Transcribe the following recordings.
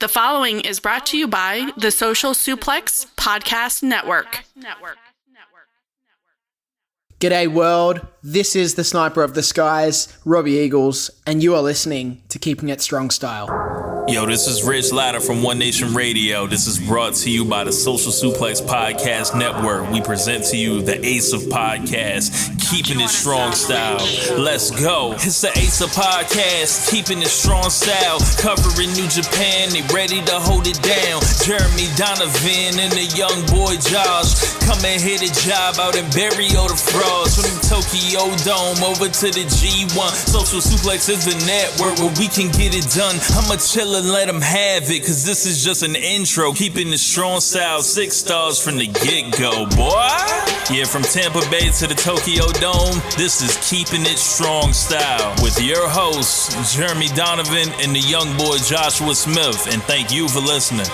The following is brought to you by the Social Suplex Podcast Network. G'day world, this is the Sniper of the Skies, Robbie Eagles, and you are listening to Keeping It Strong Style. Yo, this is Rich Latta from One Nation Radio. This is brought to you by the Social Suplex Podcast Network. We present to you the Ace of Podcasts, Keeping It Strong Style. Let's go. It's the Ace of Podcasts, Keeping It Strong Style. Covering New Japan, they ready to hold it down. Jeremy Donovan and the young boy Josh. Come and hit a job out in Barrio the Frogs. From the Tokyo Dome over to the G1. Social Suplex is the network where we can get it done. I'ma chill and let them have it, cause this is just an intro. Keeping the strong style, 6 stars from the get-go, boy. Yeah, from Tampa Bay to the Tokyo Dome, this is Keeping It Strong Style with your hosts, Jeremy Donovan and the young boy Joshua Smith. And thank you for listening.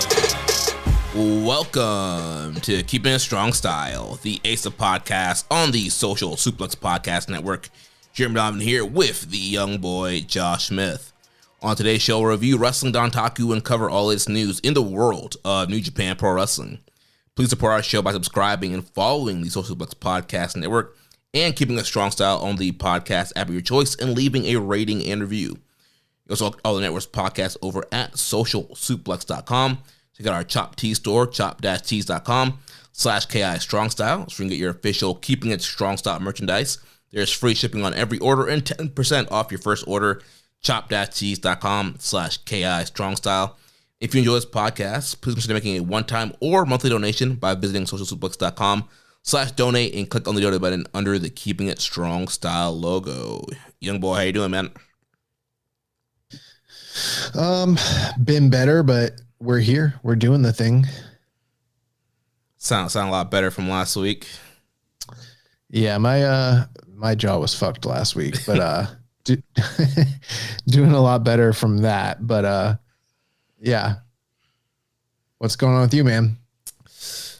Welcome to Keeping It Strong Style, the Ace of Podcasts on the Social Suplex Podcast Network. Jeremy Donovan here with the young boy Josh Smith. On today's show, we'll review Wrestling Dontaku and cover all its news in the world of New Japan Pro Wrestling. Please support our show by subscribing and following the Social Suplex Podcast Network and Keeping It Strong Style on the podcast app of your choice and leaving a rating and review. You also like all the network's podcasts over at socialsuplex.com. Check out our Chop Tea store, chop-tees.com/KI Strong Style, so you can get your official Keeping It Strong Style merchandise. There's free shipping on every order and 10% off your first order. chop-tees.com/KI Strong Style. If you enjoy this podcast, please consider making a one-time or monthly donation by visiting socialsuplex.com/donate and click on the donate button under the Keeping It Strong Style logo. Young boy, how you doing, man? Been better, but we're here. We're doing the thing. Sound a lot better from last week. Yeah, my jaw was fucked last week, but doing a lot better from that. But yeah. What's going on with you, man?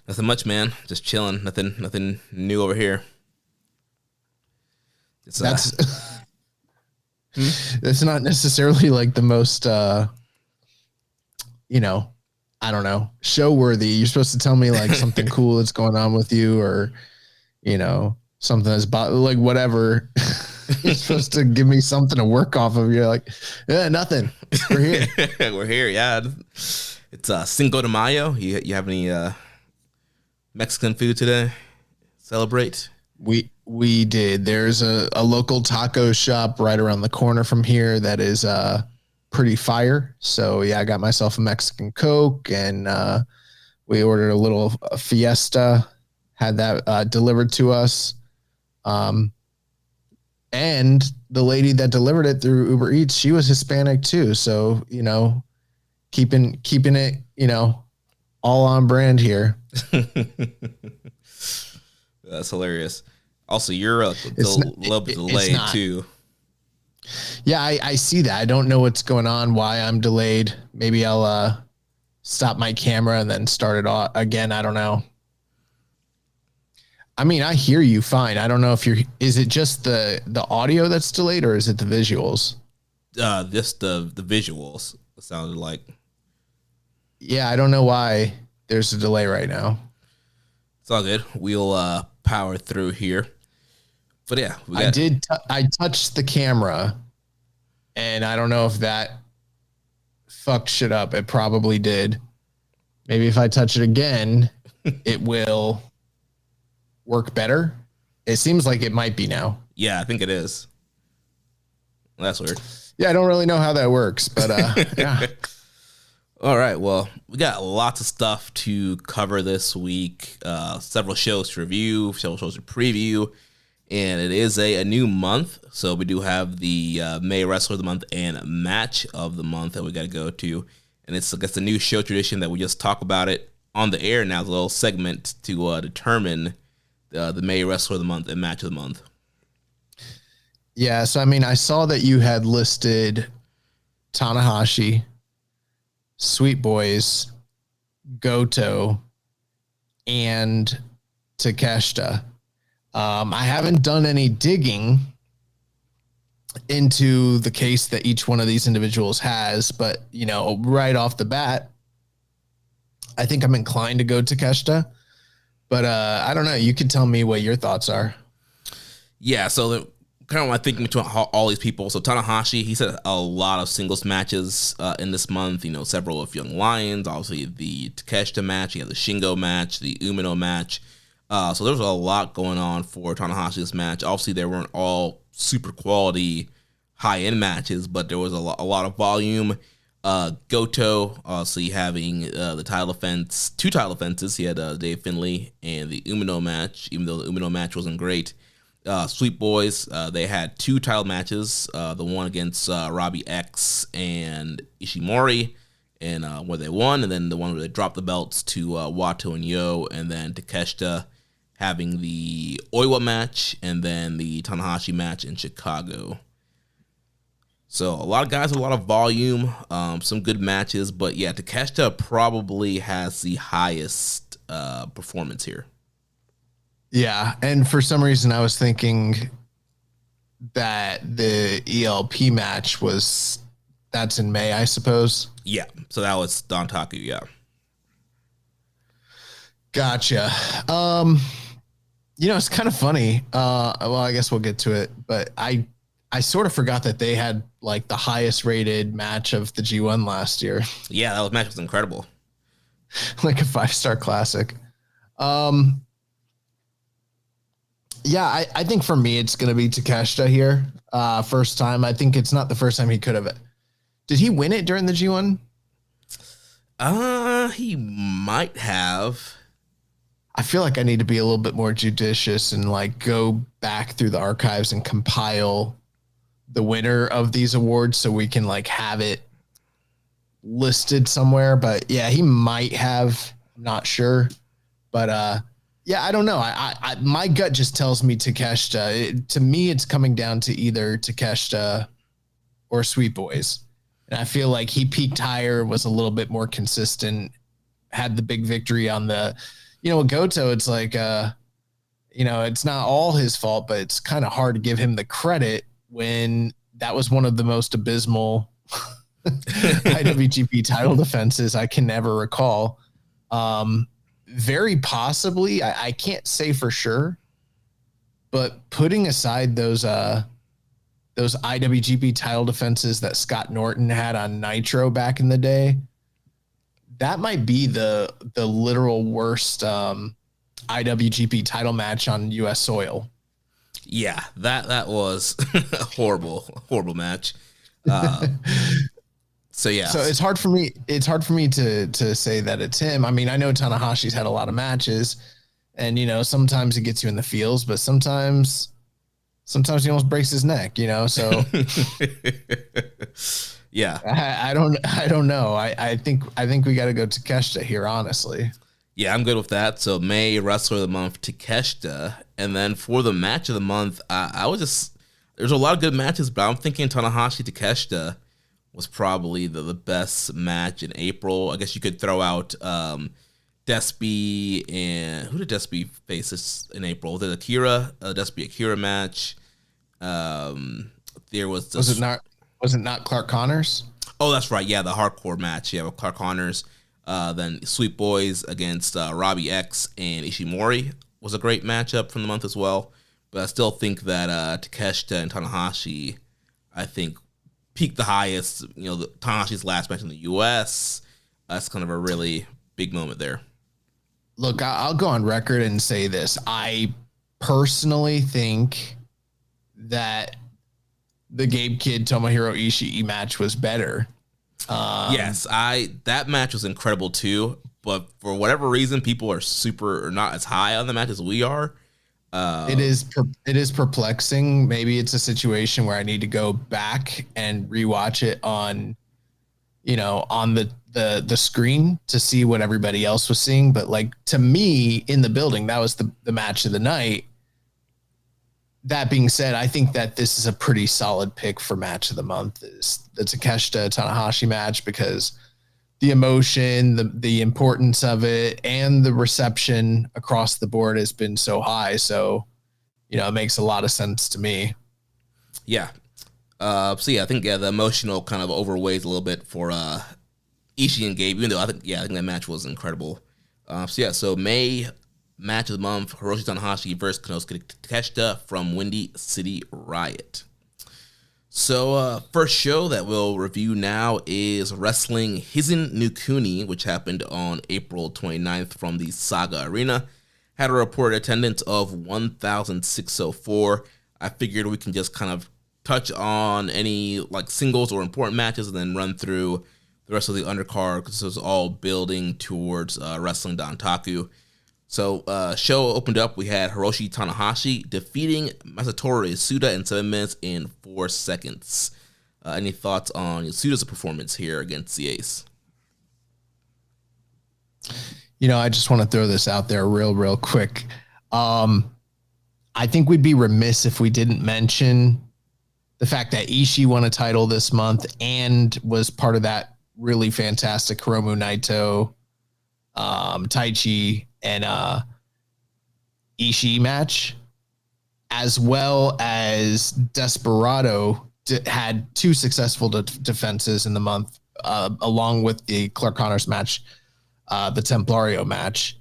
Nothing much, man. Just chilling. Nothing new over here. That's it's not necessarily like the most I don't know, show worthy. You're supposed to tell me like something cool that's going on with you, or something that's like whatever. You're supposed to give me something to work off of. You're like, yeah, nothing. We're here. We're here. Yeah, it's Cinco de Mayo. You have any Mexican food today? Celebrate. We did. There's a local taco shop right around the corner from here that is pretty fire. So yeah, I got myself a Mexican Coke, and we ordered a little fiesta. Had that delivered to us. And the lady that delivered it through Uber Eats, she was Hispanic too. So, keeping it, all on brand here. That's hilarious. Also, you're a little bit delayed too. Yeah, I see that. I don't know what's going on, why I'm delayed. Maybe I'll stop my camera and then start it off again. I don't know. I mean, I hear you fine. I don't know if is it just the audio that's delayed, or is it the visuals? Just the visuals, it sounded like. Yeah, I don't know why there's a delay right now. It's all good. We'll power through here. But yeah, I touched the camera, and I don't know if that fucked shit up. It probably did. Maybe if I touch it again, it will work better. It seems like it might be now. Yeah, I think it is. That's weird. Yeah, I don't really know how that works, but yeah. All right, well, we got lots of stuff to cover this week. Several shows to review, several shows to preview, and it is a new month. So we do have the May Wrestler of the Month and Match of the Month that we got to go to. And it's, I guess, a new show tradition that we just talk about it on the air now, the little segment to determine the May Wrestler of the Month and Match of the Month. Yeah, so I mean, I saw that you had listed Tanahashi, Sweet Boys, Goto, and Takeshita. I haven't done any digging into the case that each one of these individuals has, but right off the bat, I think I'm inclined to go Takeshita, but I don't know. You can tell me what your thoughts are. Yeah, so kind of my thinking between all these people. So Tanahashi, he's had a lot of singles matches in this month. Several of Young Lions, obviously the Takeshita match, he had the Shingo match, the Umino match. So there was a lot going on for Tanahashi this match. Obviously, they weren't all super quality high-end matches, but there was a lot of volume. Goto, obviously having the title defense, 2 title defenses. He had Dave Finlay and the Umino match, even though the Umino match wasn't great. Sweet Boys, they had 2 title matches, the one against Robbie X and Ishimori, and where they won, and then the one where they dropped the belts to Wato and Yo, and then Takeshita having the Oiwa match, and then the Tanahashi match in Chicago. So a lot of guys with a lot of volume, some good matches, but yeah, Takeshita probably has the highest performance here. Yeah, and for some reason I was thinking that the ELP match that's in May, I suppose. Yeah, so that was Dontaku, yeah. Gotcha. It's kind of funny. Well, I guess we'll get to it, but I sort of forgot that they had like the highest rated match of the G1 last year. Yeah, that match was incredible. Like a 5-star classic. Yeah, I think for me, it's going to be Takeshita here. First time. I think it's not the first time he could have. Did he win it during the G1? He might have. I feel like I need to be a little bit more judicious and like go back through the archives and compile the winner of these awards so we can like have it listed somewhere. But yeah, he might have. I'm not sure. But yeah, I don't know. I my gut just tells me Takeshita. To me, it's coming down to either Takeshita or Sweet Boys. And I feel like he peaked higher, was a little bit more consistent, had the big victory on the, with Goto, it's like, it's not all his fault, but it's kind of hard to give him the credit when that was one of the most abysmal IWGP title defenses I can ever recall. Very possibly, I can't say for sure, but putting aside those IWGP title defenses that Scott Norton had on Nitro back in the day, that might be the literal worst IWGP title match on U.S. soil. Yeah, that was a horrible match. So yeah. So it's hard for me to say that it's him. I mean, I know Tanahashi's had a lot of matches, and sometimes it gets you in the feels, but sometimes he almost breaks his neck. So yeah. I don't know. I think we got to go Takeshita here, honestly. Yeah, I'm good with that. So May Wrestler of the Month, Takeshita, and then for the match of the month, there's a lot of good matches, but I'm thinking Tanahashi Takeshita was probably the best match in April. I guess you could throw out Despy, and who did Despy face this in April? Was it Akira? Despy Akira match. There was was it not Clark Connors? Oh, that's right. Yeah, the hardcore match. Yeah, with Clark Connors. Then Sweet Boys against Robbie X and Ishimori was a great matchup from the month as well. But I still think that Takeshita and Tanahashi, I think, peaked the highest. Tanahashi's last match in the U.S. That's kind of a really big moment there. Look, I'll go on record and say this. I personally think that the Gabe Kidd Tomohiro Ishii match was better. Yes, that match was incredible too. But for whatever reason, people are not as high on the match as we are. It is perplexing. Maybe it's a situation where I need to go back and rewatch it on the screen to see what everybody else was seeing. But like, to me in the building, that was the match of the night. That being said, I think that this is a pretty solid pick for match of the month. Is the Takeshita Tanahashi match, because the emotion, the importance of it, and the reception across the board has been so high. So, it makes a lot of sense to me. Yeah. So yeah, I think the emotional kind of overweighs a little bit for Ishii and Gabe, even though I think that match was incredible. So May match of the month: Hiroshi Tanahashi versus Konosuke Takeshita from Windy City Riot. So first show that we'll review now is Wrestling Hizen no Kuni, which happened on April 29th from the Saga Arena. Had a reported attendance of 1,604. I figured we can just kind of touch on any like singles or important matches and then run through the rest of the undercard because this was all building towards Wrestling Dontaku. So show opened up, we had Hiroshi Tanahashi defeating Masatoru Yasuda in 7 minutes and 4 seconds. Any thoughts on Yasuda's performance here against the Ace? I just want to throw this out there real quick. I think we'd be remiss if we didn't mention the fact that Ishii won a title this month and was part of that really fantastic Hiromu Naito, Taichi, and Ishii match, as well as Desperado had 2 successful defenses in the month, along with the Clark Connors match, the Templario match.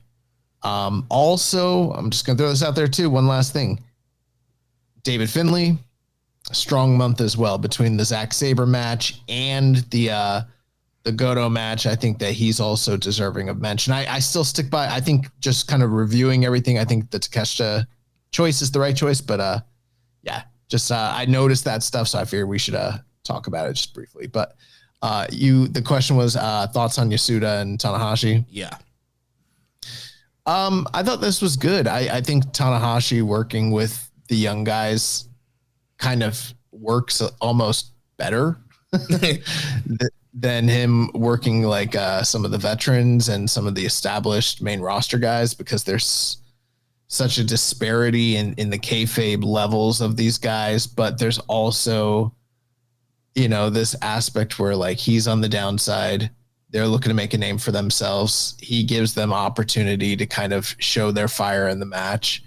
Also, I'm just going to throw this out there too. One last thing. David Finlay, a strong month as well between the Zack Sabre match and the Goto match. I think that he's also deserving of mention. I still stick by, I think just kind of reviewing everything, I think the Takeshita choice is the right choice, but I noticed that stuff, so I figured we should talk about it just briefly. But the question was thoughts on Yasuda and Tanahashi. Yeah. I thought this was good. I think Tanahashi working with the young guys kind of works almost better than him working like some of the veterans and some of the established main roster guys, because there's such a disparity in the kayfabe levels of these guys. But there's also, this aspect where like he's on the downside. They're looking to make a name for themselves. He gives them opportunity to kind of show their fire in the match.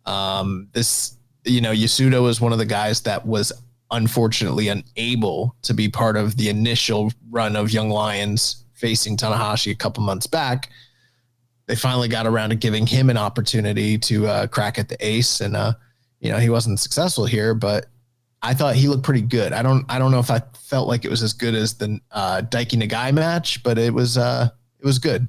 Yasuda was one of the guys that was unfortunately unable to be part of the initial run of Young Lions facing Tanahashi a couple months back. They finally got around to giving him an opportunity to crack at the Ace, and he wasn't successful here, but I thought he looked pretty good. I don't know if I felt like it was as good as the Daiki Nagai match, but it was good.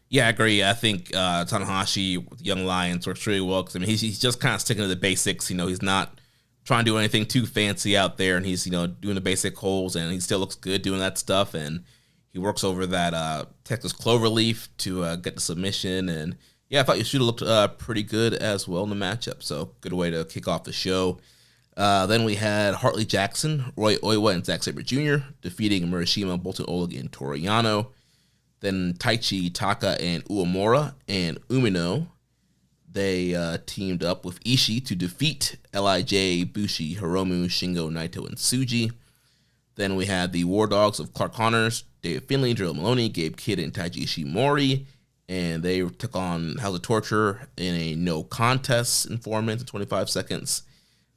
Yeah, I agree. I think Tanahashi with Young Lions works really well because he's just kind of sticking to the basics. He's not trying to do anything too fancy out there, and he's doing the basic holds, and he still looks good doing that stuff. And he works over that Texas Cloverleaf to get the submission. And yeah, I thought Yasuda looked pretty good as well in the matchup. So good way to kick off the show. Then we had Hartley Jackson, Roy Oiwa, and Zack Sabre Jr. defeating Murashima, Bolton Oleg, and Toru Yano. Then Taichi, Taka, and Uemura and Umino, they teamed up with Ishii to defeat LIJ, Bushi, Hiromu, Shingo, Naito, and Tsuji. Then we had the War Dogs of Clark Connors, David Finlay, Gerald Maloney, Gabe Kidd, and Taiji Ishimori. And they took on House of Torture in a no contest in 4 minutes and 25 seconds.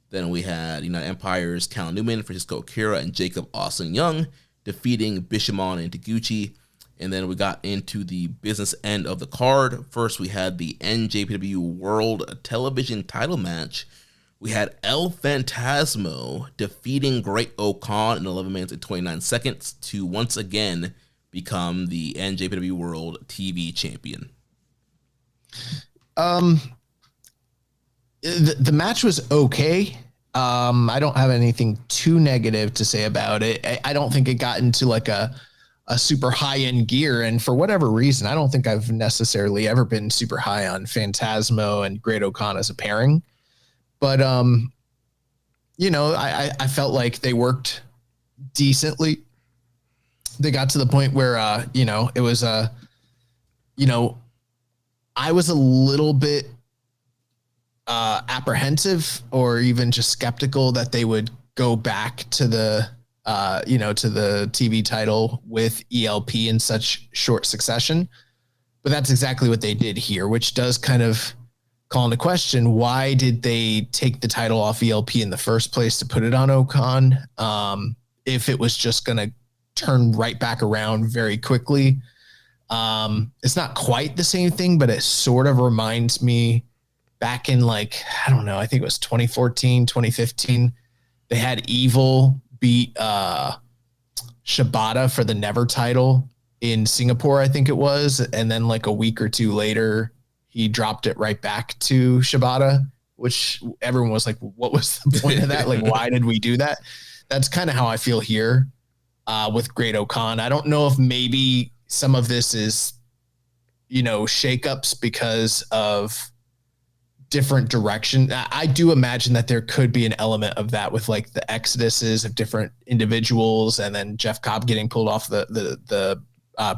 Then we had United Empire's Callum Newman, Francisco Akira, and Jacob Austin Young defeating Bishamon and Taguchi. And then we got into the business end of the card. First, we had the NJPW World Television title match. We had El Phantasmo defeating Great Okan in 11 minutes and 29 seconds to once again become the NJPW World TV Champion. The match was okay. I don't have anything too negative to say about it. I don't think it got into like a super high-end gear, and for whatever reason, I don't think I've necessarily ever been super high on Phantasmo and Great Okan as a pairing. But I felt like they worked decently. They got to the point where it was I was a little bit apprehensive or even just skeptical that they would go back to the to the TV title with ELP in such short succession. But that's exactly what they did here, which does kind of calling the question, why did they take the title off ELP in the first place to put it on Okan? If it was just going to turn right back around very quickly. It's not quite the same thing, but it sort of reminds me back in I don't know, I think it was 2014, 2015. They had Evil beat Shibata for the Never title in Singapore, I think it was. And then a week or two later, he dropped it right back to Shibata, which everyone was like, what was the point of that? Why did we do that? That's kind of how I feel here with Great Okan. I don't know if maybe some of this is, shakeups because of different direction. I do imagine that there could be an element of that with the exoduses of different individuals, and then Jeff Cobb getting pulled off the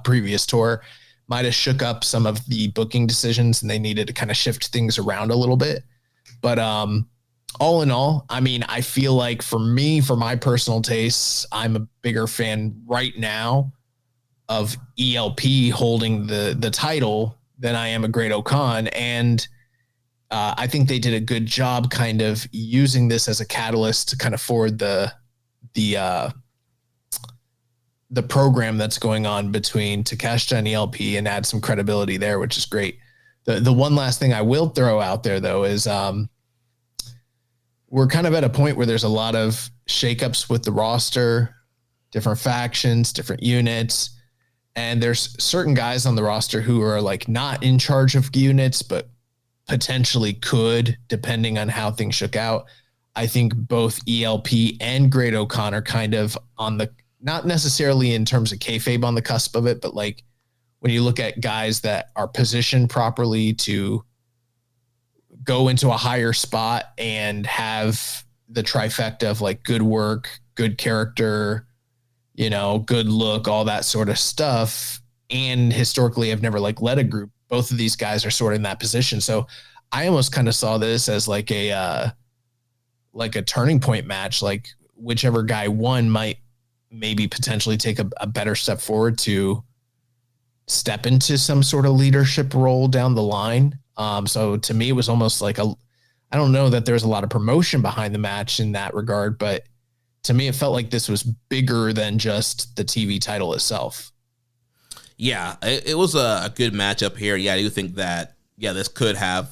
previous tour might have shook up some of the booking decisions, and they needed to kind of shift things around a little bit. But all in all, I mean, I feel like for my personal tastes, I'm a bigger fan right now of ELP holding the title than I am a Great Okan. And I think they did a good job kind of using this as a catalyst to kind of forward the program that's going on between Takeshita and ELP and add some credibility there, which is great. The one last thing I will throw out there, though, is we're kind of at a point where there's a lot of shakeups with the roster, different factions, different units, and there's certain guys on the roster who are not in charge of units, but potentially could, depending on how things shook out. I think both ELP and Great Okan are kind of on the, not necessarily in terms of kayfabe on the cusp of it, but when you look at guys that are positioned properly to go into a higher spot and have the trifecta of good work, good character, good look, all that sort of stuff. And historically have never led a group. Both of these guys are sort of in that position. So I almost kind of saw this as a turning point match. Whichever guy won might maybe potentially take a better step forward to step into some sort of leadership role down the line. So to me, it was almost I don't know that there's a lot of promotion behind the match in that regard, but to me, it felt like this was bigger than just the TV title itself. Yeah, it was a good matchup here. Yeah, I do think that, this could have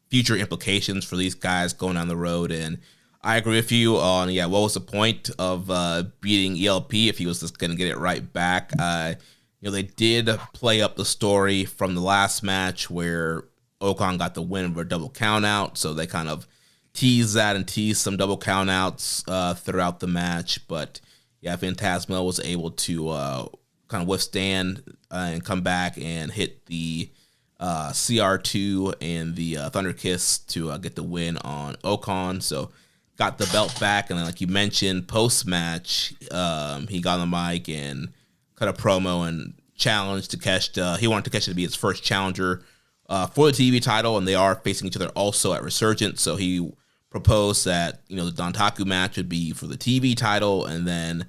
future implications for these guys going down the road. And I agree with you on, what was the point of beating ELP if he was just going to get it right back? They did play up the story from the last match where Okan got the win for a double count out. So they kind of teased that and teased some double count outs throughout the match. But Phantasmo was able to kind of withstand and come back and hit the CR2 and the Thunder Kiss to get the win on Okan. So got the belt back, and then like you mentioned, post-match, he got on the mic and cut a promo and challenged Takeshita. He wanted Takeshita to be his first challenger for the TV title, and they are facing each other also at Resurgence. So he proposed that, the Dontaku match would be for the TV title, and then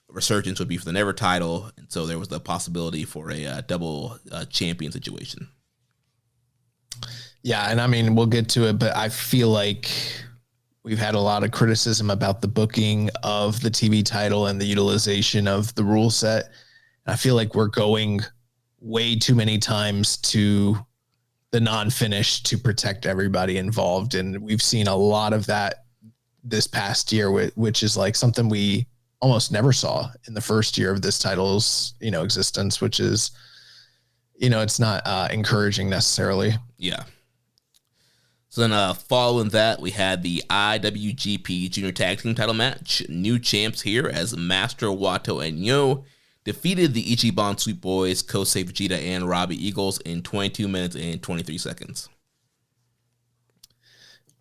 Resurgence would be for the Never title. And so there was the possibility for a double champion situation. Yeah, and I mean, we'll get to it, but I feel like we've had a lot of criticism about the booking of the TV title and the utilization of the rule set. I feel like we're going way too many times to the non-finish to protect everybody involved. And we've seen a lot of that this past year, which is like something we almost never saw in the first year of this title's, existence, which is, it's not encouraging necessarily. Yeah. So then following that, we had the IWGP Junior Tag Team title match. New champs here as Master Wato and Yo defeated the Ichiban Sweet Boys, Kosei Vegeta, and Robbie Eagles in 22 minutes and 23 seconds.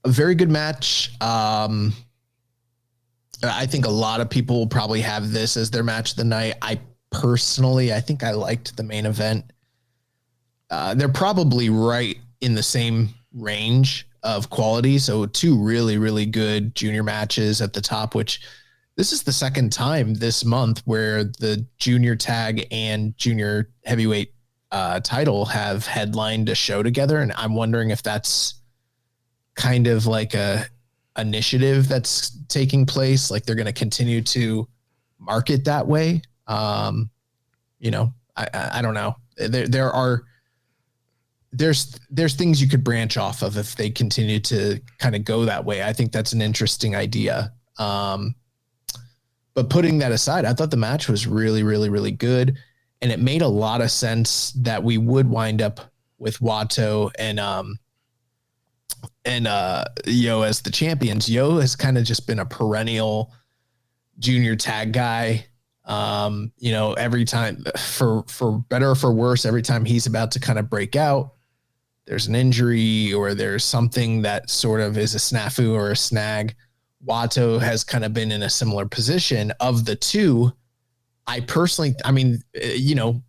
A very good match. I think a lot of people will probably have this as their match of the night. I think I liked the main event. They're probably right in the same range of quality. So two really, really good junior matches at the top, which this is the second time this month where the junior tag and junior heavyweight title have headlined a show together. And I'm wondering if that's kind of like a initiative that's taking place. Like they're going to continue to market that way. You know, I don't know. There's things you could branch off of if they continue to kind of go that way. I think that's an interesting idea. But putting that aside, I thought the match was really, really, really good. And it made a lot of sense that we would wind up with Wato and Yo as the champions. Yo has kind of just been a perennial junior tag guy. You know, every time, for better or for worse, every time he's about to kind of break out, there's an injury or there's something that sort of is a snafu or a snag. Wato has kind of been in a similar position. Of the two, I mean, you know,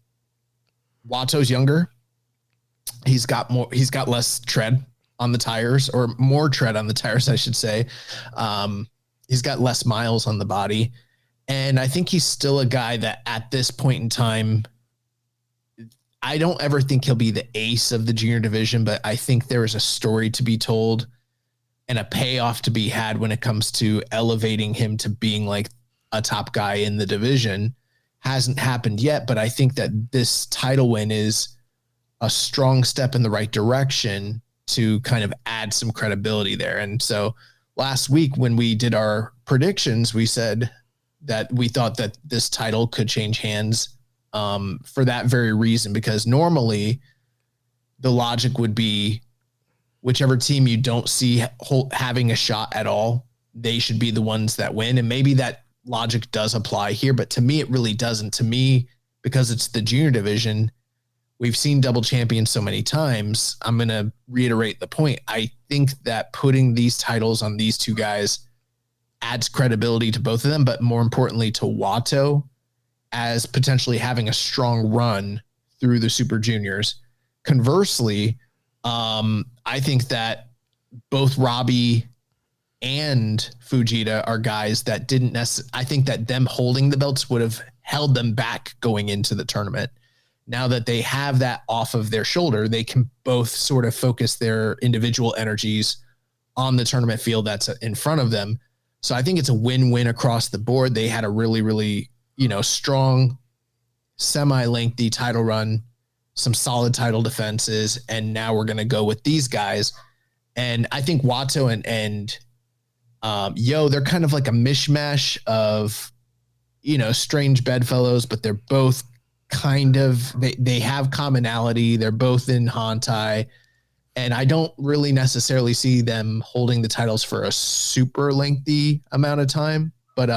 Wato's younger. He's got less tread on the tires, or more tread on the tires, I should say. He's got less miles on the body. And I think he's still a guy that at this point in time, I don't ever think he'll be the ace of the junior division, but I think there is a story to be told and a payoff to be had when it comes to elevating him to being like a top guy in the division. Hasn't happened yet, but I think that this title win is a strong step in the right direction to kind of add some credibility there. And so last week when we did our predictions, we said that we thought that this title could change hands for that very reason, because normally the logic would be whichever team you don't see having a shot at all, they should be the ones that win. And maybe that logic does apply here, but to me, it really doesn't. To me, because it's the junior division, we've seen double champions so many times. I'm going to reiterate the point. I think that putting these titles on these two guys adds credibility to both of them, but more importantly to Wato as potentially having a strong run through the Super Juniors. Conversely, I think that both Robbie and Fujita are guys that didn't necessarily, I think that them holding the belts would have held them back going into the tournament. Now that they have that off of their shoulder, they can both sort of focus their individual energies on the tournament field that's in front of them. So I think it's a win-win across the board. They had a really, really, you know, strong, semi-lengthy title run, some solid title defenses, and now we're going to go with these guys. And I think Wato and Yo, they're kind of like a mishmash of, you know, strange bedfellows, but they're both kind of, they have commonality. They're both in Hantai. And I don't really necessarily see them holding the titles for a super lengthy amount of time. But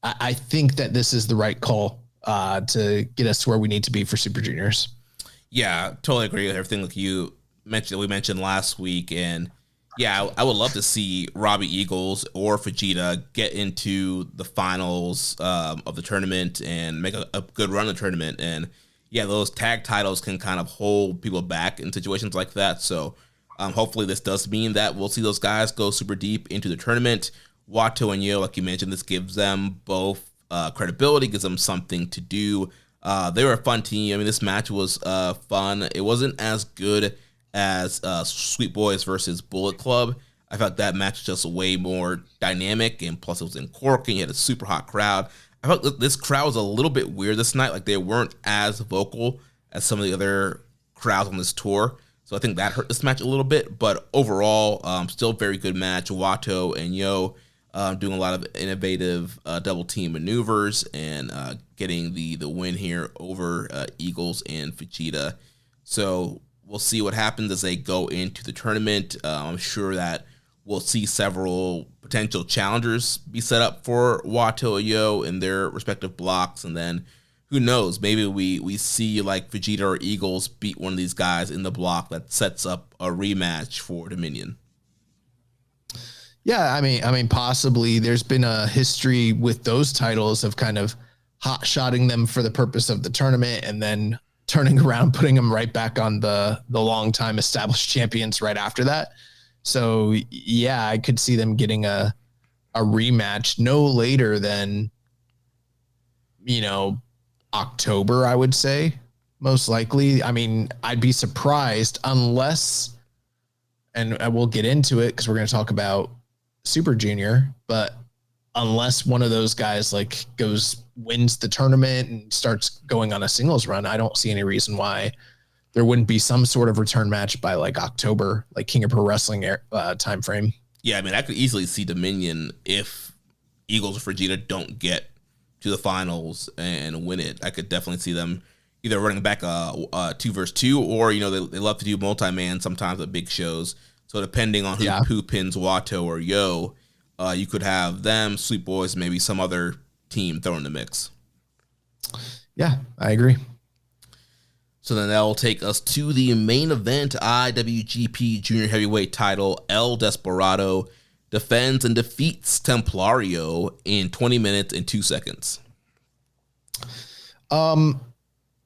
I think that this is the right call to get us to where we need to be for Super Juniors. Yeah, totally agree with everything like you mentioned, we mentioned last week. And yeah, I would love to see Robbie Eagles or Fujita get into the finals of the tournament and make a good run of the tournament. And yeah, those tag titles can kind of hold people back in situations like that. So hopefully this does mean that we'll see those guys go super deep into the tournament. Wato and Yo, like you mentioned, this gives them both credibility, gives them something to do. They were a fun team. I mean, this match was fun. It wasn't as good as Sweet Boys versus Bullet Club. I felt that match was just way more dynamic, and plus it was in Cork, and you had a super hot crowd. I felt this crowd was a little bit weird this night. Like, they weren't as vocal as some of the other crowds on this tour. So I think that hurt this match a little bit. But overall, still very good match. Wato and Yo doing a lot of innovative double team maneuvers and getting the win here over Eagles and Fujita. So we'll see what happens as they go into the tournament. I'm sure that we'll see several potential challengers be set up for Wato and Yo in their respective blocks. And then who knows, maybe we see like Vegeta or Eagles beat one of these guys in the block that sets up a rematch for Dominion. Yeah, I mean, possibly there's been a history with those titles of kind of hot-shotting them for the purpose of the tournament and then turning around, putting them right back on the long-time established champions right after that. So, yeah, I could see them getting a rematch no later than, you know, October, I would say, most likely. I mean, I'd be surprised unless and we'll get into it because we're going to talk about Super Junior, but unless one of those guys like wins the tournament and starts going on a singles run, I don't see any reason why there wouldn't be some sort of return match by like October, like King of Pro Wrestling time frame. Yeah, I mean, I could easily see Dominion if Eagles or Vegeta don't get to the finals and win it. I could definitely see them either running back a 2-versus-2, or, you know, they love to do multi-man sometimes at big shows. So depending on who pins Watto or Yo, you could have them, Sweet Boys, maybe some other team thrown in the mix. Yeah, I agree. So then that will take us to the main event. IWGP Junior Heavyweight title. El Desperado defends and defeats Templario in 20 minutes and 2 seconds.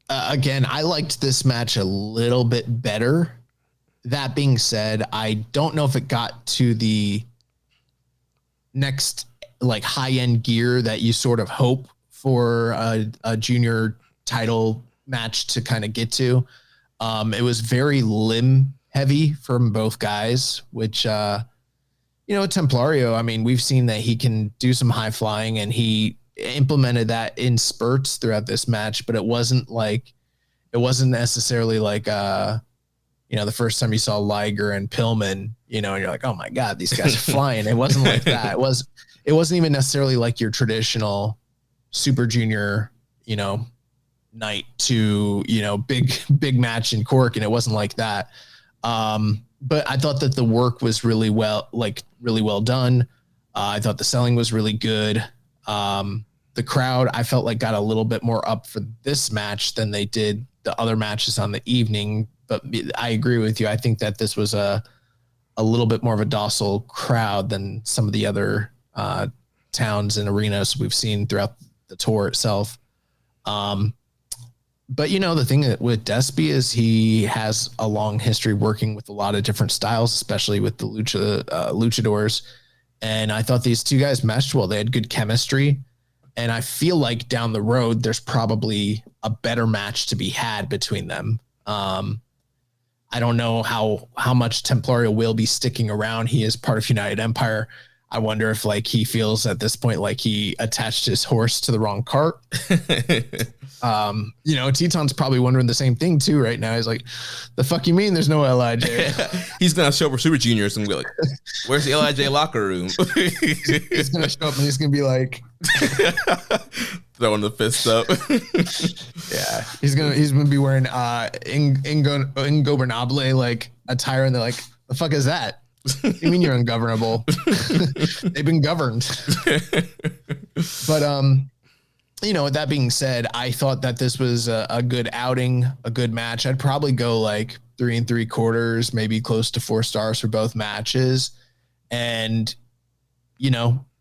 Again, I liked this match a little bit better. That being said, I don't know if it got to the next like high-end gear that you sort of hope for a junior title match to kind of get to. It was very limb heavy from both guys, which, Templario, I mean, we've seen that he can do some high flying, and he implemented that in spurts throughout this match, but it wasn't necessarily like, the first time you saw Liger and Pillman, and you're like, oh my God, these guys are flying. It wasn't like that. It wasn't even necessarily like your traditional Super Junior, night to, big match in Cork. And it wasn't like that. But I thought that the work was really well done. I thought the selling was really good. The crowd, I felt like got a little bit more up for this match than they did the other matches on the evening. But I agree with you. I think that this was a little bit more of a docile crowd than some of the other towns and arenas we've seen throughout the tour itself. But the thing with Despy is he has a long history working with a lot of different styles, especially with the luchadors. And I thought these two guys meshed well. They had good chemistry. And I feel like down the road, there's probably a better match to be had between them. I don't know how much Templario will be sticking around. He is part of United Empire. I wonder if like he feels at this point like he attached his horse to the wrong cart. Teton's probably wondering the same thing too right now. He's like, the fuck you mean there's no LIJ? He's gonna show up for Super Juniors and be like, where's the LIJ locker room? He's gonna show up and he's gonna be like throwing the fist up. Yeah, he's gonna be wearing ingobernable like attire, and they're like, the fuck is that? You mean you're ungovernable? They've been governed. But with that being said, I thought that this was a good outing, a good match. I'd probably go like 3 3/4, maybe close to 4 stars for both matches. And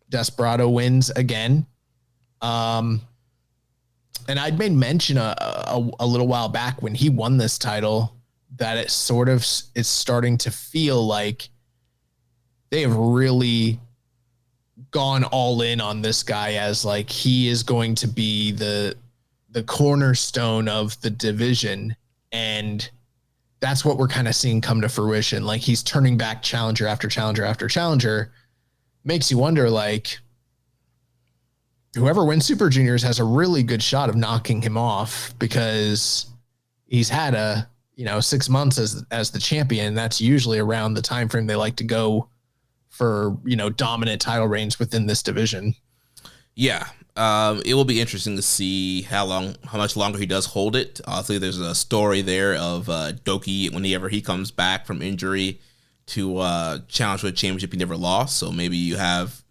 Desperado wins again. And I'd made mention a little while back when he won this title that it's starting to feel like they have really gone all in on this guy as like he is going to be the cornerstone of the division. And that's what we're kind of seeing come to fruition. Like he's turning back challenger after challenger after challenger. Makes you wonder, like, whoever wins Super Juniors has a really good shot of knocking him off, because he's had 6 months as the champion. That's usually around the time frame they like to go for, dominant title reigns within this division. Yeah. It will be interesting to see how much longer he does hold it. Obviously, there's a story there of Doki, whenever he comes back from injury, to challenge for a championship he never lost. So maybe you have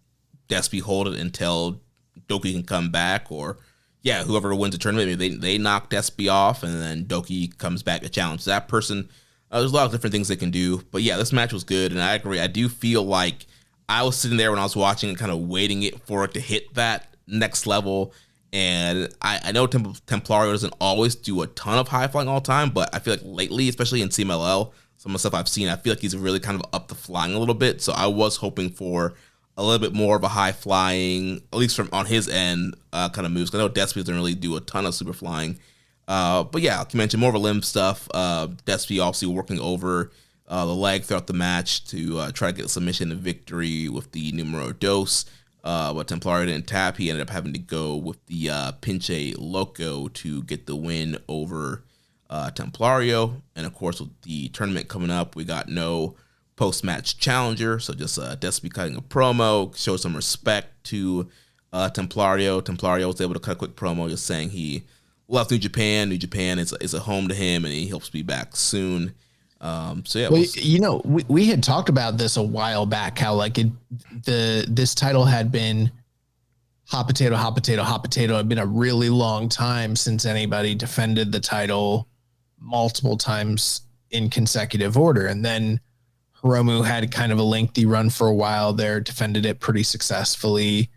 Despy hold it until Doki can come back, or whoever wins the tournament, maybe they knock Despy off, and then Doki comes back to challenge that person. There's a lot of different things they can do, but this match was good, and I agree. I do feel like I was sitting there when I was watching and kind of waiting for it to hit that next level. And I know Templario doesn't always do a ton of high flying all the time, but I feel like lately, especially in CMLL, some of the stuff I've seen, I feel like he's really kind of up the flying a little bit. So I was hoping for a little bit more of a high flying, at least from on his end, kind of moves. I know Despy doesn't really do a ton of super flying. But like you mentioned, more of a limb stuff. Despy obviously working over the leg throughout the match to try to get a submission and victory with the numero dos. But Templario didn't tap. He ended up having to go with the Pinche Loco to get the win over Templario. And of course, with the tournament coming up, we got no post-match challenger. So just Despy cutting a promo, show some respect to Templario. Templario was able to cut a quick promo just saying he left New Japan. New Japan is a home to him, and he hopes to be back soon. So yeah, well, we had talked about this a while back, how like this title had been hot potato. It had been a really long time since anybody defended the title multiple times in consecutive order. And then Hiromu had kind of a lengthy run for a while there, defended it pretty successfully.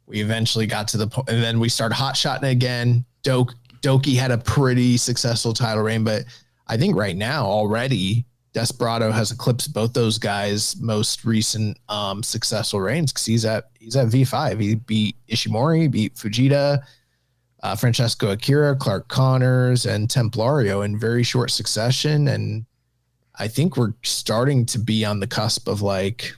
We eventually got to the point, and then we started hot-shotting again. Doki had a pretty successful title reign, but I think right now already Desperado has eclipsed both those guys' most recent successful reigns, because he's at V5. He beat Ishimori, beat Fujita, Francesco Akira, Clark Connors, and Templario in very short succession. And I think we're starting to be on the cusp of like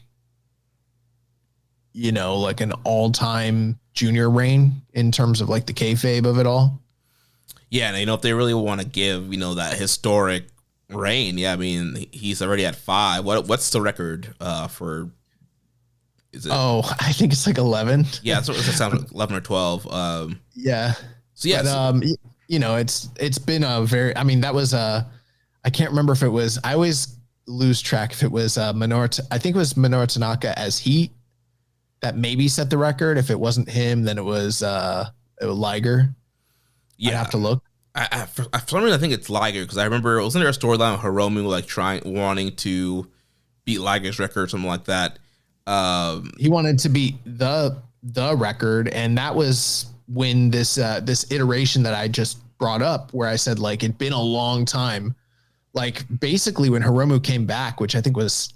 an all-time junior reign in terms of like the kayfabe of it all. Yeah, and if they really want to give, that historic reign, I mean, he's already at 5. What's the record for? Is it? Oh, I think it's like 11. Yeah, it sounds like 11 or 12. Yeah. So yeah, but, it's been a very. I mean, that was I can't remember if it was. I always lose track if it was Minoru. I think it was Minoru Tanaka as Heat that maybe set the record. If it wasn't him, then it was Liger. Yeah, I'd have to look. For some reason, I think it's Liger, because I remember wasn't there a storyline of Hiromu like wanting to beat Liger's record or something like that. He wanted to beat the record, and that was when this iteration that I just brought up, where I said like it'd been a long time, like basically when Hiromu came back, which I think was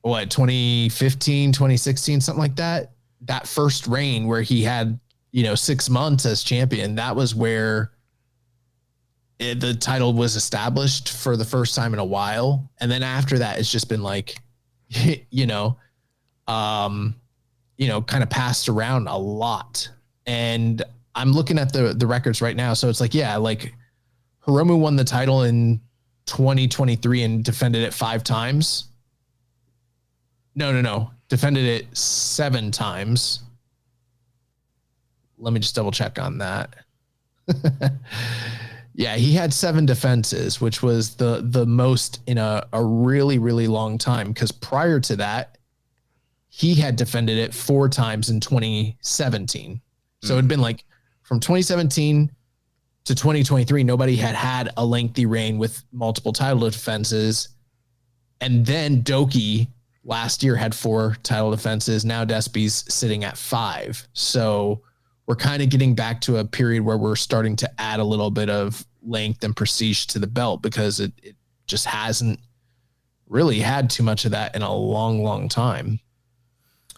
2015, 2016, something like that. That first reign where he had 6 months as champion, that was where the title was established for the first time in a while. And then after that, it's just been like, kind of passed around a lot. And I'm looking at the records right now. So it's like, like Hiromu won the title in 2023 and defended it 5 times. No. Defended it 7 times. Let me just double check on that. Yeah, he had 7 defenses, which was the most in a really, really long time. Because prior to that, he had defended it 4 times in 2017. So it'd been like from 2017 to 2023, nobody had a lengthy reign with multiple title defenses. And then Doki last year had 4 title defenses. Now Despy's sitting at 5. So we're kind of getting back to a period where we're starting to add a little bit of length and prestige to the belt, because it just hasn't really had too much of that in a long, long time.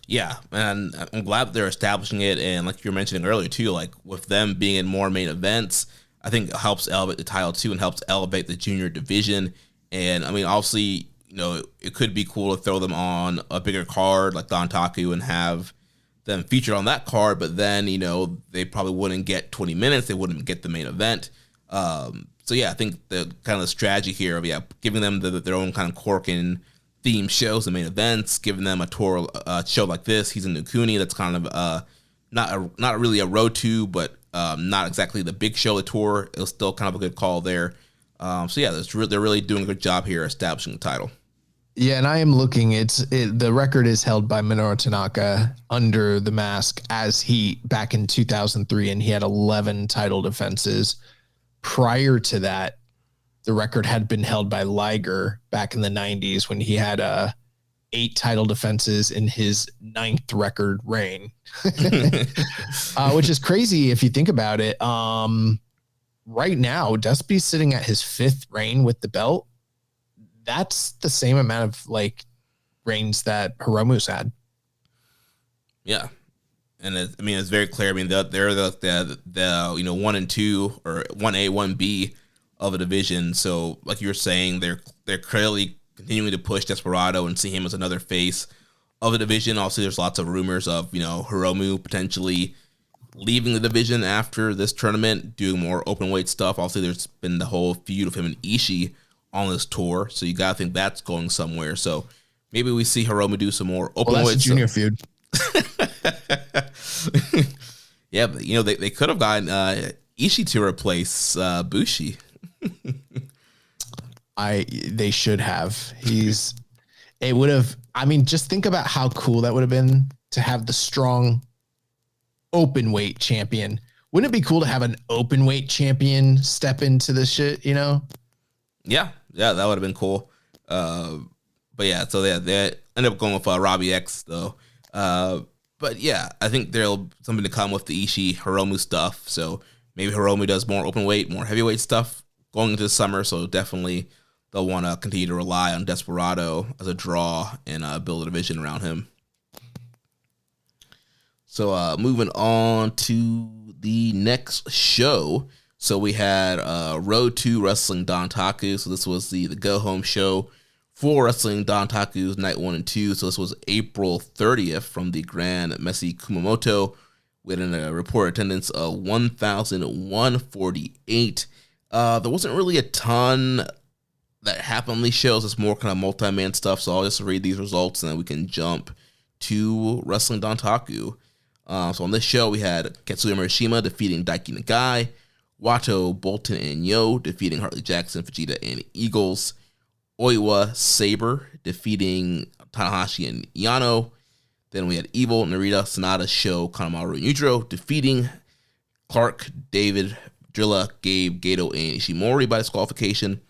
Yeah, and I'm glad they're establishing it. And like you were mentioning earlier too, like with them being in more main events, I think it helps elevate the title too, and helps elevate the junior division. And I mean, obviously, it could be cool to throw them on a bigger card like Dontaku and have them featured on that card, but then, they probably wouldn't get 20 minutes. They wouldn't get the main event. So yeah, I think the kind of the strategy here of, giving them their own kind of Corkin theme shows and main events, giving them a tour show like this. He's in the Kuni. That's kind of not really a road to, but not exactly the big show of the tour. It was still kind of a good call there. So yeah, they're really doing a good job here establishing the title. Yeah, and I am looking. The record is held by Minoru Tanaka under the mask as he back in 2003, and he had 11 title defenses. Prior to that, the record had been held by Liger back in the 90s when he had 8 title defenses in his 9th record reign, which is crazy if you think about it. Right now, Despy's sitting at his 5th reign with the belt. That's the same amount of like reigns that Hiromu's had. Yeah. And it's very clear. I mean, they're the 1 and 2 or 1A, 1B of a division. So like you were saying, they're clearly continuing to push Desperado and see him as another face of the division. Also, there's lots of rumors of, Hiromu potentially leaving the division after this tournament, doing more open weight stuff. Also, there's been the whole feud of him and Ishii on this tour, so you gotta think that's going somewhere. So maybe we see Hiromu do some more open weight stuff. Junior feud. Yeah, but they could have gotten Ishii to replace Bushi. They should have. It would have. I mean, just think about how cool that would have been to have the strong open weight champion. Wouldn't it be cool to have an open weight champion step into this shit? Yeah, that would have been cool. But yeah, so they ended up going with Robbie X though. But yeah, I think there'll something to come with the Ishii Hiromu stuff. So maybe Hiromu does more open weight, more heavyweight stuff going into the summer. So definitely they'll want to continue to rely on Desperado as a draw and build a division around him. So moving on to the next show. So we had Road to Wrestling Dontaku. So this was the go-home show for Wrestling Dontaku's Night 1 and 2. So this was April 30th from the Grand Messi Kumamoto with a reported attendance of 1,148. There wasn't really a ton that happened on these shows. It's more kind of multi-man stuff. So I'll just read these results and then we can jump to Wrestling Dontaku. So on this show, we had Katsuya Murashima defeating Daiki Nagai, Wato, Bolton, and Yo defeating Hartley Jackson, Vegeta, and Eagles, Oiwa, Sabre defeating Tanahashi and Yano. Then we had Evil, Narita, Sonata, Sho, Kanemaru, and Yujiro defeating Clark, David, Drilla, Gabe, Gato, and Ishimori by disqualification.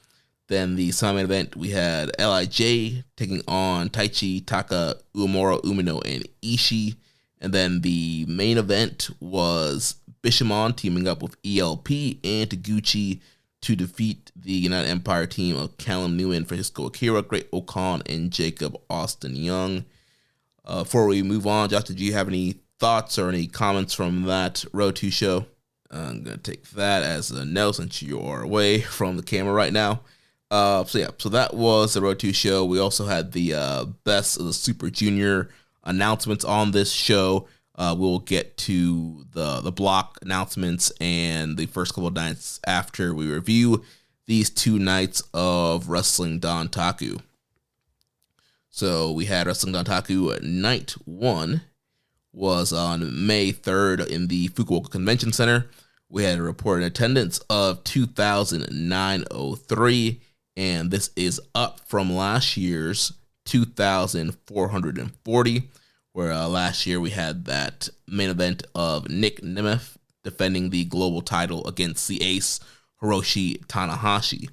Then the semi-main event, we had LIJ taking on Taichi, Taka, Uemura, Umino, and Ishii. And then the main event was Bishamon teaming up with ELP and Taguchi to defeat the United Empire team of Callum Newman, Francisco Akira, Great Okan, and Jacob Austin Young. Before we move on, Josh, did you have any thoughts or any comments from that Road 2 show? I'm going to take that as a no since you are away from the camera right now. So that was the Road 2 show. We also had the Best of the Super Junior announcements on this show. We'll get to the block announcements and the first couple of nights after we review these 2 nights of Wrestling Dontaku. So we had Wrestling Dontaku Night 1 was on May 3rd in the Fukuoka Convention Center. We had a reported attendance of 2,903, and this is up from last year's 2,440, where last year we had that main event of Nick Nemeth defending the global title against the ace Hiroshi Tanahashi.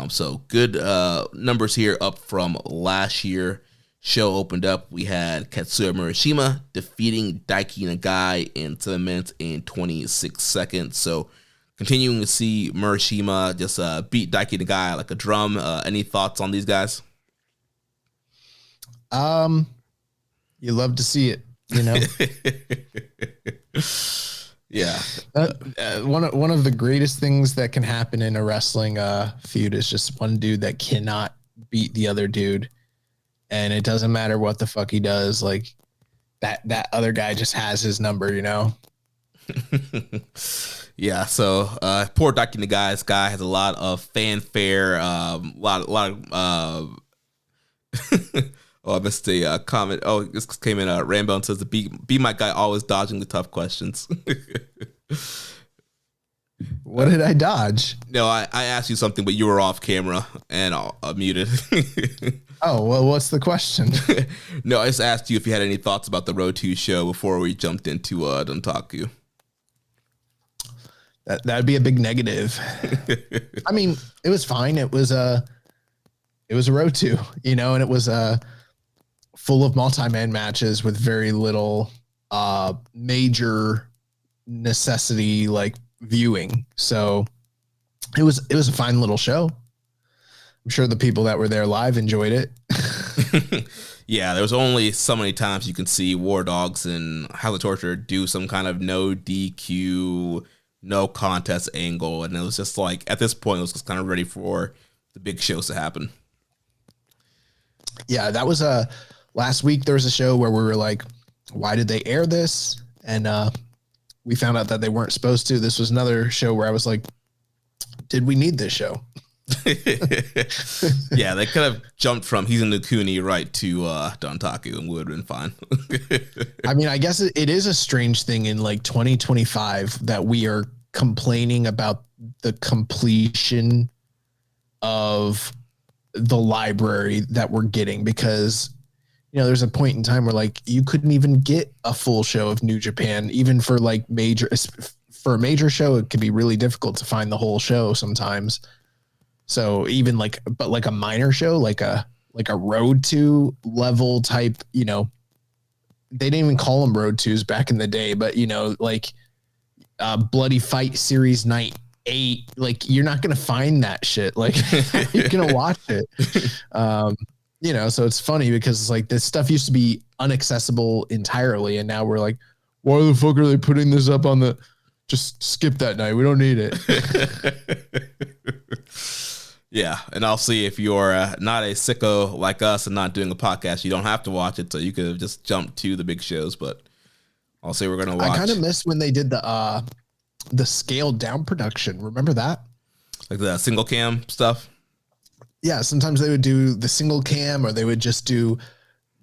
So good numbers here up from last year. Show opened up, we had Katsuya Murashima defeating Daiki Nagai in 7 minutes and 26 seconds. So continuing to see Murashima just beat Daiki Nagai like a drum. Any thoughts on these guys? You love to see it, Yeah. One of the greatest things that can happen in a wrestling feud is just one dude that cannot beat the other dude, and it doesn't matter what the fuck he does. Like that other guy just has his number, Yeah. So poor Daiki Nagai's guy has a lot of fanfare. Lot of. Oh, I missed a comment. Oh, this came in. Rambo says the be my guy, always dodging the tough questions. What did I dodge? No, I asked you something, but you were off camera and muted. Oh, well, what's the question? No, I just asked you if you had any thoughts about the Road 2 show before we jumped into Dontaku. That'd be a big negative. I mean, it was fine. It was a Road 2, and it was full of multi-man matches with very little major necessity like viewing. So it was a fine little show. I'm sure the people that were there live enjoyed it. Yeah, there was only so many times you can see War Dogs and House of Torture do some kind of no DQ, no contest angle, and it was just like at this point it was just kind of ready for the big shows to happen. Yeah, that was last week. There was a show where we were like, why did they air this? And we found out that they weren't supposed to. This was another show where I was like, did we need this show? Yeah, they could have jumped from Hizen to Kuni right to Dontaku and would have been fine. I mean, I guess it is a strange thing in like 2025 that we are complaining about the completion of the library that we're getting, because there's a point in time where like you couldn't even get a full show of New Japan, even for like for a major show. It could be really difficult to find the whole show sometimes. So even like a minor show, like a Road to level type, they didn't even call them Road 2s back in the day, but like Bloody Fight Series Night 8, like you're not gonna find that shit. Like you're gonna watch it. So it's funny because it's like this stuff used to be inaccessible entirely, and now we're like, why the fuck are they putting this up on the? Just skip that night. We don't need it. Yeah, and I'll see if you're not a sicko like us and not doing a podcast, you don't have to watch it, so you could have just jumped to the big shows. But I'll say we're gonna watch. I kind of missed when they did the scaled down production. Remember that? Like the single cam stuff. Yeah, sometimes they would do the single cam, or they would just do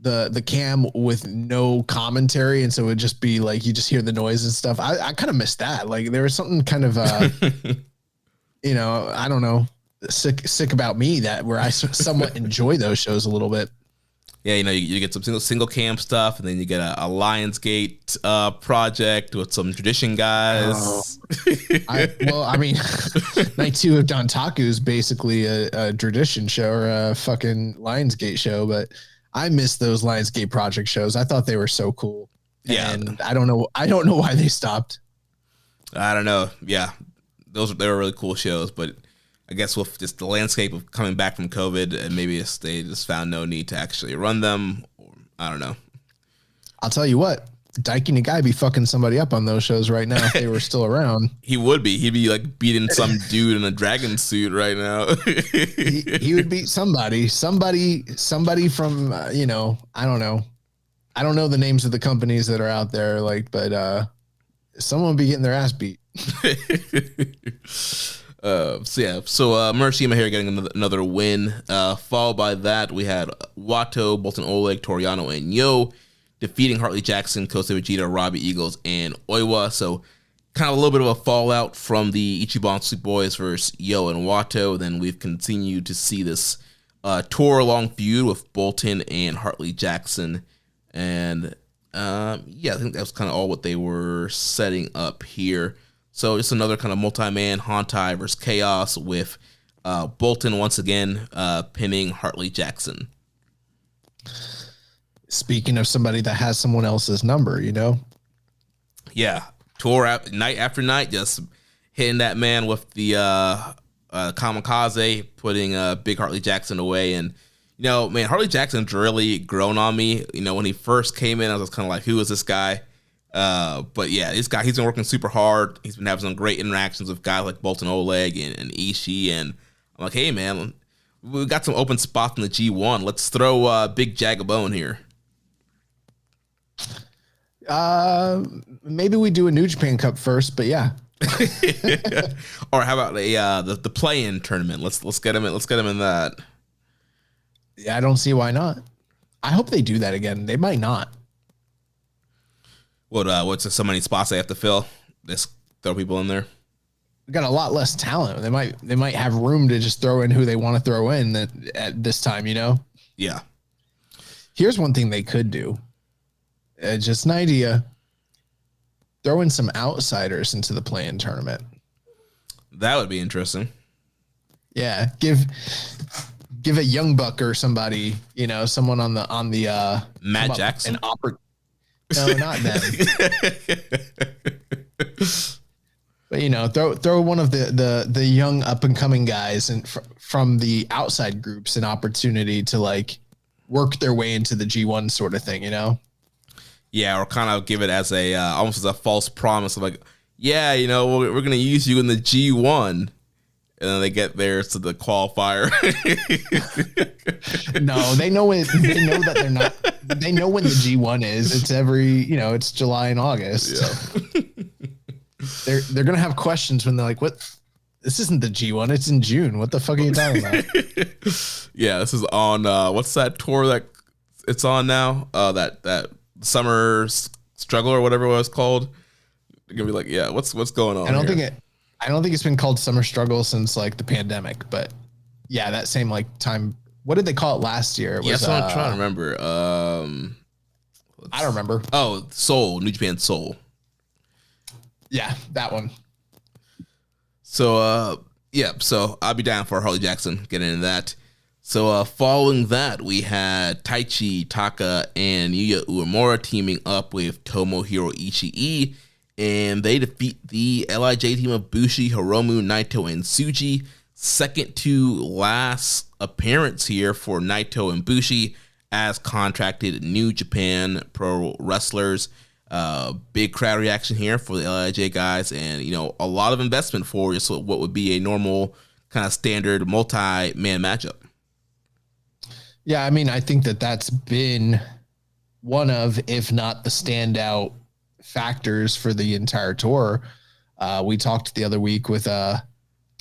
the cam with no commentary, and so it would just be like you just hear the noise and stuff. I kind of missed that. Like there was something kind of I don't know, sick about me that where I somewhat enjoy those shows a little bit. Yeah, you get some single cam stuff, and then you get a Lionsgate project with some tradition guys. I mean, Night 2 of Dontaku is basically a tradition show or a fucking Lionsgate show, but I miss those Lionsgate project shows. I thought they were so cool. Yeah, and I don't know why they stopped. I don't know. Yeah, they were really cool shows, but I guess with just the landscape of coming back from COVID, and maybe they just found no need to actually run them. Or, I don't know. I'll tell you what, Daiki Nagai be fucking somebody up on those shows right now if they were still around. He would be. He'd be like beating some dude in a dragon suit right now. he would beat somebody from, I don't know. I don't know the names of the companies that are out there, like, but someone would be getting their ass beat. So Murashima here getting another win. Followed by that, we had Wato, Bolton Oleg, Toriano, and Yo defeating Hartley Jackson, Kosei Vegeta, Robbie Eagles, and Oiwa. So kind of a little bit of a fallout from the Ichiban Sleep Boys versus Yo and Wato. Then we've continued to see this tour-long feud with Bolton and Hartley Jackson. And I think that was kind of all what they were setting up here. So it's another kind of multi-man Hantai versus Chaos with Bolton once again pinning Hartley Jackson. Speaking of somebody that has someone else's number, Yeah, tour night after night, just hitting that man with the kamikaze, putting Big Hartley Jackson away. And, man, Hartley Jackson's really grown on me. When he first came in, I was kind of like, who is this guy? But yeah, he's been working super hard. He's been having some great interactions with guys like Bolton Oleg and Ishii. And I'm like, hey, man, we got some open spots in the G1. Let's throw Big Jagabone here. Maybe we do a New Japan Cup first, but yeah. Or how about the play-in tournament? Let's get him in that. Yeah, I don't see why not. I hope they do that again. They might not. What's so many spots they have to fill? Just throw people in there. We got a lot less talent. They might have room to just throw in who they want to throw in at this time. Yeah. Here's one thing they could do. Just an idea. Throw in some outsiders into the play-in tournament. That would be interesting. Yeah, give a young buck or somebody, someone on the Matt Jackson. No, not them. But throw one of the young up and coming guys and from the outside groups an opportunity to like work their way into the G1 sort of thing, Yeah, or kind of give it as a almost as a false promise of like, yeah, we're gonna use you in the G1, and then they get there to the qualifier. No, they know it. They know that they're not. They know when the G1 is. It's it's July and August. Yeah. They're gonna have questions when they're like, "What? This isn't the G1. It's in June. What the fuck are you talking about?" Yeah, this is on. What's that tour that it's on now? That Summer Struggle or whatever it was called. They're gonna be like, yeah, what's going on? I don't think it's been called Summer Struggle since like the pandemic, but yeah, that same like time. What did they call it last year? It was, so I'm trying to remember. I don't remember. Oh, Seoul, New Japan Seoul. Yeah, that one. So so I'll be down for Harley Jackson getting into that. So following that, we had Taichi, Taka, and Yuya Uemura teaming up with Tomohiro Ishii, and they defeat the LIJ team of Bushi, Hiromu, Naito, and Tsuji. Second to last appearance here for Naito and Bushi as contracted New Japan Pro Wrestlers. Big crowd reaction here for the LIJ guys, and a lot of investment for just what would be a normal kind of standard multi-man matchup. Yeah, I mean, I think that's been one of, if not the standout factors for the entire tour. We talked the other week with a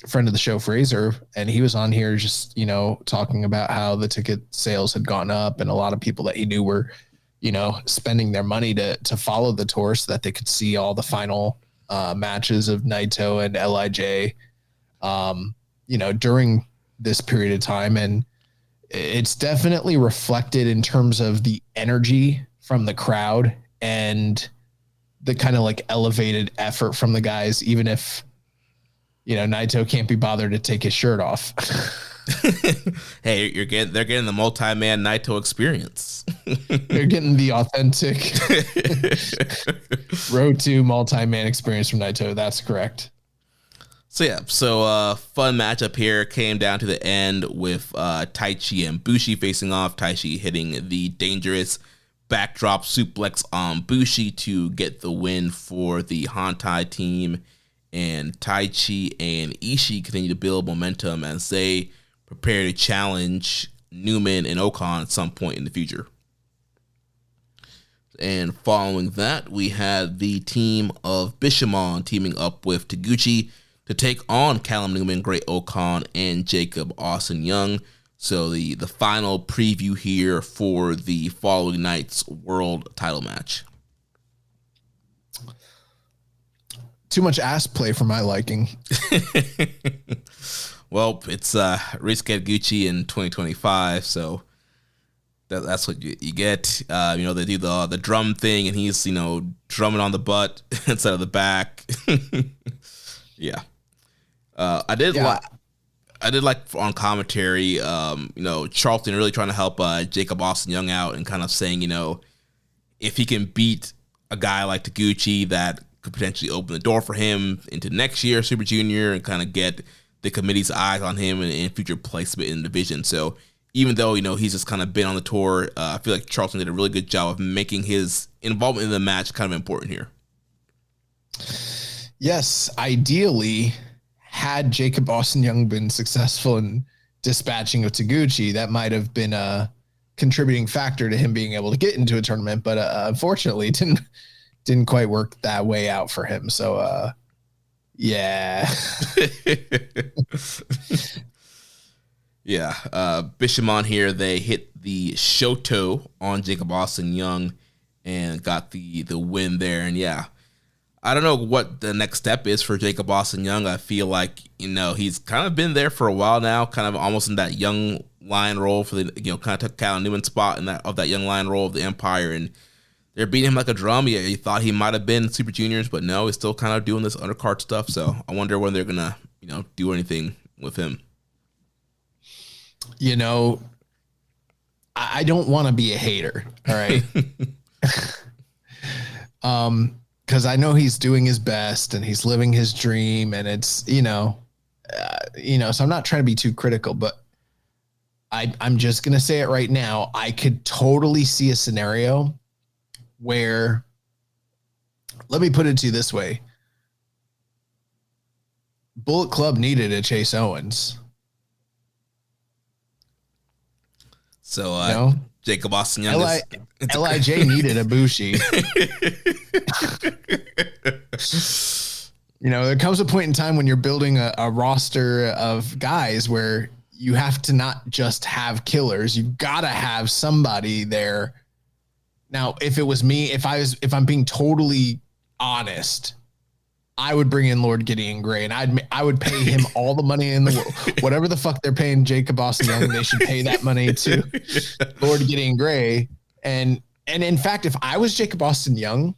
friend of the show, Fraser, and he was on here just, talking about how the ticket sales had gone up and a lot of people that he knew were, spending their money to follow the tour so that they could see all the final matches of Naito and LIJ, during this period of time. And it's definitely reflected in terms of the energy from the crowd and the kind of like elevated effort from the guys, even if, Naito can't be bothered to take his shirt off. Hey, they're getting the multi-man Naito experience. They're getting the authentic Road to multi-man experience from Naito. That's correct. So fun matchup here came down to the end with Taichi and Bushi facing off. Taichi hitting the dangerous backdrop suplex on Bushi to get the win for the Hantai team. And Taichi and Ishii continue to build momentum as they prepare to challenge Newman and Okan at some point in the future. And following that, we had the team of Bishamon teaming up with Taguchi to take on Callum Newman, Great Okan, and Jacob Austin Young. So the final preview here for the following night's world title match. Too much ass play for my liking. Well, it's Ryusuke Taguchi in 2025, so that's what you get. They do the drum thing, and he's drumming on the butt instead of the back. Yeah. I did like on commentary, Charlton really trying to help Jacob Austin Young out and kind of saying, if he can beat a guy like Taguchi, that could potentially open the door for him into next year, Super Junior, and kind of get the committee's eyes on him and future placement in the division. So even though, he's just kind of been on the tour, I feel like Charlton did a really good job of making his involvement in the match kind of important here. Yes, ideally, had Jacob Austin Young been successful in dispatching of Taguchi, that might have been a contributing factor to him being able to get into a tournament, but unfortunately, it didn't quite work that way out for him. So, yeah. Yeah. Bishamon here, they hit the Shoto on Jacob Austin Young and got the win there. And yeah, I don't know what the next step is for Jacob Austin Young. I feel like, he's kind of been there for a while now, kind of almost in that young lion role for the, kind of took Callum Newman spot in that young lion role of the Empire. And they're beating him like a drum. Yeah, he thought he might have been Super Juniors, but no, he's still kind of doing this undercard stuff. So I wonder when they're going to, do anything with him. I don't want to be a hater. All right. Because I know he's doing his best and he's living his dream, and it's, so I'm not trying to be too critical, but I'm just going to say it right now. I could totally see a scenario where, let me put it to you this way. Bullet Club needed a Chase Owens. So, Jacob Austin Young LIJ needed a Bushi. There comes a point in time when you're building a roster of guys where you have to not just have killers. You've got to have somebody there. Now, if it was me, if I'm being totally honest, I would bring in Lord Gideon Gray, and I would pay him all the money in the world. Whatever the fuck they're paying Jacob Austin Young, they should pay that money to Lord Gideon Gray. And in fact, if I was Jacob Austin Young,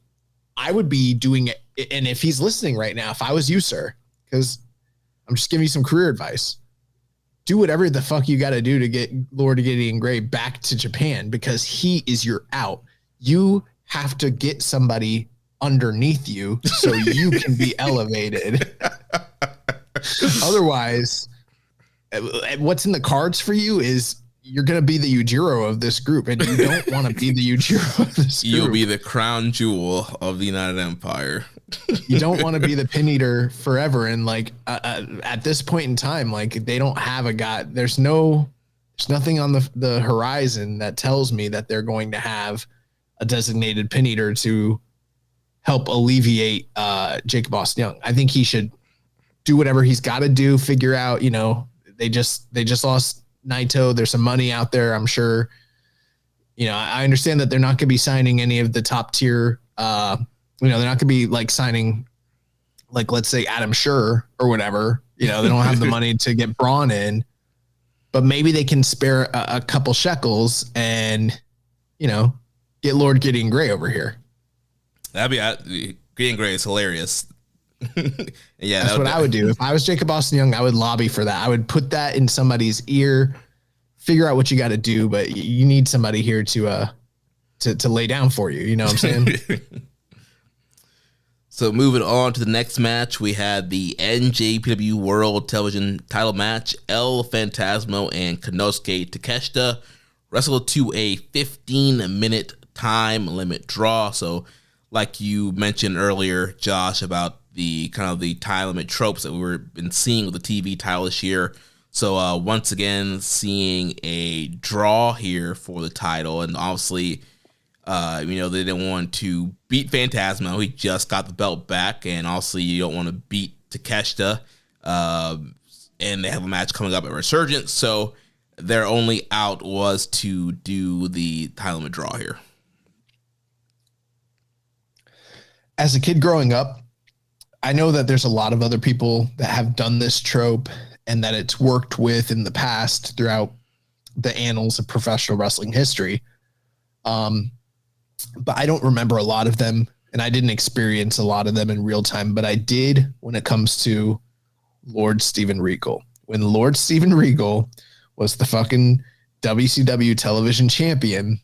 I would be doing it. And if he's listening right now, if I was you, sir, because I'm just giving you some career advice, do whatever the fuck you got to do to get Lord Gideon Gray back to Japan, because he is your out. You have to get somebody underneath you so you can be elevated. Otherwise, what's in the cards for you is you're going to be the Yujiro of this group, and you don't want to be the Yujiro of this group. You'll be the crown jewel of the United Empire. You don't want to be the pin eater forever. And at this point in time, they don't have a guy. There's nothing on the horizon that tells me that they're going to have a designated pin eater to help alleviate Jacob Austin Young. I think he should do whatever he's got to do, figure out, they just lost Naito. There's some money out there, I'm sure. I understand that they're not going to be signing any of the top tier, they're not going to be signing, let's say Adam Scher or whatever. They don't have the money to get Braun in, but maybe they can spare a couple shekels and, get Lord Gideon Gray over here. Gideon Gray is hilarious. Yeah, that's what I would do. If I was Jacob Austin Young, I would lobby for that. I would put that in somebody's ear, figure out what you got to do, but you need somebody here to lay down for you. You know what I'm saying? So moving on to the next match, we had the NJPW World Television Title match. El Phantasmo and Konosuke Takeshita wrestled to a 15-minute time limit draw. So like you mentioned earlier, Josh, about the kind of the time limit tropes that we've been seeing with the TV title this year. So once again, seeing a draw here for the title, and obviously, they didn't want to beat Phantasmo. He just got the belt back, and obviously you don't want to beat Takeshita. And they have a match coming up at Resurgence, so their only out was to do the time limit draw here. As a kid growing up, I know that there's a lot of other people that have done this trope and that it's worked with in the past throughout the annals of professional wrestling history. But I don't remember a lot of them, and I didn't experience a lot of them in real time, but I did when it comes to Lord Steven Regal. When Lord Steven Regal was the fucking WCW television champion,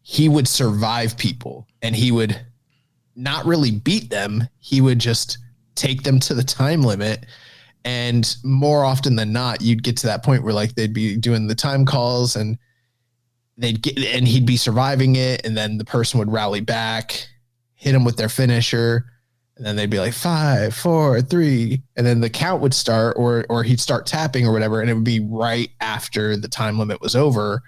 he would survive people, and he would not really beat them. He would just take them to the time limit. And more often than not, you'd get to that point where they'd be doing the time calls and he'd be surviving it. And then the person would rally back, hit him with their finisher. And then they'd be like 5, 4, 3. And then the count would start or he'd start tapping or whatever. And it would be right after the time limit was over.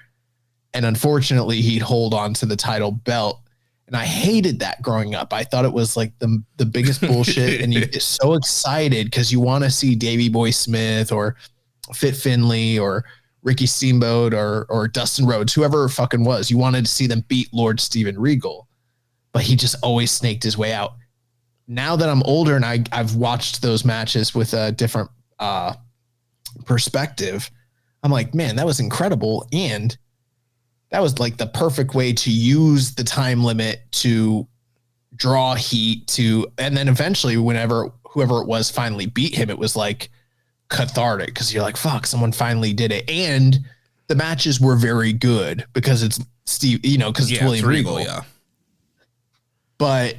And unfortunately he'd hold on to the title belt. And I hated that growing up. I thought it was the biggest bullshit. And you get so excited because you want to see Davey Boy Smith or Fit Finlay or Ricky Steamboat or Dustin Rhodes, whoever it fucking was. You wanted to see them beat Lord Steven Regal. But he just always snaked his way out. Now that I'm older and I've watched those matches with a different perspective, I'm like, man, that was incredible. And that was the perfect way to use the time limit to draw heat and then eventually whoever it was finally beat him, it was cathartic because you're like, fuck, someone finally did it. And the matches were very good because it's Steve, because it's William Regal. Yeah. But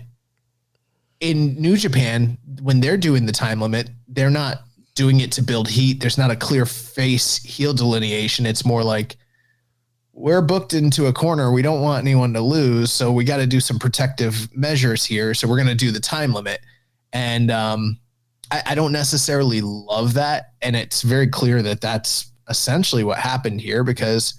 in New Japan, when they're doing the time limit, they're not doing it to build heat. There's not a clear face heel delineation. It's more we're booked into a corner. We don't want anyone to lose. So we got to do some protective measures here. So we're going to do the time limit. And I don't necessarily love that. And it's very clear that that's essentially what happened here because,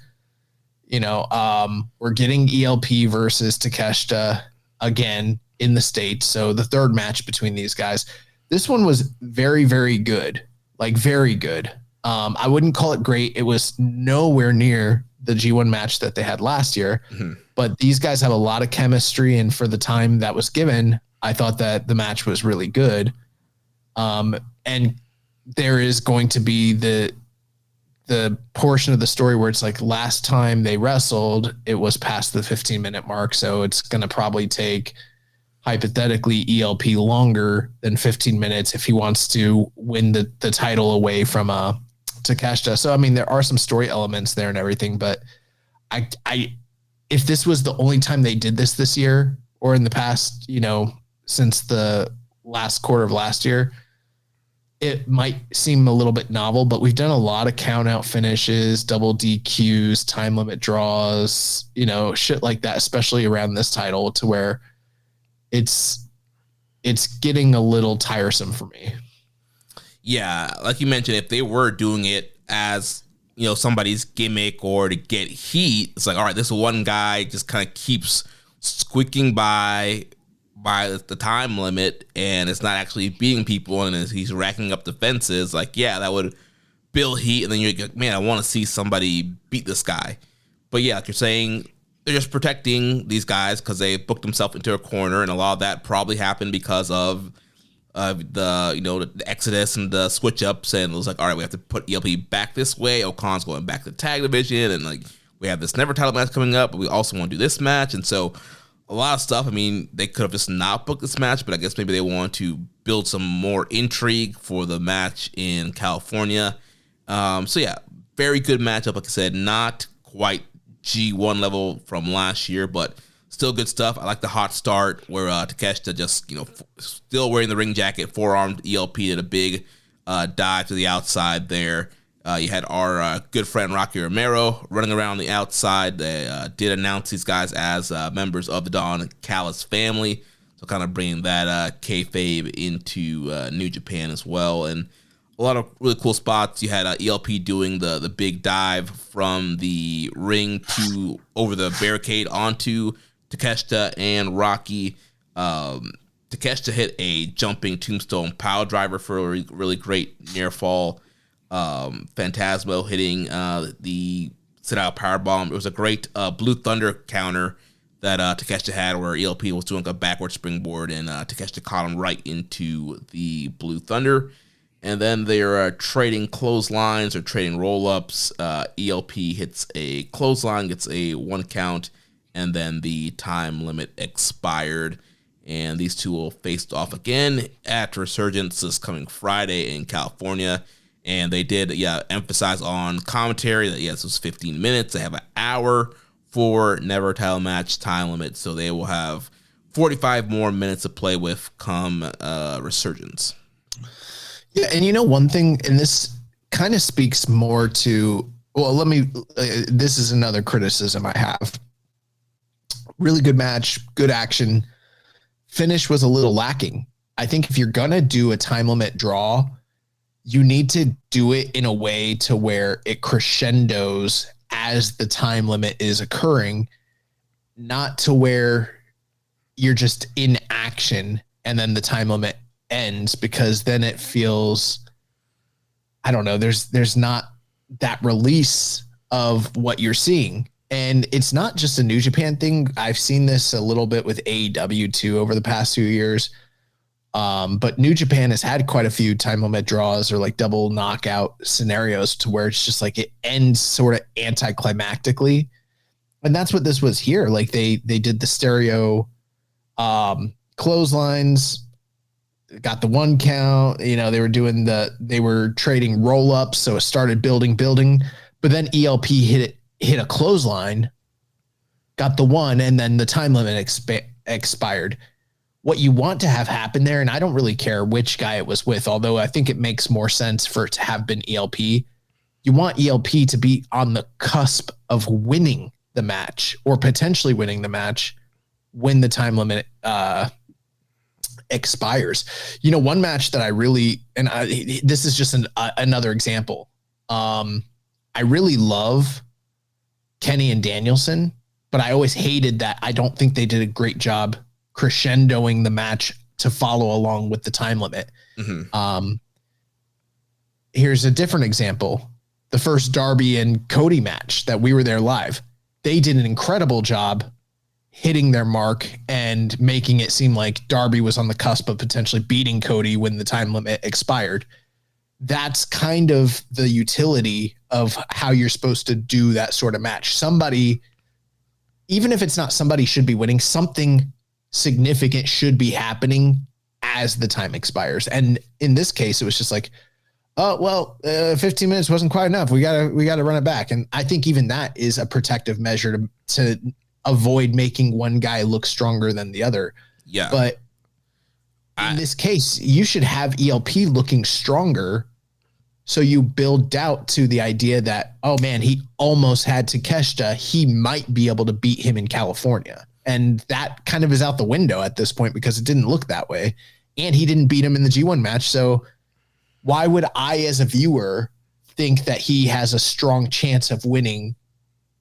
we're getting ELP versus Takeshita again in the States. So the third match between these guys, this one was very, very good. Like very good. I wouldn't call it great. It was nowhere near the G1 match that they had last year, but these guys have a lot of chemistry. And for the time that was given, I thought that the match was really good. And there is going to be the portion of the story where it's like last time they wrestled, it was past the 15-minute mark. So it's going to probably take hypothetically ELP longer than 15 minutes if he wants to win the title away from Takeshita. So, I mean, there are some story elements there and everything, but I if this was the only time they did this year or in the past, since the last quarter of last year, it might seem a little bit novel, but we've done a lot of count out finishes, double DQs, time limit draws, shit like that, especially around this title to where it's getting a little tiresome for me. Yeah, like you mentioned, if they were doing it as, somebody's gimmick or to get heat, it's like, all right, this one guy just kind of keeps squeaking by the time limit and it's not actually beating people and he's racking up defenses. Like, yeah, that would build heat. And then you're like, man, I want to see somebody beat this guy. But yeah, like you're saying, they're just protecting these guys because they booked themselves into a corner, and a lot of that probably happened because of the exodus and the switch ups, and it was like, all right, we have to put ELP back this way. Okan's going back to the tag division, and like we have this never title match coming up, but we also want to do this match, and so a lot of stuff. I mean, they could have just not booked this match, but I guess maybe they want to build some more intrigue for the match in California. So yeah, very good matchup. Like I said, not quite G1 level from last year, but still good stuff. I like the hot start where Takeshita just, still wearing the ring jacket, forearmed ELP, did a big dive to the outside there. You had our good friend Rocky Romero running around the outside. They did announce these guys as members of the Don Callis family, so kind of bringing that kayfabe into New Japan as well. And a lot of really cool spots. You had ELP doing the big dive from the ring to over the barricade onto Takeshita and Rocky. Takeshita hit a jumping tombstone pile driver for a really great near fall. Phantasmo hitting the sit-out powerbomb. It was a great Blue Thunder counter that Takeshita had where ELP was doing a backward springboard and Takeshita caught him right into the Blue Thunder. And then they're trading clotheslines or trading roll-ups. ELP hits a clothesline, gets a 1 count, and then the time limit expired. And these two will face off again at Resurgence this coming Friday in California. And they did, emphasize on commentary that, this was 15 minutes. They have an hour for never title match time limit. So they will have 45 more minutes to play with come Resurgence. Yeah, and one thing, and this kind of speaks more to, this is another criticism I have. Really good match, good action. Finish was a little lacking. I think if you're going to do a time limit draw, you need to do it in a way to where it crescendos as the time limit is occurring, not to where you're just in action and then the time limit ends, because then it feels, I don't know, there's not that release of what you're seeing. And it's not just a New Japan thing. I've seen this a little bit with AEW too over the past few years. But New Japan has had quite a few time limit draws or like double knockout scenarios to where it's just like it ends sort of anticlimactically. And that's what this was here. Like they did the stereo clotheslines, got the 1 count, they were trading roll ups. So it started building, but then ELP hit a clothesline, got the 1, and then the time limit expired. What you want to have happen there, and I don't really care which guy it was with, although I think it makes more sense for it to have been ELP. You want ELP to be on the cusp of winning the match or potentially winning the match when the time limit expires. You know, one match that I really, this is just another example. I really love Kenny and Danielson, but I always hated that. I don't think they did a great job crescendoing the match to follow along with the time limit. Here's a different example. The first Darby and Cody match that we were there live. They did an incredible job hitting their mark and making it seem like Darby was on the cusp of potentially beating Cody when the time limit expired. That's kind of the utility of how you're supposed to do that sort of match. Somebody, even if it's not somebody should be winning, something significant should be happening as the time expires. And in this case, it was just like, oh, well, 15 minutes wasn't quite enough. We gotta run it back. And I think even that is a protective measure to avoid making one guy look stronger than the other. Yeah. But in this case, you should have ELP looking stronger. So you build doubt to the idea that, oh man, he almost had Takeshita. He might be able to beat him in California. And that kind of is out the window at this point because it didn't look that way. And he didn't beat him in the G1 match. So why would I, as a viewer, think that he has a strong chance of winning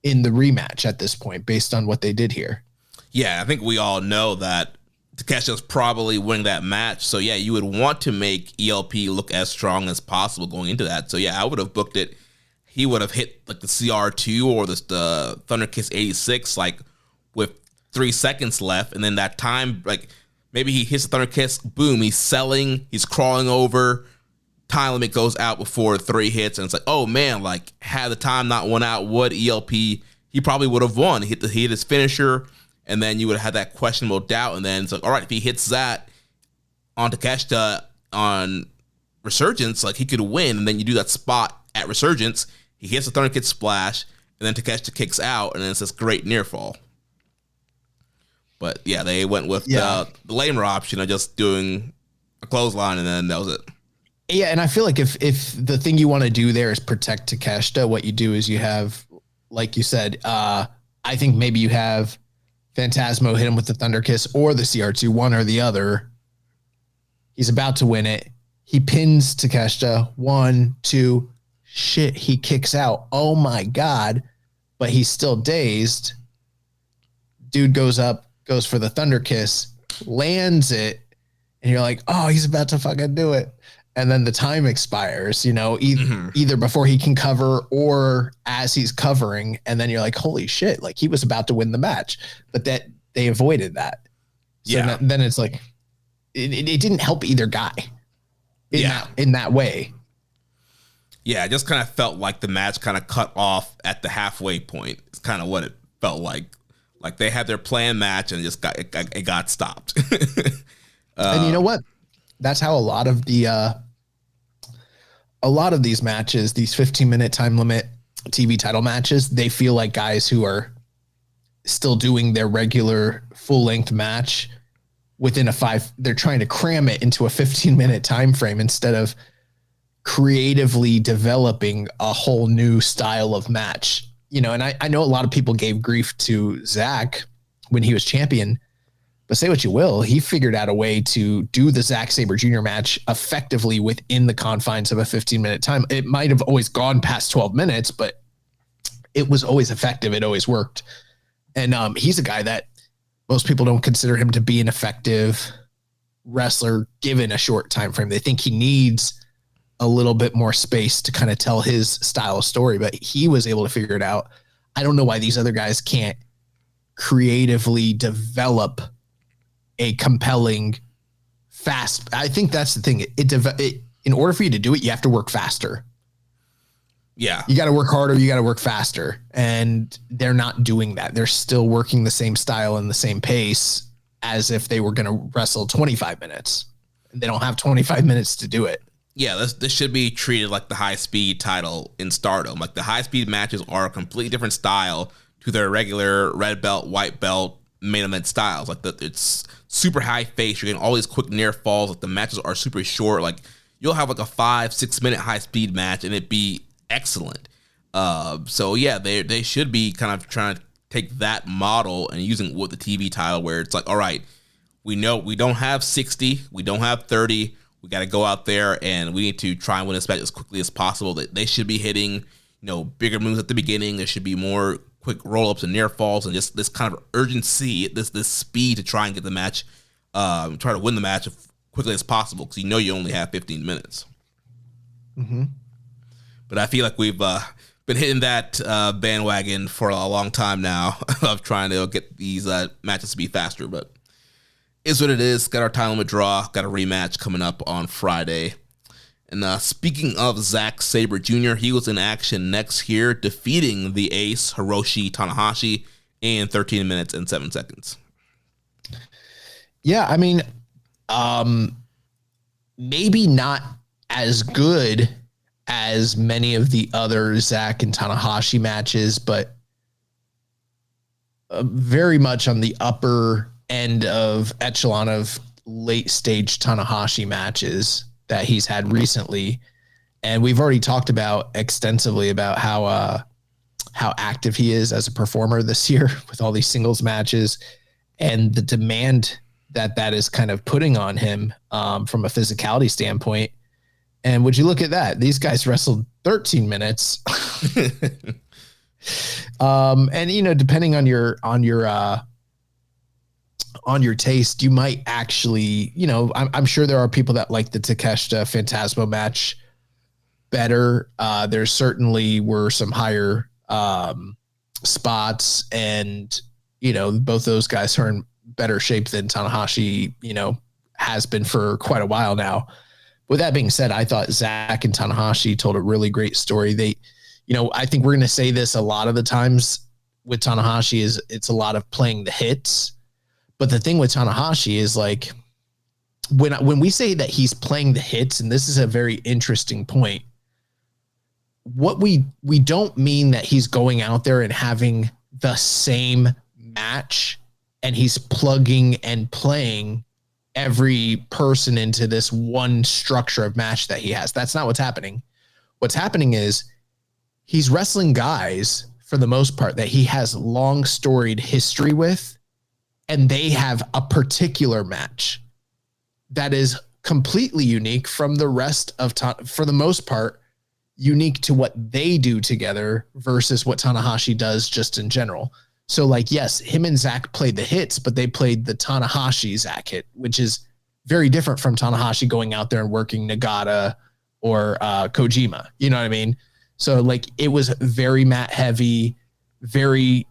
in the rematch at this point based on what they did here? Yeah, I think we all know that Takeshita's probably winning that match. So, yeah, you would want to make ELP look as strong as possible going into that. So, yeah, I would have booked it. He would have hit like the CR2 or the Thunder Kiss 86 like with 3 seconds left. And then that time, like maybe he hits the Thunder Kiss, boom, he's selling, he's crawling over. Time limit goes out before 3 hits, and it's like, oh man, like had the time not won out, would ELP, he probably would have won. He hit his finisher, and then you would have had that questionable doubt, and then it's like, all right, if he hits that on Takeshita on Resurgence, like he could win, and then you do that spot at Resurgence, he hits the Thunder Kick splash, and then Takeshita kicks out, and then it's this great near fall. But yeah, they went with the lamer option of just doing a clothesline, and then that was it. Yeah, and I feel like if the thing you want to do there is protect Takeshita, what you do is you have, like you said, I think maybe you have Phantasmo hit him with the Thunder Kiss or the CR2, one or the other. He's about to win it. He pins Takeshita. 1, 2, shit, he kicks out. Oh my God. But he's still dazed. Dude goes up, goes for the Thunder Kiss, lands it, and you're like, oh, he's about to fucking do it. And then the time expires, you know, either before he can cover or as he's covering. And then you're like, holy shit, like he was about to win the match, but that they avoided that. So then it's like, it didn't help either guy in that way. Yeah, it just kind of felt like the match kind of cut off at the halfway point. It's kind of what it felt like. Like they had their planned match and it got stopped. And you know what? That's how a lot of these matches, these 15-minute time limit TV title matches, they feel like guys who are still doing their regular full-length match within they're trying to cram it into a 15-minute time frame instead of creatively developing a whole new style of match. You know, and I know a lot of people gave grief to Zach when he was champion, but say what you will, he figured out a way to do the Zack Sabre Jr. match effectively within the confines of a 15-minute time. It might have always gone past 12 minutes, but it was always effective. It always worked. And he's a guy that most people don't consider him to be an effective wrestler given a short time frame. They think he needs a little bit more space to kind of tell his style of story, but he was able to figure it out. I don't know why these other guys can't creatively develop a compelling, fast. I think that's the thing. In order for you to do it, you have to work faster. Yeah. You got to work harder. You got to work faster. And they're not doing that. They're still working the same style and the same pace as if they were going to wrestle 25 minutes. They don't have 25 minutes to do it. Yeah, this should be treated like the high-speed title in Stardom. Like the high-speed matches are a completely different style to their regular red belt, white belt, main event styles. Like it's super high pace. You're getting all these quick near falls. Like the matches are super short. Like you'll have like a 5-6 minute high speed match and it'd be excellent. So yeah, they should be kind of trying to take that model and using it with the TV title where it's like, all right, we know we don't have 60, we don't have 30. We got to go out there and we need to try and win this match as quickly as possible. They should be hitting, bigger moves at the beginning. There should be more quick roll-ups and near falls and just this kind of urgency, this speed to try and get the match, try to win the match as quickly as possible because you only have 15 minutes. Mm-hmm. But I feel like we've been hitting that bandwagon for a long time now of trying to get these matches to be faster, but is what it is. Got our time limit draw. Got a rematch coming up on Friday. And speaking of Zack Sabre Jr., he was in action next here, defeating the ace, Hiroshi Tanahashi, in 13 minutes and 7 seconds. Yeah, I mean, maybe not as good as many of the other Zack and Tanahashi matches, but very much on the upper end of echelon of late stage Tanahashi matches that he's had recently. And we've already talked about extensively about how active he is as a performer this year with all these singles matches and the demand that is kind of putting on him from a physicality standpoint. And would you look at that? These guys wrestled 13 minutes. And depending on your taste, you might actually, I'm sure there are people that like the Takeshita Phantasmo match better. There certainly were some higher spots, and both those guys are in better shape than Tanahashi, has been for quite a while now. With that being said, I thought Zack and Tanahashi told a really great story. I think we're going to say this a lot of the times with Tanahashi is it's a lot of playing the hits. But the thing with Tanahashi is like when we say that he's playing the hits, and this is a very interesting point, what we don't mean that he's going out there and having the same match and he's plugging and playing every person into this one structure of match that he has. That's not what's happening. What's happening is he's wrestling guys for the most part that he has long storied history with, and they have a particular match that is completely unique from the rest of for the most part, unique to what they do together versus what Tanahashi does just in general. So like, yes, him and Zack played the hits, but they played the Tanahashi Zack hit, which is very different from Tanahashi going out there and working Nagata or Kojima. You know what I mean? So like, it was very mat heavy, very,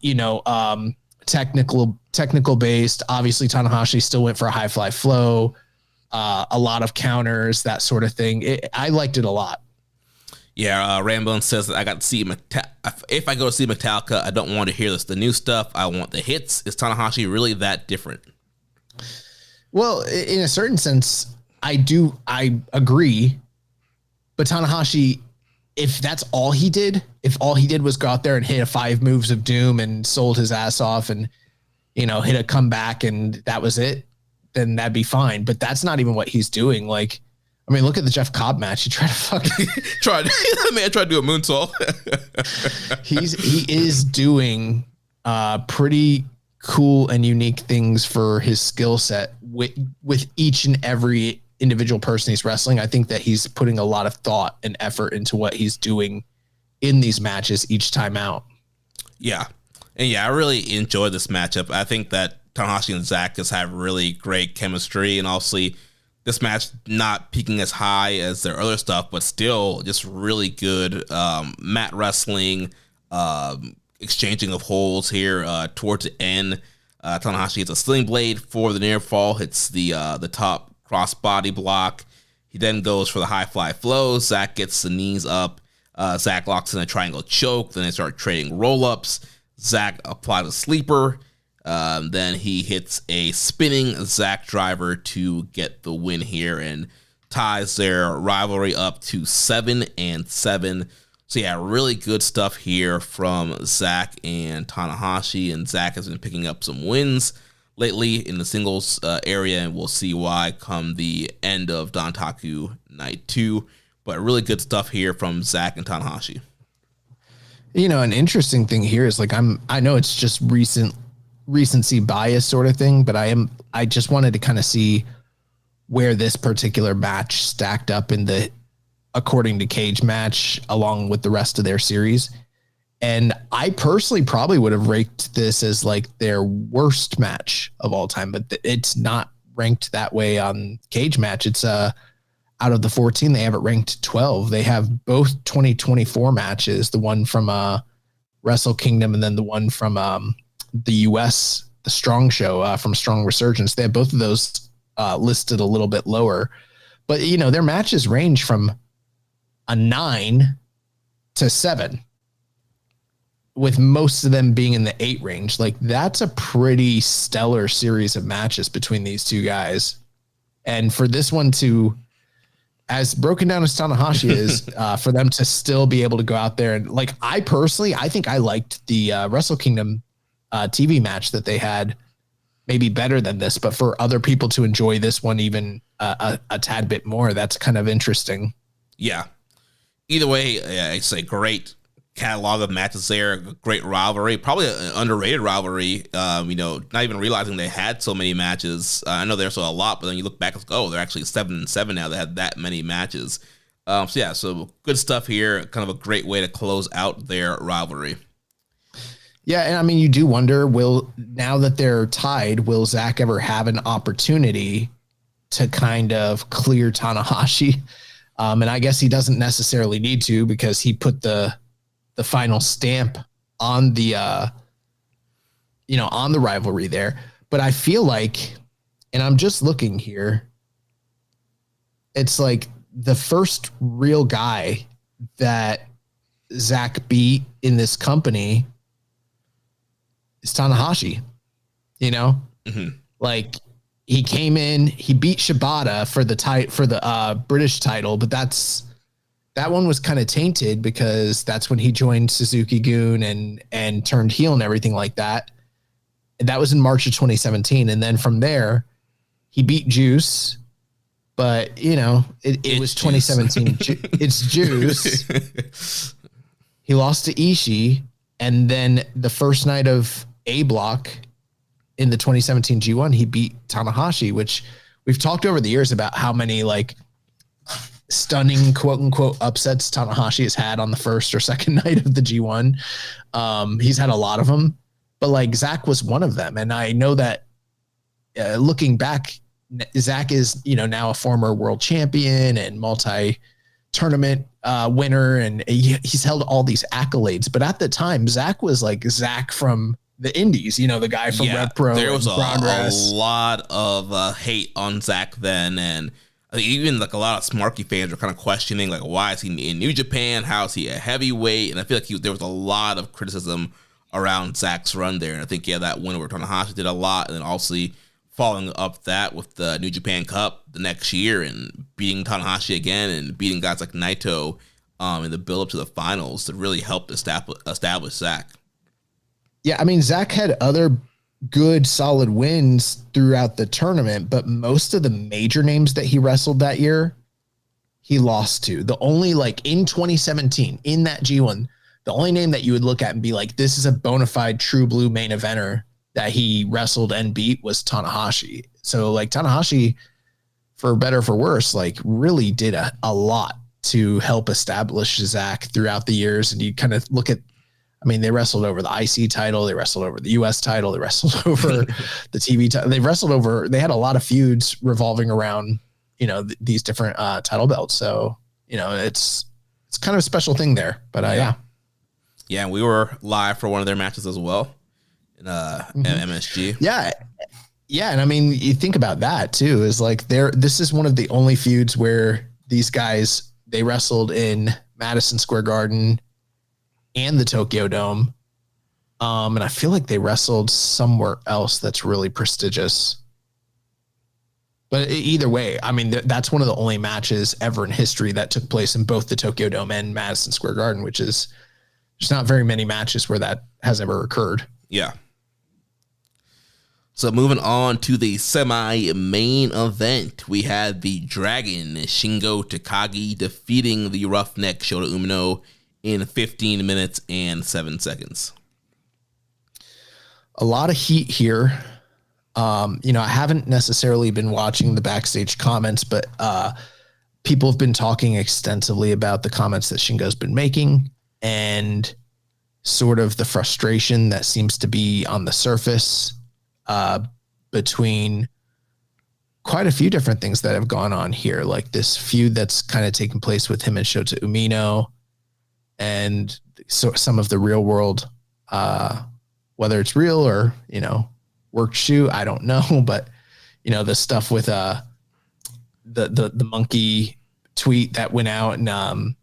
technical based. Obviously Tanahashi still went for a high fly flow, a lot of counters, that sort of thing. I liked it a lot. Yeah, Ramblin says that I got to see if I go to see Metallica, I don't want to hear the new stuff. I want the hits. Is Tanahashi really that different? Well, in a certain sense, I agree. But Tanahashi, if that's all he did, if all he did was go out there and hit 5 moves of doom and sold his ass off and, hit a comeback and that was it, then that'd be fine. But that's not even what he's doing. Like, I mean, look at the Jeff Cobb match. He tried to fucking tried to do a moonsault. He is doing pretty cool and unique things for his skill set with each and every individual person he's wrestling. I think that he's putting a lot of thought and effort into what he's doing in these matches each time out. Yeah. And yeah, I really enjoyed this matchup. I think that Tanahashi and Zack just have really great chemistry, and obviously this match not peaking as high as their other stuff, but still just really good mat wrestling, exchanging of holds here towards the end. Tanahashi hits a sling blade for the near fall, hits the top cross body block. He then goes for the high fly flow. Zack gets the knees up. Zack locks in a triangle choke. Then they start trading roll ups. Zack applies a sleeper. Then he hits a spinning Zack driver to get the win here and ties their rivalry up to 7-7. So yeah, really good stuff here from Zack and Tanahashi. And Zack has been picking up some wins lately in the singles area, and we'll see why come the end of Dontaku Night 2. But really good stuff here from Zack and Tanahashi. An interesting thing here is like I know it's just recency bias sort of thing, but I just wanted to kind of see where this particular match stacked up according to Cage Match along with the rest of their series. And I personally probably would have ranked this as like their worst match of all time, but it's not ranked that way on Cage Match. It's out of the 14, they have it ranked 12. They have both 2024 matches, the one from Wrestle Kingdom and then the one from the US, the Strong Show from Strong Resurgence. They have both of those listed a little bit lower, but you know, their matches range from a 9 to 7. With most of them being in the 8 range. Like that's a pretty stellar series of matches between these two guys. And for this one to, as broken down as Tanahashi is, for them to still be able to go out there and like, I think I liked the Wrestle Kingdom TV match that they had maybe better than this, but for other people to enjoy this one even a tad bit more, that's kind of interesting. Yeah. Either way, it's a great catalog of matches there, great rivalry, probably an underrated rivalry. You know, not even realizing they had so many matches. I know there's a lot, but then you look back and go, oh, they're actually 7-7 now. They had that many matches. So good stuff here. Kind of a great way to close out their rivalry. Yeah, and I mean, you do wonder, now that they're tied, will Zach ever have an opportunity to kind of clear Tanahashi? And I guess he doesn't necessarily need to because he put the final stamp on the, on the rivalry there. But I feel like, and I'm just looking here, it's like the first real guy that Zach beat in this company is Tanahashi, like he came in, he beat Shibata for the British title, but that one was kind of tainted because that's when he joined Suzuki-gun and turned heel and everything like that. And that was in March of 2017. And then from there, he beat Juice, but it was 2017. It's Juice. He lost to Ishii. And then the first night of A Block in the 2017 G1, he beat Tanahashi, which we've talked over the years about how many like stunning quote unquote upsets Tanahashi has had on the first or second night of the G1. He's had a lot of them, but like Zach was one of them. And I know that looking back, Zach is, now a former world champion and multi-tournament winner, and he's held all these accolades. But at the time, Zach was like Zach from the Indies, the guy from Red Pro. There was a lot of hate on Zach then, and I think even like a lot of Smarky fans were kind of questioning, like, why is he in New Japan? How is he a heavyweight? And I feel like there was a lot of criticism around Zach's run there. And I think, that win over Tanahashi did a lot. And then also following up that with the New Japan Cup the next year and beating Tanahashi again and beating guys like Naito in the build-up to the finals that really helped establish Zach. Yeah, I mean, Zach had other good solid wins throughout the tournament, but most of the major names that he wrestled that year, he lost to. The only, like, in 2017, in that G1, the only name that you would look at and be like, this is a bona fide true blue main eventer that he wrestled and beat was Tanahashi. So, like, Tanahashi, for better or for worse, like, really did a lot to help establish Zach throughout the years. And you kind of look at, I mean, they wrestled over the IC title. They wrestled over the US title. They wrestled over the TV title. They had a lot of feuds revolving around, these different title belts. So, it's kind of a special thing there, but yeah. Yeah. And we were live for one of their matches as well in MSG. Yeah. Yeah. And I mean, you think about that too, is like this is one of the only feuds where these guys, they wrestled in Madison Square Garden and the Tokyo Dome. And I feel like they wrestled somewhere else that's really prestigious. But either way, I mean, that's one of the only matches ever in history that took place in both the Tokyo Dome and Madison Square Garden, which is there's not very many matches where that has ever occurred. Yeah. So moving on to the semi-main event, we had the Dragon Shingo Takagi defeating the Roughneck Shota Umino in 15 minutes and 7 seconds. a lot of heat here. I haven't necessarily been watching the backstage comments, but people have been talking extensively about the comments that Shingo's been making and sort of the frustration that seems to be on the surface between quite a few different things that have gone on here, like this feud that's kind of taken place with him and Shota Umino, and so some of the real world, whether it's real or, worked shoot, I don't know, but the stuff with the monkey tweet that went out and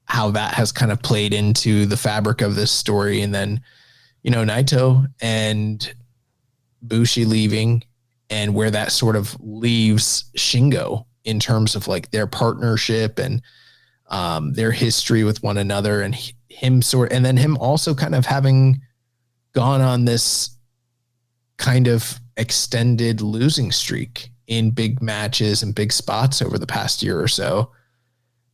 how that has kind of played into the fabric of this story. And then, Naito and Bushi leaving and where that sort of leaves Shingo in terms of like their partnership and their history with one another, and him also kind of having gone on this kind of extended losing streak in big matches and big spots over the past year or so.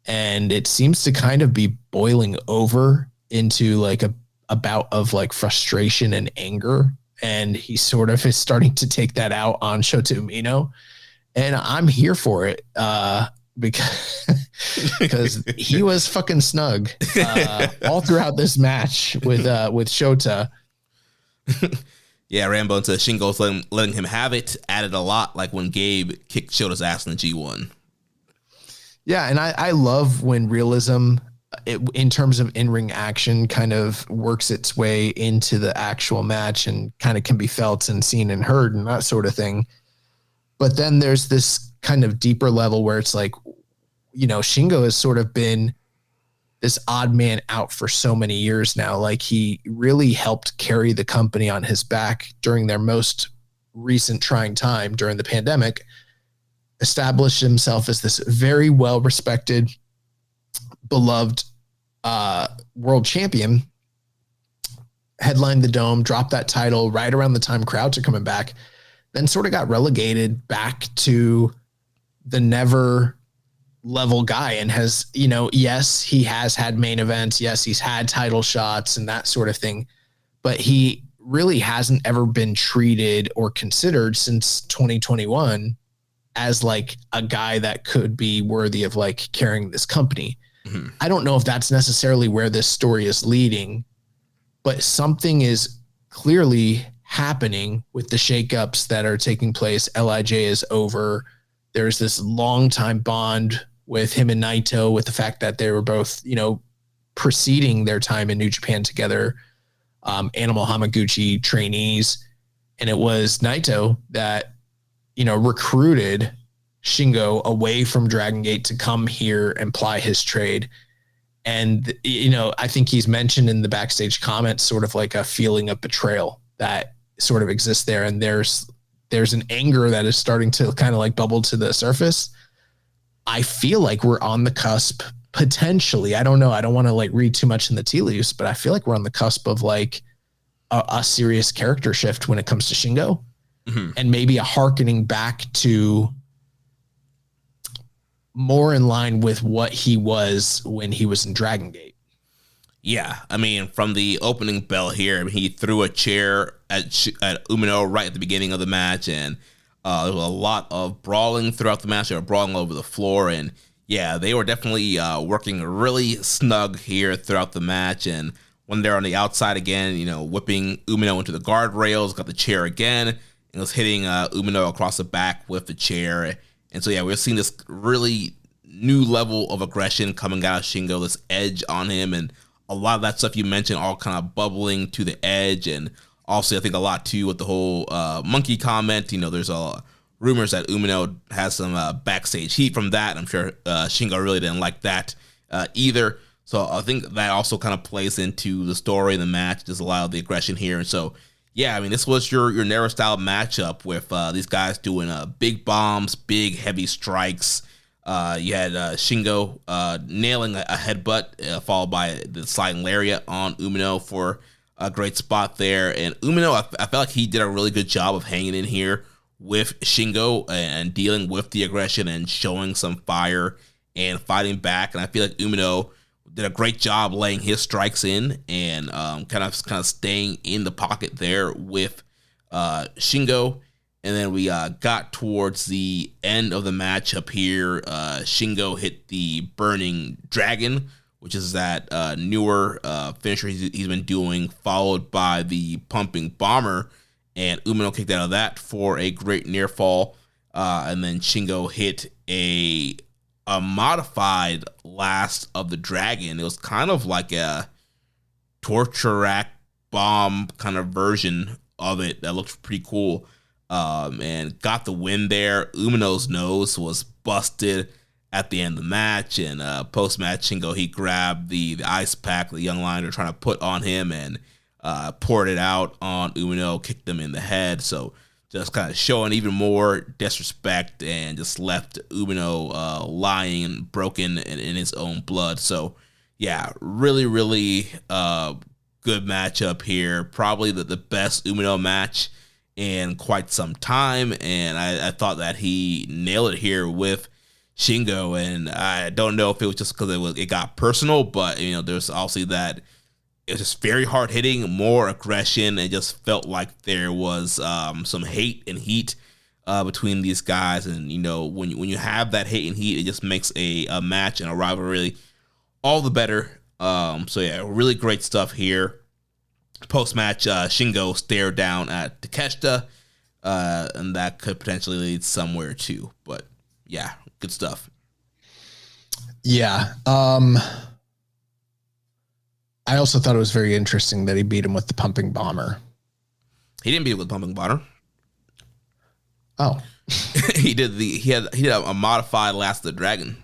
And it seems to kind of be boiling over into like a bout of like frustration and anger. And he sort of is starting to take that out on Shota Umino. And I'm here for it because he was fucking snug all throughout this match with Shota. Yeah, Rambo into Shingo's letting him have it. Added a lot, like when Gabe kicked Shota's ass in the G1. Yeah, and I love when realism, in terms of in-ring action, kind of works its way into the actual match and kind of can be felt and seen and heard and that sort of thing. But then there's this kind of deeper level where it's like, Shingo has sort of been this odd man out for so many years now. Like he really helped carry the company on his back during their most recent trying time during the pandemic, established himself as this very well-respected, beloved world champion, headlined the Dome, dropped that title right around the time crowds are coming back, then sort of got relegated back to the never level guy and has, yes, he has had main events. Yes, he's had title shots and that sort of thing, but he really hasn't ever been treated or considered since 2021 as like a guy that could be worthy of like carrying this company. Mm-hmm. I don't know if that's necessarily where this story is leading, but something is clearly happening with the shakeups that are taking place. LIJ is over. There's this long time bond with him and Naito, with the fact that they were both, preceding their time in New Japan together, Animal Hamaguchi trainees. And it was Naito that, recruited Shingo away from Dragon Gate to come here and ply his trade. And, I think he's mentioned in the backstage comments sort of like a feeling of betrayal that sort of exists there. And there's an anger that is starting to kind of like bubble to the surface. I feel like we're on the cusp, potentially. I don't know. I don't want to like read too much in the tea leaves, but I feel like we're on the cusp of like a serious character shift when it comes to Shingo. Mm-hmm. And maybe a hearkening back to more in line with what he was when he was in Dragon Gate. Yeah, I mean, from the opening bell here, he threw a chair at Umino right at the beginning of the match, and there was a lot of brawling throughout the match. They were brawling over the floor, and yeah, they were definitely working really snug here throughout the match. And when they're on the outside again, whipping Umino into the guardrails, got the chair again, and was hitting Umino across the back with the chair. And so, yeah, we're seeing this really new level of aggression coming out of Shingo, this edge on him, and a lot of that stuff you mentioned all kind of bubbling to the edge. And also, I think a lot, too, with the whole monkey comment. There's rumors that Umino has some backstage heat from that. I'm sure Shingo really didn't like that either. So I think that also kind of plays into the story and the match. There's a lot of the aggression here. And so, yeah, I mean, this was your narrow style matchup with these guys doing big bombs, big heavy strikes. You had Shingo nailing a headbutt, followed by the sliding lariat on Umino for a great spot there. And Umino, I felt like he did a really good job of hanging in here with Shingo and dealing with the aggression and showing some fire and fighting back. And I feel like Umino did a great job laying his strikes in and kind of staying in the pocket there with Shingo. And then we got towards the end of the matchup here. Shingo hit the Burning Dragon, which is that newer finisher he's been doing, followed by the Pumping Bomber. And Umino kicked out of that for a great near fall. And then Shingo hit a modified Last of the Dragon. It was kind of like a torture rack bomb kind of version of it that looked pretty cool. And got the win there. Umino's nose was busted at the end of the match, and post-match Shingo, he grabbed the ice pack the young lion are trying to put on him and poured it out on Umino, kicked him in the head. So just kind of showing even more disrespect and just left Umino lying broken in his own blood. So yeah, really, really good matchup here. Probably the best Umino match in quite some time, and I thought that he nailed it here with Shingo. And I don't know if it was just because it got personal, but there's obviously that it was just very hard hitting, more aggression, and just felt like there was some hate and heat between these guys. And when you have that hate and heat, it just makes a match and a rivalry all the better. So yeah, really great stuff here. Post-match, Shingo stared down at Takeshita, and that could potentially lead somewhere too. But yeah, good stuff. Yeah. I also thought it was very interesting that he beat him with the Pumping Bomber. He didn't beat him with the Pumping Bomber. Oh. he did a modified Last of the Dragon.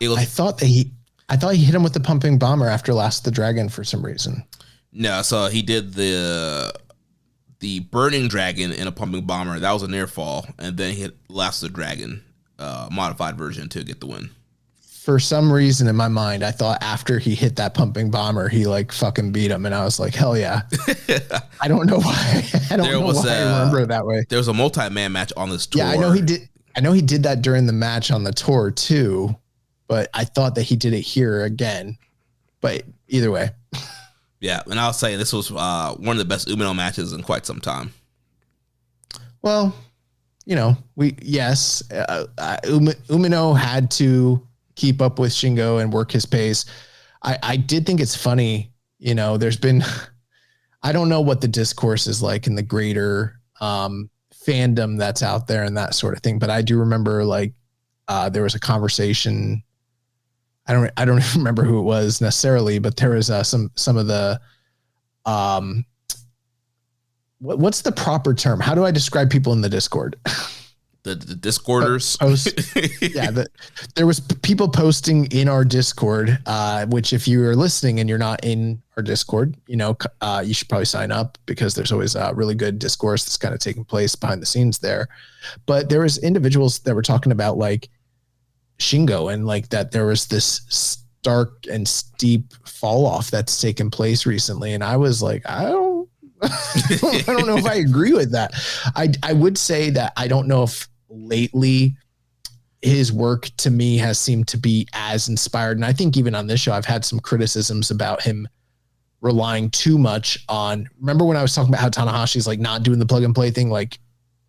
I thought he hit him with the Pumping Bomber after Last of the Dragon for some reason. No, so he did the Burning Dragon in a Pumping Bomber. That was a near fall, and then he hit Last of the Dragon, modified version, to get the win. For some reason in my mind, I thought after he hit that Pumping Bomber, he fucking beat him, and I was like, hell yeah. I don't know why. I remember it that way. There was a multi-man match on this tour. Yeah, I know he did that during the match on the tour too, but I thought that he did it here again. But either way. Yeah, and I'll say this was one of the best Umino matches in quite some time. Well, Umino had to keep up with Shingo and work his pace. I did think it's funny, there's been, I don't know what the discourse is like in the greater fandom that's out there and that sort of thing, but I do remember there was a conversation. I don't even remember who it was necessarily, but there was some of the what's the proper term? How do I describe people in the Discord? The Discorders. There was people posting in our Discord, which if you are listening and you're not in our Discord, you should probably sign up because there's always really good discourse that's kind of taking place behind the scenes there. But there was individuals that were talking about Shingo and that there was this stark and steep fall off that's taken place recently. And I was like, I don't know if I agree with that. I would say that I don't know if lately his work to me has seemed to be as inspired. And I think even on this show, I've had some criticisms about him relying too much on, remember when I was talking about how Tanahashi's not doing the plug and play thing?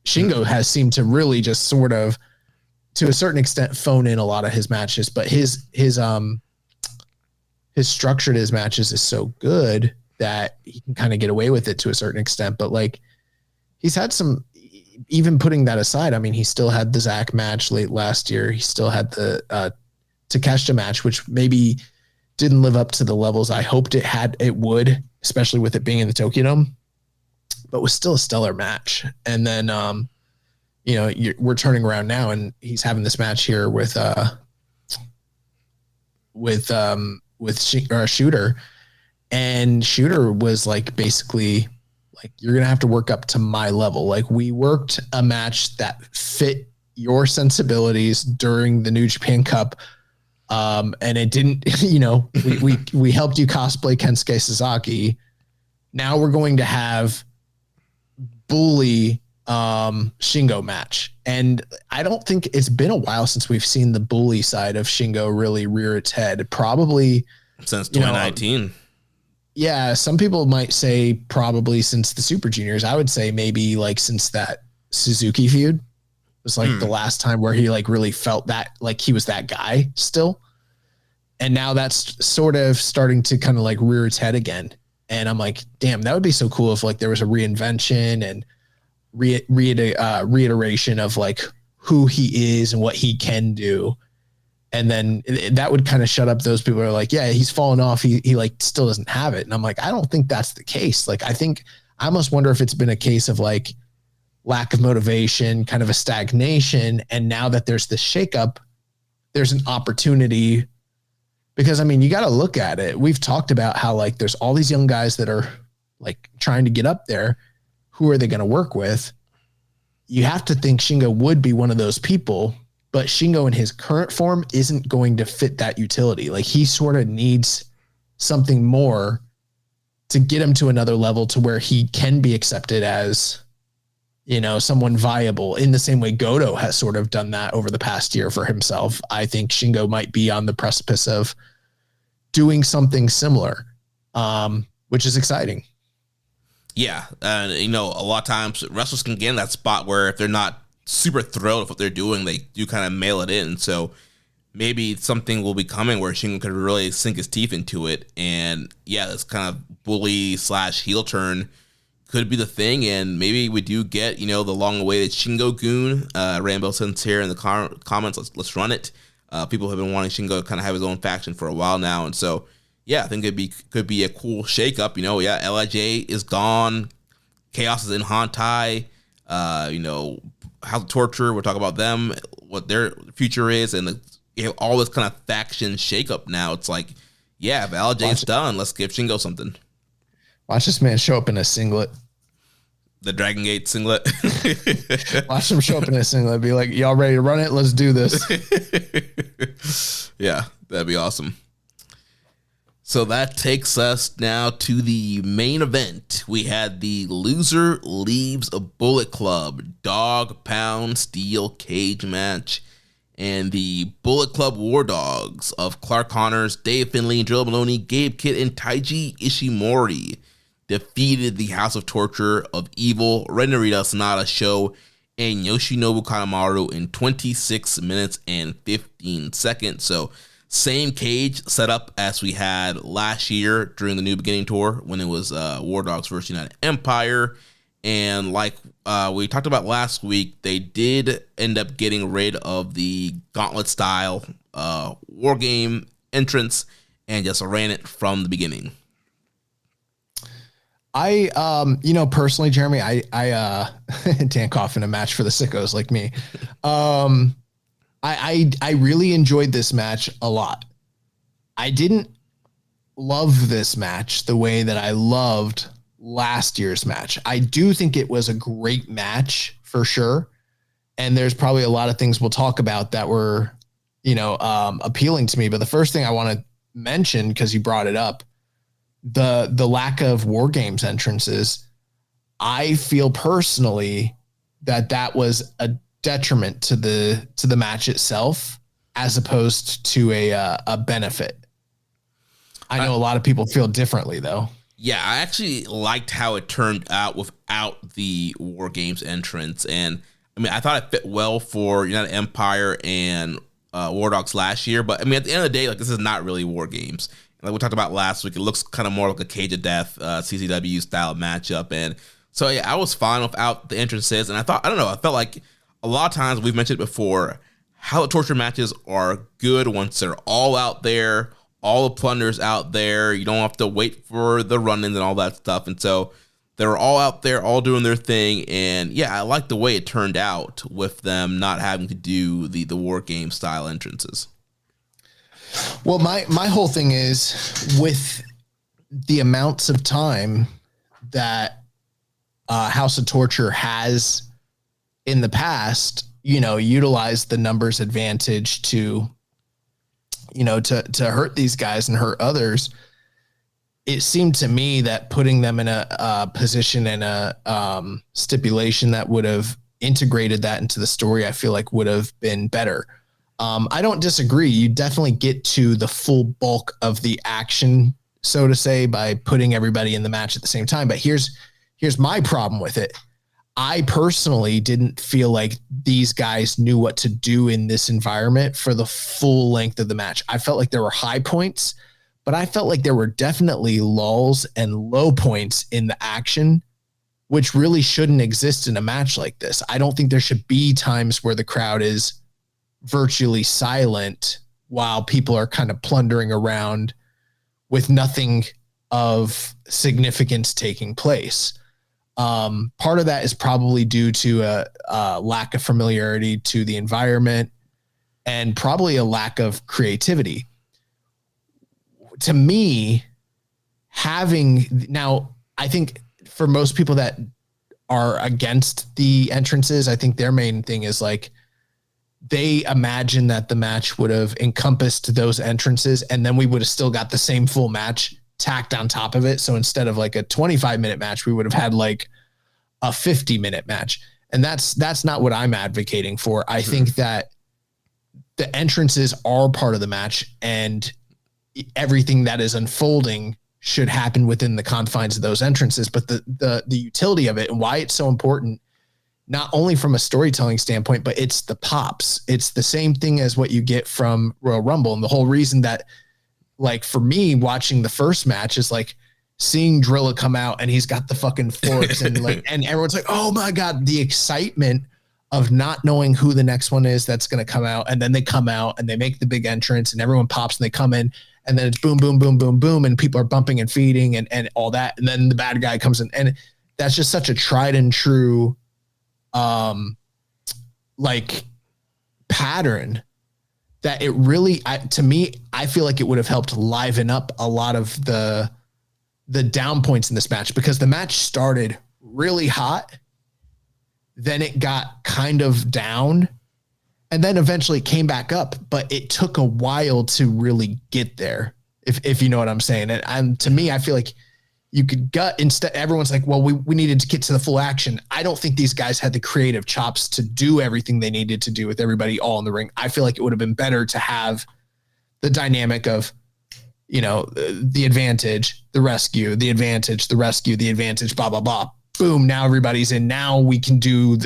Shingo has seemed to really just sort of, to a certain extent, phone in a lot of his matches, but his structure to his matches is so good that he can kind of get away with it to a certain extent. But he's had some, even putting that aside, I mean, he still had the Zack match late last year. He still had the Takeshita match, which maybe didn't live up to the levels I hoped it would, especially with it being in the Tokyo Dome, but was still a stellar match. And then, we're turning around now and he's having this match here with Shooter, and Shooter was basically you're going to have to work up to my level. We worked a match that fit your sensibilities during the New Japan Cup. And it didn't, we helped you cosplay Kensuke Sasaki. Now we're going to have bully Shingo match. And I don't think it's been a while since we've seen the bully side of Shingo really rear its head. Probably since 2019. Yeah, some people might say probably since the Super Juniors. I would say maybe like since that Suzuki feud was like the last time where he like really felt that like he was that guy still. And now that's sort of starting to kind of like rear its head again. And I'm like, damn, that would be so cool if like there was a reinvention and reiteration of like who he is and what he can do. And then that would kind of shut up those people who are like, yeah, he's fallen off. He like still doesn't have it. And I'm like, I don't think that's the case. Like, I almost wonder if it's been a case of like lack of motivation, kind of a stagnation. And now that there's this shakeup, there's an opportunity because I mean, you got to look at it. We've talked about how like, there's all these young guys that are like trying to get up there. Who are they going to work with? You have to think Shingo would be one of those people. But Shingo in his current form isn't going to fit that utility. Like he sort of needs something more to get him to another level to where he can be accepted as, you know, someone viable in the same way Goto has sort of done that over the past year for himself. I think Shingo might be on the precipice of doing something similar, which is exciting. Yeah. You know, a lot of times wrestlers can get in that spot where if they're not super thrilled with what they're doing, they do kind of mail it in. So maybe something will be coming where Shingo could really sink his teeth into it. And yeah, this kind of bully / heel turn could be the thing. And maybe we do get, you know, the long awaited Shingo Goon. Rambo sends here in the comments, let's run it. People have been wanting Shingo to kind of have his own faction for a while now. And so, yeah, I think could be a cool shakeup. You know, yeah, LIJ is gone. Chaos is in Hantai. You know, House of Torture, we'll talk about them, what their future is, and you have all this kind of faction shakeup now. It's like, yeah, if LJ's done, let's give Shingo something. Watch this man show up in a singlet. The Dragon Gate singlet. Watch him show up in a singlet. Be like, y'all ready to run it? Let's do this. Yeah, that'd be awesome. So that takes us now to the main event. We had the loser leaves a Bullet Club dog pound steel cage match. And the Bullet Club War Dogs of Clark Connors, Dave Finlay, Joe Maloney, Gabe Kidd, and Taiji Ishimori defeated the House of Torture of Evil, Ren Narita, Sonata, Sho, and Yoshinobu Kanemaru in 26 minutes and 15 seconds. So same cage setup as we had last year during the New Beginning Tour when it was War Dogs versus United Empire. And like we talked about last week, they did end up getting rid of the gauntlet style war game entrance and just ran it from the beginning. You know, personally, Jeremy, I Dan cough in a match for the sickos like me. I really enjoyed this match a lot. I didn't love this match the way that I loved last year's match. I do think it was a great match for sure. And there's probably a lot of things we'll talk about that were, you know, appealing to me. But the first thing I want to mention, because you brought it up, the lack of war games entrances. I feel personally that was a detriment to the match itself as opposed to a benefit. I know a lot of people feel differently though. Yeah, I actually liked how it turned out without the War Games entrance. And I mean, I thought it fit well for United Empire and War Dogs last year. But I mean, at the end of the day, like, this is not really War Games. Like we talked about last week, it looks kind of more like a Cage of Death, CCW style matchup. And so, yeah, I was fine without the entrances. And I felt like a lot of times we've mentioned it before, how the torture matches are good once they're all out there, all the plunders out there. You don't have to wait for the run-ins and all that stuff. And so they're all out there, all doing their thing. And yeah, I like the way it turned out with them not having to do the war game style entrances. Well, my whole thing is with the amounts of time that House of Torture has in the past, you know, utilized the numbers advantage to, you know, to hurt these guys and hurt others. it seemed to me that putting them in a position and a stipulation that would have integrated that into the story, I feel like would have been better. I don't disagree. You definitely get to the full bulk of the action, so to say, by putting everybody in the match at the same time. But here's my problem with it. I personally didn't feel like these guys knew what to do in this environment for the full length of the match. I felt like there were high points, but I felt like there were definitely lulls and low points in the action, which really shouldn't exist in a match like this. I don't think there should be times where the crowd is virtually silent while people are kind of plundering around with nothing of significance taking place. Part of that is probably due to a lack of familiarity to the environment and probably a lack of creativity. To me, now, I think for most people that are against the entrances, I think their main thing is like, they imagine that the match would have encompassed those entrances and then we would have still got the same full match tacked on top of it. So instead of like a 25-minute match, we would have had like a 50-minute match. And that's not what I'm advocating for. I think that the entrances are part of the match and everything that is unfolding should happen within the confines of those entrances. But the utility of it and why it's so important, not only from a storytelling standpoint, but it's the pops. It's the same thing as what you get from Royal Rumble. And the whole reason that, like, for me, watching the first match is like seeing Drilla come out and he's got the fucking forks and like, and everyone's like, oh my God, the excitement of not knowing who the next one is that's going to come out. And then they come out and they make the big entrance and everyone pops and they come in and then it's boom, boom, boom, boom, boom. And people are bumping and feeding and all that. And then the bad guy comes in and that's just such a tried and true, like pattern that it really, to me, I feel like it would have helped liven up a lot of the down points in this match because the match started really hot. Then it got kind of down and then eventually it came back up, but it took a while to really get there. If you know what I'm saying. And to me, I feel like you could gut instead. Everyone's like, well, we needed to get to the full action. I don't think these guys had the creative chops to do everything they needed to do with everybody all in the ring. I feel like it would have been better to have the dynamic of, you know, the advantage, the rescue, the advantage, the rescue, the advantage, blah, blah, blah. Boom. Now everybody's in. Now we can do,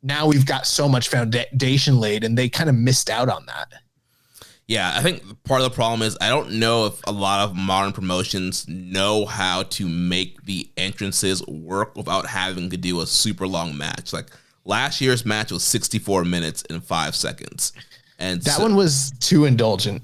now we've got so much foundation laid and they kind of missed out on that. Yeah, I think part of the problem is I don't know if a lot of modern promotions know how to make the entrances work without having to do a super long match. Like last year's match was 64 minutes and 5 seconds. And that one was too indulgent.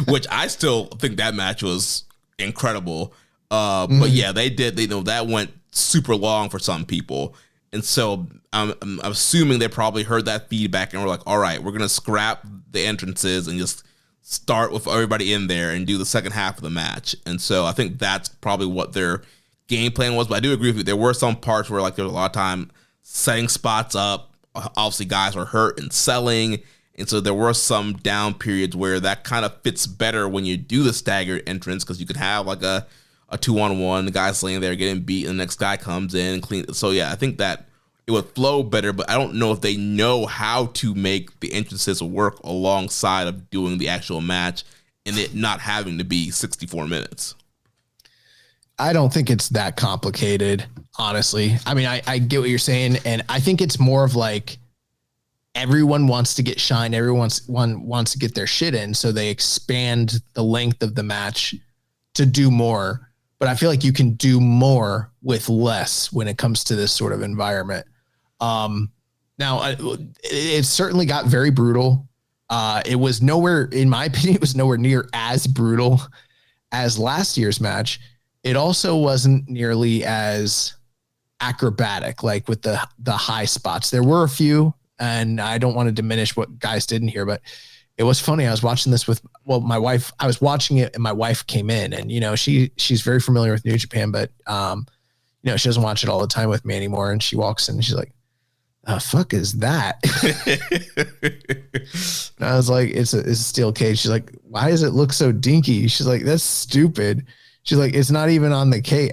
Which I still think that match was incredible. But yeah, that went super long for some people. And so I'm assuming they probably heard that feedback and were like, all right, we're going to scrap the entrances and just start with everybody in there and do the second half of the match. And so I think that's probably what their game plan was. But I do agree with you. There were some parts where like there was a lot of time setting spots up. Obviously, guys were hurt and selling. And so there were some down periods where that kind of fits better when you do the staggered entrance because you could have like a 2-on-1, the guy's laying there getting beat, and the next guy comes in and clean. So yeah, I think that it would flow better, but I don't know if they know how to make the entrances work alongside of doing the actual match and it not having to be 64 minutes. I don't think it's that complicated, honestly. I mean, I get what you're saying, and I think it's more of like everyone wants to get shine, everyone wants to get their shit in, so they expand the length of the match to do more. But I feel like you can do more with less when it comes to this sort of environment. Now, it certainly got very brutal. It was nowhere, in my opinion, it was nowhere near as brutal as last year's match. It also wasn't nearly as acrobatic, like with the high spots. There were a few, and I don't want to diminish what guys did in here, but it was funny. I was watching this with, my wife. I was watching it and my wife came in and, she's very familiar with New Japan, but, she doesn't watch it all the time with me anymore. And she walks in and she's like, the fuck is that? And I was like, it's a steel cage. She's like, why does it look so dinky? She's like, that's stupid. She's like, it's not even on the K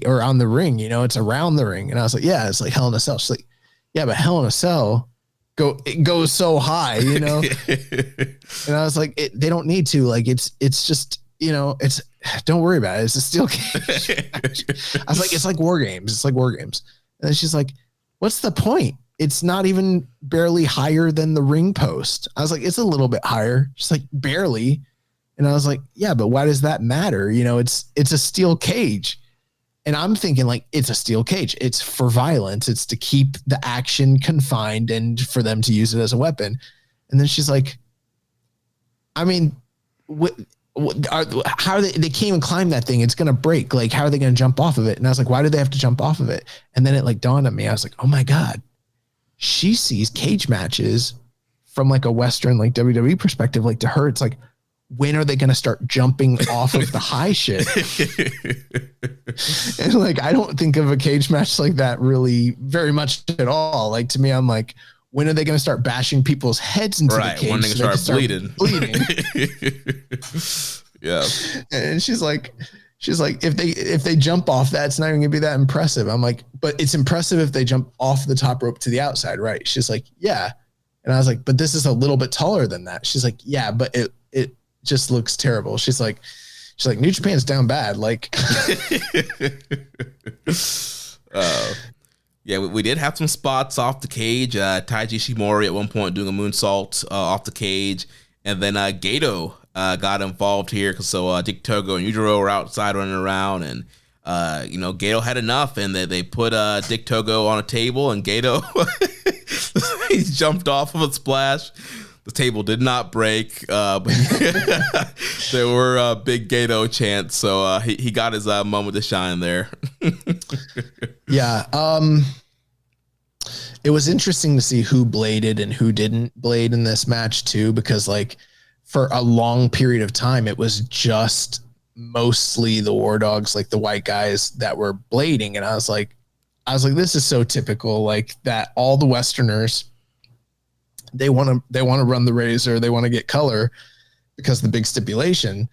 or on the ring, it's around the ring. And I was like, yeah, it's like Hell in a Cell. She's like, yeah, but Hell in a Cell it goes so high, And I was like, they don't need to. Like, it's just, don't worry about it. It's a steel cage. I was like, it's like War Games. It's like War Games. And then she's like, what's the point? It's not even barely higher than the ring post. I was like, it's a little bit higher. She's like, barely. And I was like, yeah, but why does that matter? It's a steel cage. And I'm thinking like, it's a steel cage. It's for violence. It's to keep the action confined and for them to use it as a weapon. And then she's like, I mean, how are they can't even climb that thing. It's going to break. Like, how are they going to jump off of it? And I was like, why do they have to jump off of it? And then it like dawned on me. I was like, oh my God, she sees cage matches from like a Western, like WWE perspective. Like to her, it's like, when are they going to start jumping off of the high shit? And like, I don't think of a cage match like that really very much at all. Like to me, I'm like, when are they going to start bashing people's heads into the cage? When they can start bleeding. Yeah. And she's like, if they jump off that, it's not even gonna be that impressive. I'm like, but it's impressive if they jump off the top rope to the outside, right? She's like, yeah. And I was like, but this is a little bit taller than that. She's like, yeah, but it just looks terrible. She's like, New Japan's down bad. Like, yeah, we did have some spots off the cage. Taiji Ishimori at one point doing a moonsault off the cage, and then Gato got involved here. So Dick Togo and Yujiro were outside running around, and Gato had enough, and they put Dick Togo on a table, and Gato he jumped off of a splash. The table did not break, but there were big Gato chants, so he got his moment to shine there. Yeah. It was interesting to see who bladed and who didn't blade in this match too, because like for a long period of time, it was just mostly the War Dogs, like the white guys that were blading. And I was like, this is so typical, like that all the Westerners, they want to run the razor. They want to get color because of the big stipulation,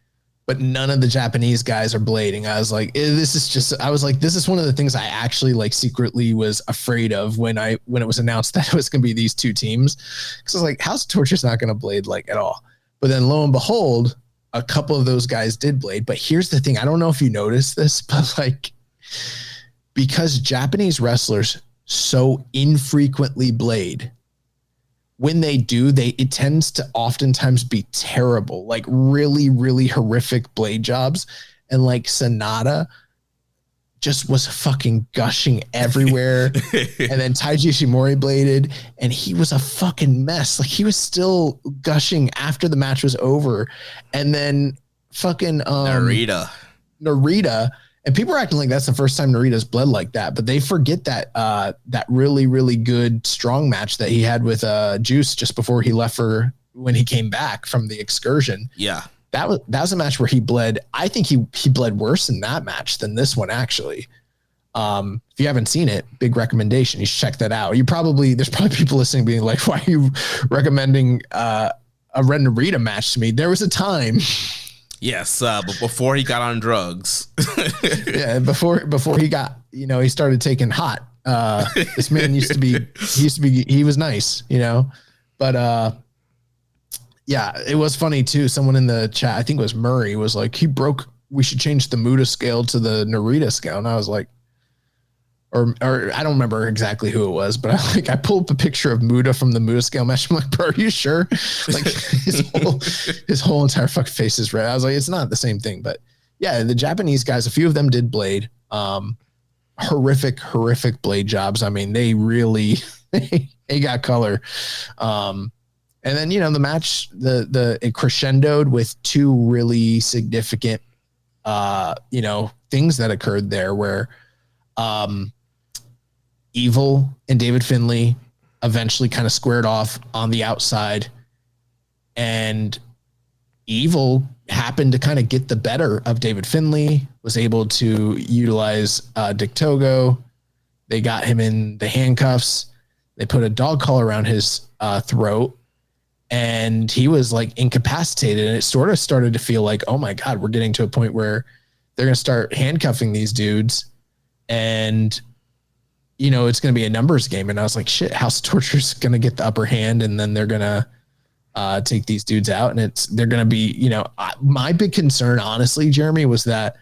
but none of the Japanese guys are blading. I was like, this is one of the things I actually like secretly was afraid of when it was announced that it was going to be these two teams. Cause I was like, House of Torture's not going to blade like at all. But then lo and behold, a couple of those guys did blade. But here's the thing. I don't know if you noticed this, but like, because Japanese wrestlers so infrequently blade, when they do, it tends to oftentimes be terrible, like really, really horrific blade jobs. And like Sonata just was fucking gushing everywhere. And then Taiji Ishimori bladed and he was a fucking mess. Like he was still gushing after the match was over. And then fucking Narita. And people are acting like that's the first time Narita's bled like that, but they forget that that really, really good strong match that he had with Juice just before he left when he came back from the excursion. Yeah. That was a match where he bled. I think he bled worse in that match than this one, actually. If you haven't seen it, big recommendation. You should check that out. There's probably people listening being like, why are you recommending a Red Narita match to me? There was a time. Yes, but before he got on drugs. Yeah, before he got, he started taking hot. This man he was nice, but yeah, it was funny too. Someone in the chat, I think it was Murray, was like, we should change the Muda scale to the Narita scale. And I was like, or I don't remember exactly who it was, but I pulled up a picture of Muda from the Muda scale match. I'm like, bro, are you sure? Like his whole entire fucking face is red. I was like, it's not the same thing, but yeah, the Japanese guys, a few of them did blade, horrific blade jobs. I mean, they really, they got color. And then, the match, it crescendoed with two really significant, things that occurred there where, Evil and David Finlay eventually kind of squared off on the outside, and Evil happened to kind of get the better of David Finlay, was able to utilize Dick Togo. They got him in the handcuffs. They put a dog collar around his throat, and he was like incapacitated. And it sort of started to feel like, oh my God, we're getting to a point where they're going to start handcuffing these dudes, and it's going to be a numbers game. And I was like, shit, House of Torture's going to get the upper hand, and then they're going to take these dudes out. And they're going to be, my big concern, honestly, Jeremy, was that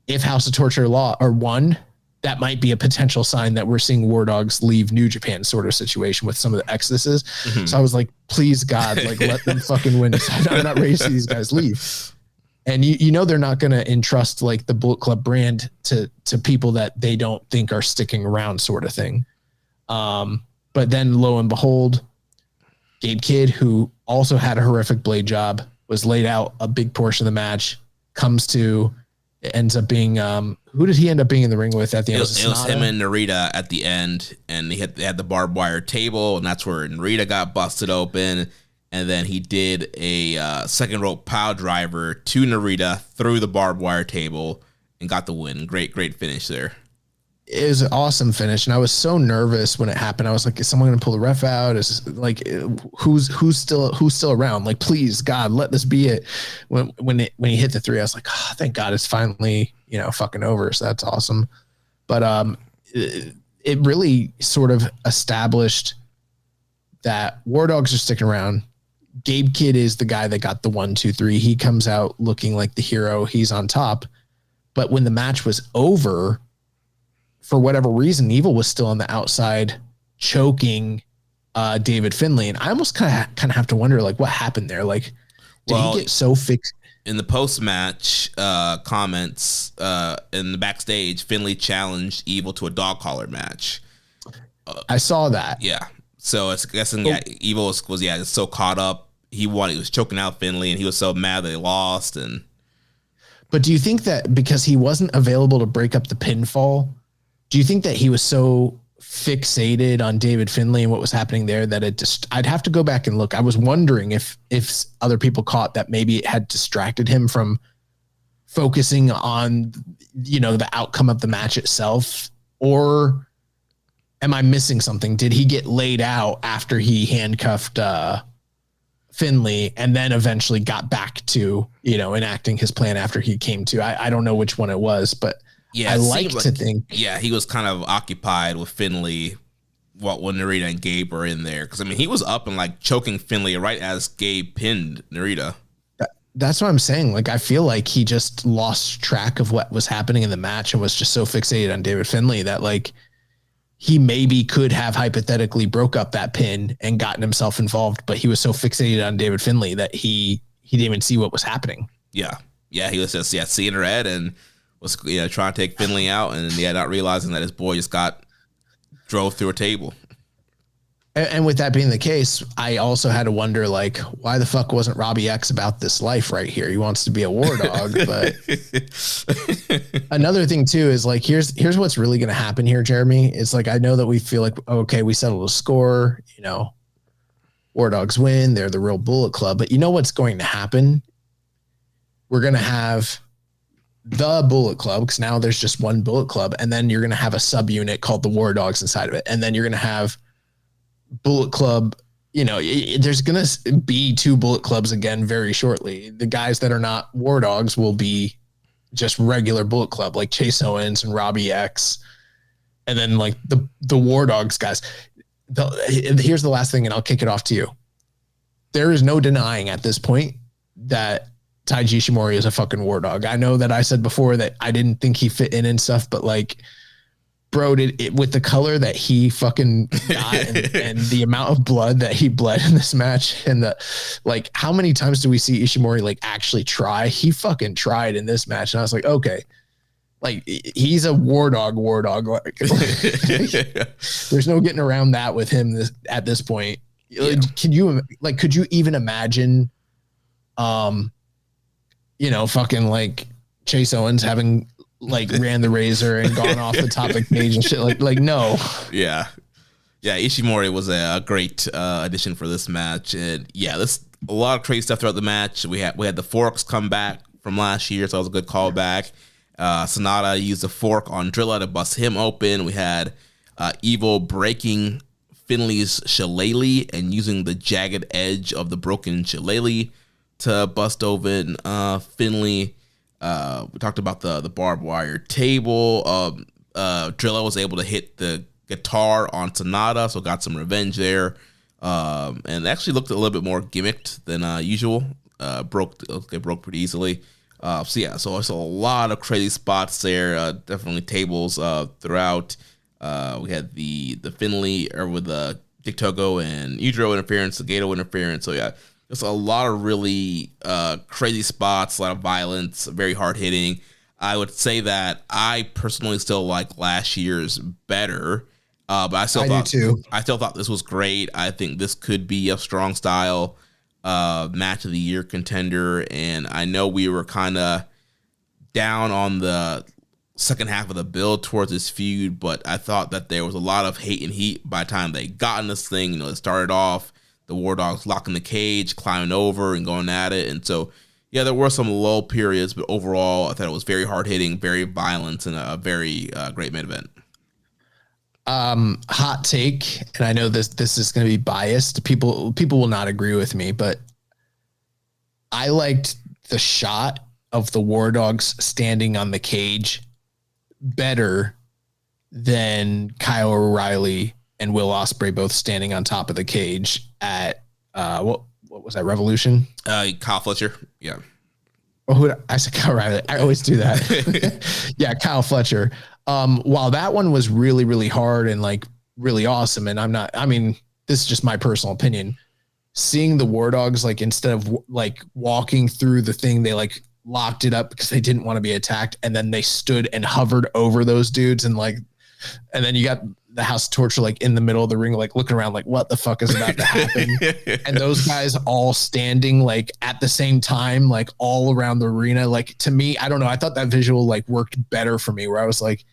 if House of Torture won, that might be a potential sign that we're seeing War Dogs leave New Japan sort of situation with some of the exoduses. Mm-hmm. So I was like, please God, like let them fucking win. I'm not ready to see these guys leave. And they're not going to entrust like the Bullet Club brand to people that they don't think are sticking around sort of thing. But then lo and behold, Gabe Kidd, who also had a horrific blade job, was laid out a big portion of the match, it ends up being, who did he end up being in the ring with at the end? It was him and Narita at the end, and they had the barbed wire table, and that's where Narita got busted open. And then he did a second rope pile driver to Narita through the barbed wire table and got the win. Great finish there. It was an awesome finish, and I was so nervous when it happened. I was like, "Is someone going to pull the ref out? Is like, who's still around? Like, please, God, let this be it." When he hit the 3, I was like, "Oh, thank God, it's finally fucking over." So that's awesome. But it really sort of established that War Dogs are sticking around. Gabe Kidd is the guy that got the 1, 2, 3. He comes out looking like the hero. He's on top. But when the match was over, for whatever reason, Evil was still on the outside choking David Finlay. And I almost kind of have to wonder, like, what happened there? Like, did he get so fixed? In the post-match comments in the backstage, Finlay challenged Evil to a dog collar match. I saw that. Yeah. So it's guessing Evil was so caught up. He was choking out Finlay, and he was so mad that they lost. But do you think that because he wasn't available to break up the pinfall, do you think that he was so fixated on David Finlay and what was happening there that I'd have to go back and look. I was wondering if other people caught that maybe it had distracted him from focusing on, the outcome of the match itself, or am I missing something? Did he get laid out after he handcuffed Finlay and then eventually got back to, enacting his plan after he came to? I don't know which one it was, but yeah, I like to think. Yeah, he was kind of occupied with Finlay when Narita and Gabe were in there. Because, he was up and, like, choking Finlay right as Gabe pinned Narita. That's what I'm saying. Like, I feel like he just lost track of what was happening in the match and was just so fixated on David Finlay that, like, he maybe could have hypothetically broke up that pin and gotten himself involved, but he was so fixated on David Finlay that he didn't even see what was happening. Yeah. Yeah, he was just seeing red and was trying to take Finlay out, and not realizing that his boy just drove through a table. And with that being the case, I also had to wonder, like, why the fuck wasn't Robbie X about this life right here? He wants to be a war dog. But another thing, too, is, like, here's what's really going to happen here, Jeremy. It's like, I know that we feel like, okay, we settled a score, War Dogs win. They're the real Bullet Club. But you know what's going to happen? We're going to have the Bullet Club, because now there's just one Bullet Club. And then you're going to have a subunit called the War Dogs inside of it. And then you're going to have Bullet Club, there's going to be 2 Bullet Clubs again very shortly. The guys that are not War Dogs will be just regular Bullet Club, like Chase Owens and Robbie X. And then, like, the War Dogs guys. Here's the last thing, and I'll kick it off to you. There is no denying at this point that Taiji Ishimori is a fucking War Dog. I know that I said before that I didn't think he fit in and stuff, but, like, bro, did it with the color that he fucking got and the amount of blood that he bled in this match, and how many times do we see Ishimori, like, actually try? He fucking tried in this match. And I was like, okay, like, he's a war dog. Like, there's no getting around that with him at this point. Yeah. Could you even imagine, fucking, like, Chase Owens having, like, ran the razor and gone off the topic page and shit, like no. Yeah. Ishimori was a great addition for this match, and there's a lot of crazy stuff throughout the match. We had the forks come back from last year, so it was a good callback. Sonata used a fork on Drilla to bust him open. We had Evil breaking Finley's shillelagh and using the jagged edge of the broken shillelagh to bust open Finley. We talked about the barbed wire table. Drillo was able to hit the guitar on Sonata, so got some revenge there. And actually looked a little bit more gimmicked than usual. It broke pretty easily. So it's a lot of crazy spots there. Definitely tables throughout. We had the Finley with the Dick Togo and Udro interference, the Gato interference. So yeah, just a lot of really crazy spots, a lot of violence, very hard hitting. I would say that I personally still like last year's better, but I still thought this was great. I think this could be a strong style match of the year contender, and I know we were kind of down on the second half of the build towards this feud, but I thought that there was a lot of hate and heat by the time they got in this thing. It started off the War Dogs locking the cage, climbing over and going at it, and so yeah, there were some low periods, but overall I thought it was very hard hitting, very violent, and a very great main event. Hot take, and I know this is going to be biased. People will not agree with me, but I liked the shot of the War Dogs standing on the cage better than Kyle O'Reilly and Will Ospreay both standing on top of the cage at what was that, Revolution? Kyle Fletcher, yeah. Oh, I said Kyle O'Reilly. I always do that. Yeah, Kyle Fletcher. While that one was really, really hard and like really awesome, and this is just my personal opinion. Seeing the War Dogs, like, instead of like walking through the thing, they like locked it up because they didn't want to be attacked, and then they stood and hovered over those dudes, and then you got the House of Torture like in the middle of the ring, like looking around like what the fuck is about to happen. And those guys all standing like at the same time, like all around the arena. Like, to me, I don't know, I thought that visual like worked better for me, where I was like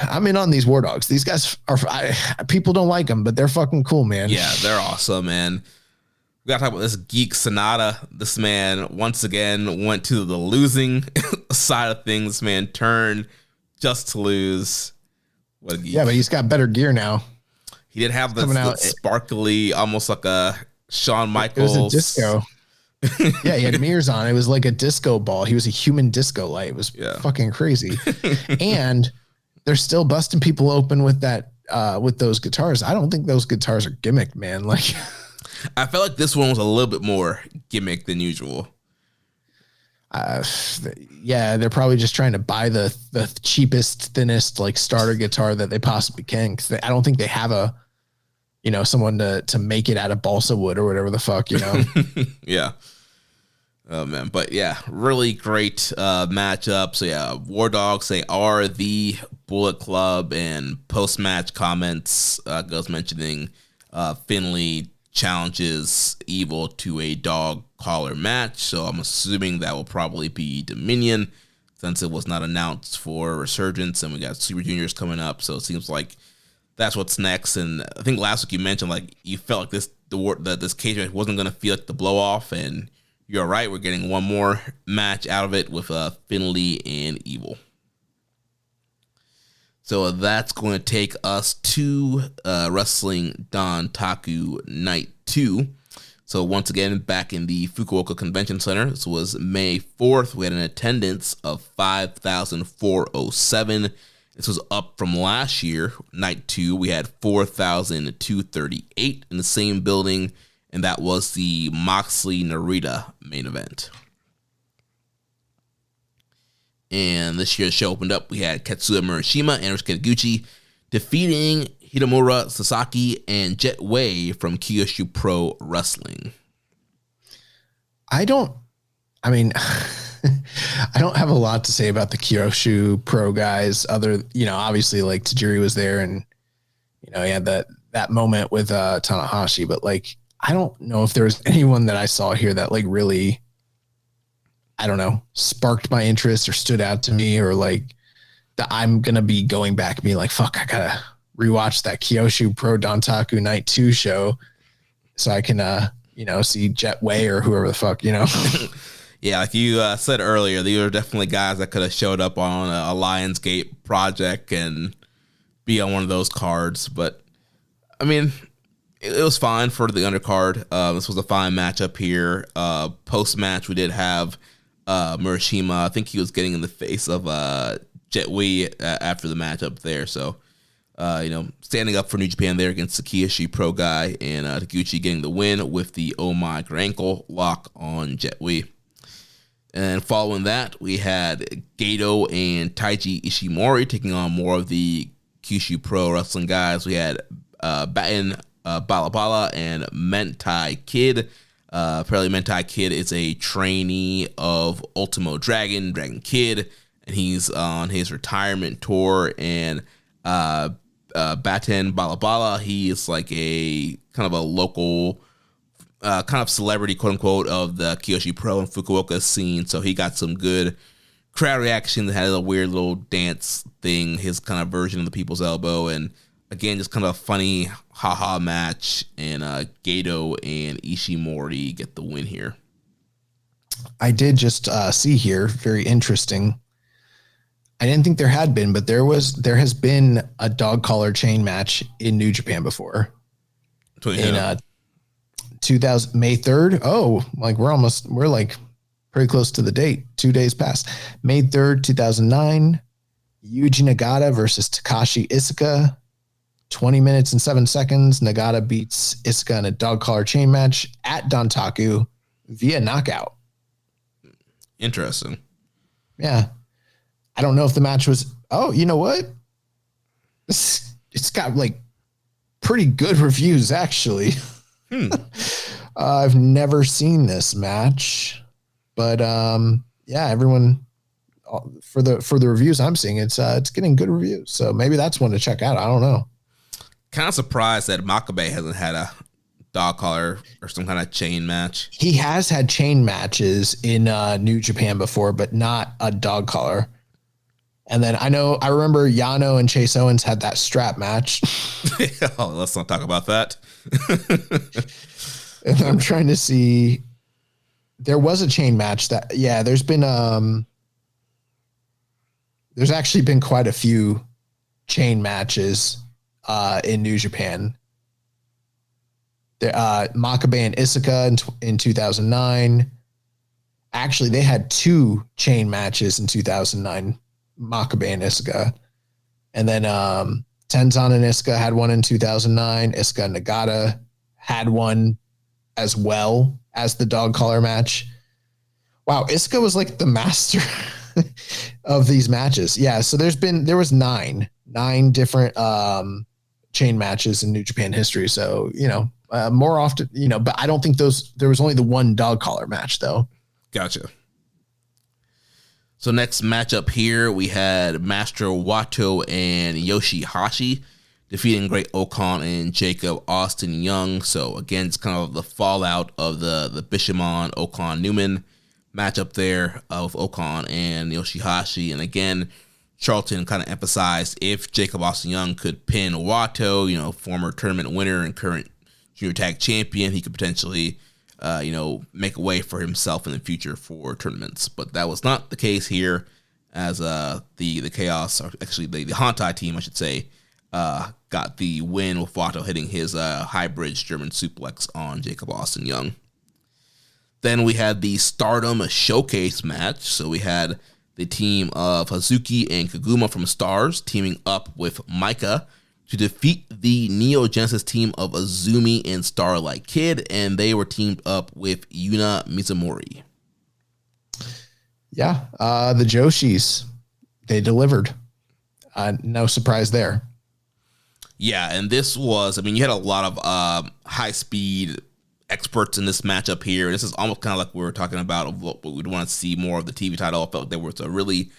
I'm in on these War Dogs. These guys people don't like them, but they're fucking cool, man. Yeah, they're awesome, man. We gotta talk about this geek Sonata. This man once again went to the losing side of things. This man turned just to lose. What a geek. Yeah, but he's got better gear now. He did have the sparkly, almost like a Shawn Michaels. It was a disco. Yeah, he had mirrors on. It was like a disco ball. He was a human disco light. It was fucking crazy. And they're still busting people open with that, with those guitars. I don't think those guitars are gimmicked, man. Like, I felt like this one was a little bit more gimmick than usual. Yeah, they're probably just trying to buy the cheapest, thinnest like starter guitar that they possibly can. Cause I don't think they have someone to make it out of balsa wood or whatever the fuck, Yeah. Oh man, but yeah, really great matchup. So yeah, War Dogs, they are the Bullet Club, and post-match comments goes mentioning Finley challenges Evil to a dog collar match. So I'm assuming that will probably be Dominion, since it was not announced for Resurgence, and we got Super Juniors coming up. So it seems like that's what's next. And I think last week you mentioned like you felt like this cage match wasn't going to feel like the blow off, and you're right. We're getting one more match out of it with Finley and Evil. So that's going to take us to Wrestling Dontaku Night 2. So once again, back in the Fukuoka Convention Center. This was May 4th. We had an attendance of 5,407. This was up from last year, Night 2. We had 4,238 in the same building, and that was the Moxley-Narita main event. And this year's show opened up. We had Katsuya Murashima and Ryusuke Taguchi defeating Hitomura Sasaki and Jet Way from Kyushu Pro Wrestling. I don't have a lot to say about the Kyushu Pro guys other, obviously like Tajiri was there, and, he had that moment with Tanahashi, but like, I don't know if there was anyone that I saw here that like really, I don't know, sparked my interest or stood out to me, or like that I'm going to be going back and be like, fuck, I got to rewatch that Kyushu Pro Dontaku Night 2 show so I can, see Jet Way or whoever the fuck, Yeah, like you said earlier, these are definitely guys that could have showed up on a Lionsgate project and be on one of those cards. But I mean, it was fine for the undercard. This was a fine matchup here. Post match, we did have Murashima. I think he was getting in the face of Jet Li after the matchup there. So, standing up for New Japan there against Sakiyoshi Pro Guy, and Taguchi getting the win with the Oh My Ankle lock on Jet Li. And following that, we had Goto and Taiji Ishimori taking on more of the Kyushu Pro Wrestling guys. We had Batten Balabala and Mentai Kid. Apparently Mentai Kid is a trainee of Ultimo Dragon Kid, and he's on his retirement tour. And Batten Balabala, he is like a kind of a local kind of celebrity, quote unquote, of the Kyoshi Pro and Fukuoka scene. So he got some good crowd reaction that had a weird little dance thing, his kind of version of the People's Elbow. And again, just kind of a funny haha match. And Goto and Ishimori get the win here. I did just see here, very interesting. I didn't think there had been, but there has been a dog collar chain match in New Japan before. In 2000 May 3rd. Oh, like we're like pretty close to the date. 2 days past. May 3rd, 2009. Yuji Nagata versus Takashi Iizuka. 20 minutes and 7 seconds. Nagata beats Iizuka in a dog collar chain match at Dontaku via knockout. Interesting. Yeah. I don't know if the match was, you know what? It's got like pretty good reviews, actually. I've never seen this match, but everyone for the reviews I'm seeing, it's getting good reviews. So maybe that's one to check out. I don't know. Kind of surprised that Makabe hasn't had a dog collar or some kind of chain match. He has had chain matches in New Japan before, but not a dog collar. And then I remember Yano and Chase Owens had that strap match. Let's not talk about that. And I'm trying to see. There was a chain match there's been, there's actually been quite a few chain matches in New Japan. Makabe and Iizuka in 2009. Actually, they had 2 chain matches in 2009. Makabe and Iizuka. And then Tenzan and Iizuka had one in 2009. Iizuka and Nagata had one as well as the dog collar match. Wow, Iizuka was like the master of these matches. Yeah, so there was nine different chain matches in New Japan history. So, more often, but I don't think there was only the one dog collar match though. Gotcha. So next matchup here, we had Master Wato and Yoshihashi defeating Great Okan and Jacob Austin Young. So again, it's kind of the fallout of the Bishamon Okan Newman matchup there of Okan and Yoshihashi. And again, Charlton kind of emphasized if Jacob Austin Young could pin Wato, former tournament winner and current junior tag champion, he could potentially make a way for himself in the future for tournaments. But that was not the case here, as the Chaos, or actually the Hantai team, I should say, got the win with Wato hitting his high bridge German suplex on Jacob Austin Young. Then we had the Stardom Showcase match. So we had the team of Hazuki and Kaguma from Stars teaming up with Micah to defeat the Neo Genesis team of Azumi and Starlight Kid, and they were teamed up with Yuna Mizumori. Yeah, the Joshis, they delivered. No surprise there. Yeah, and this was, you had a lot of high-speed experts in this matchup here. This is almost kind of like we were talking about of what we'd want to see more of the TV title. I felt like there was a really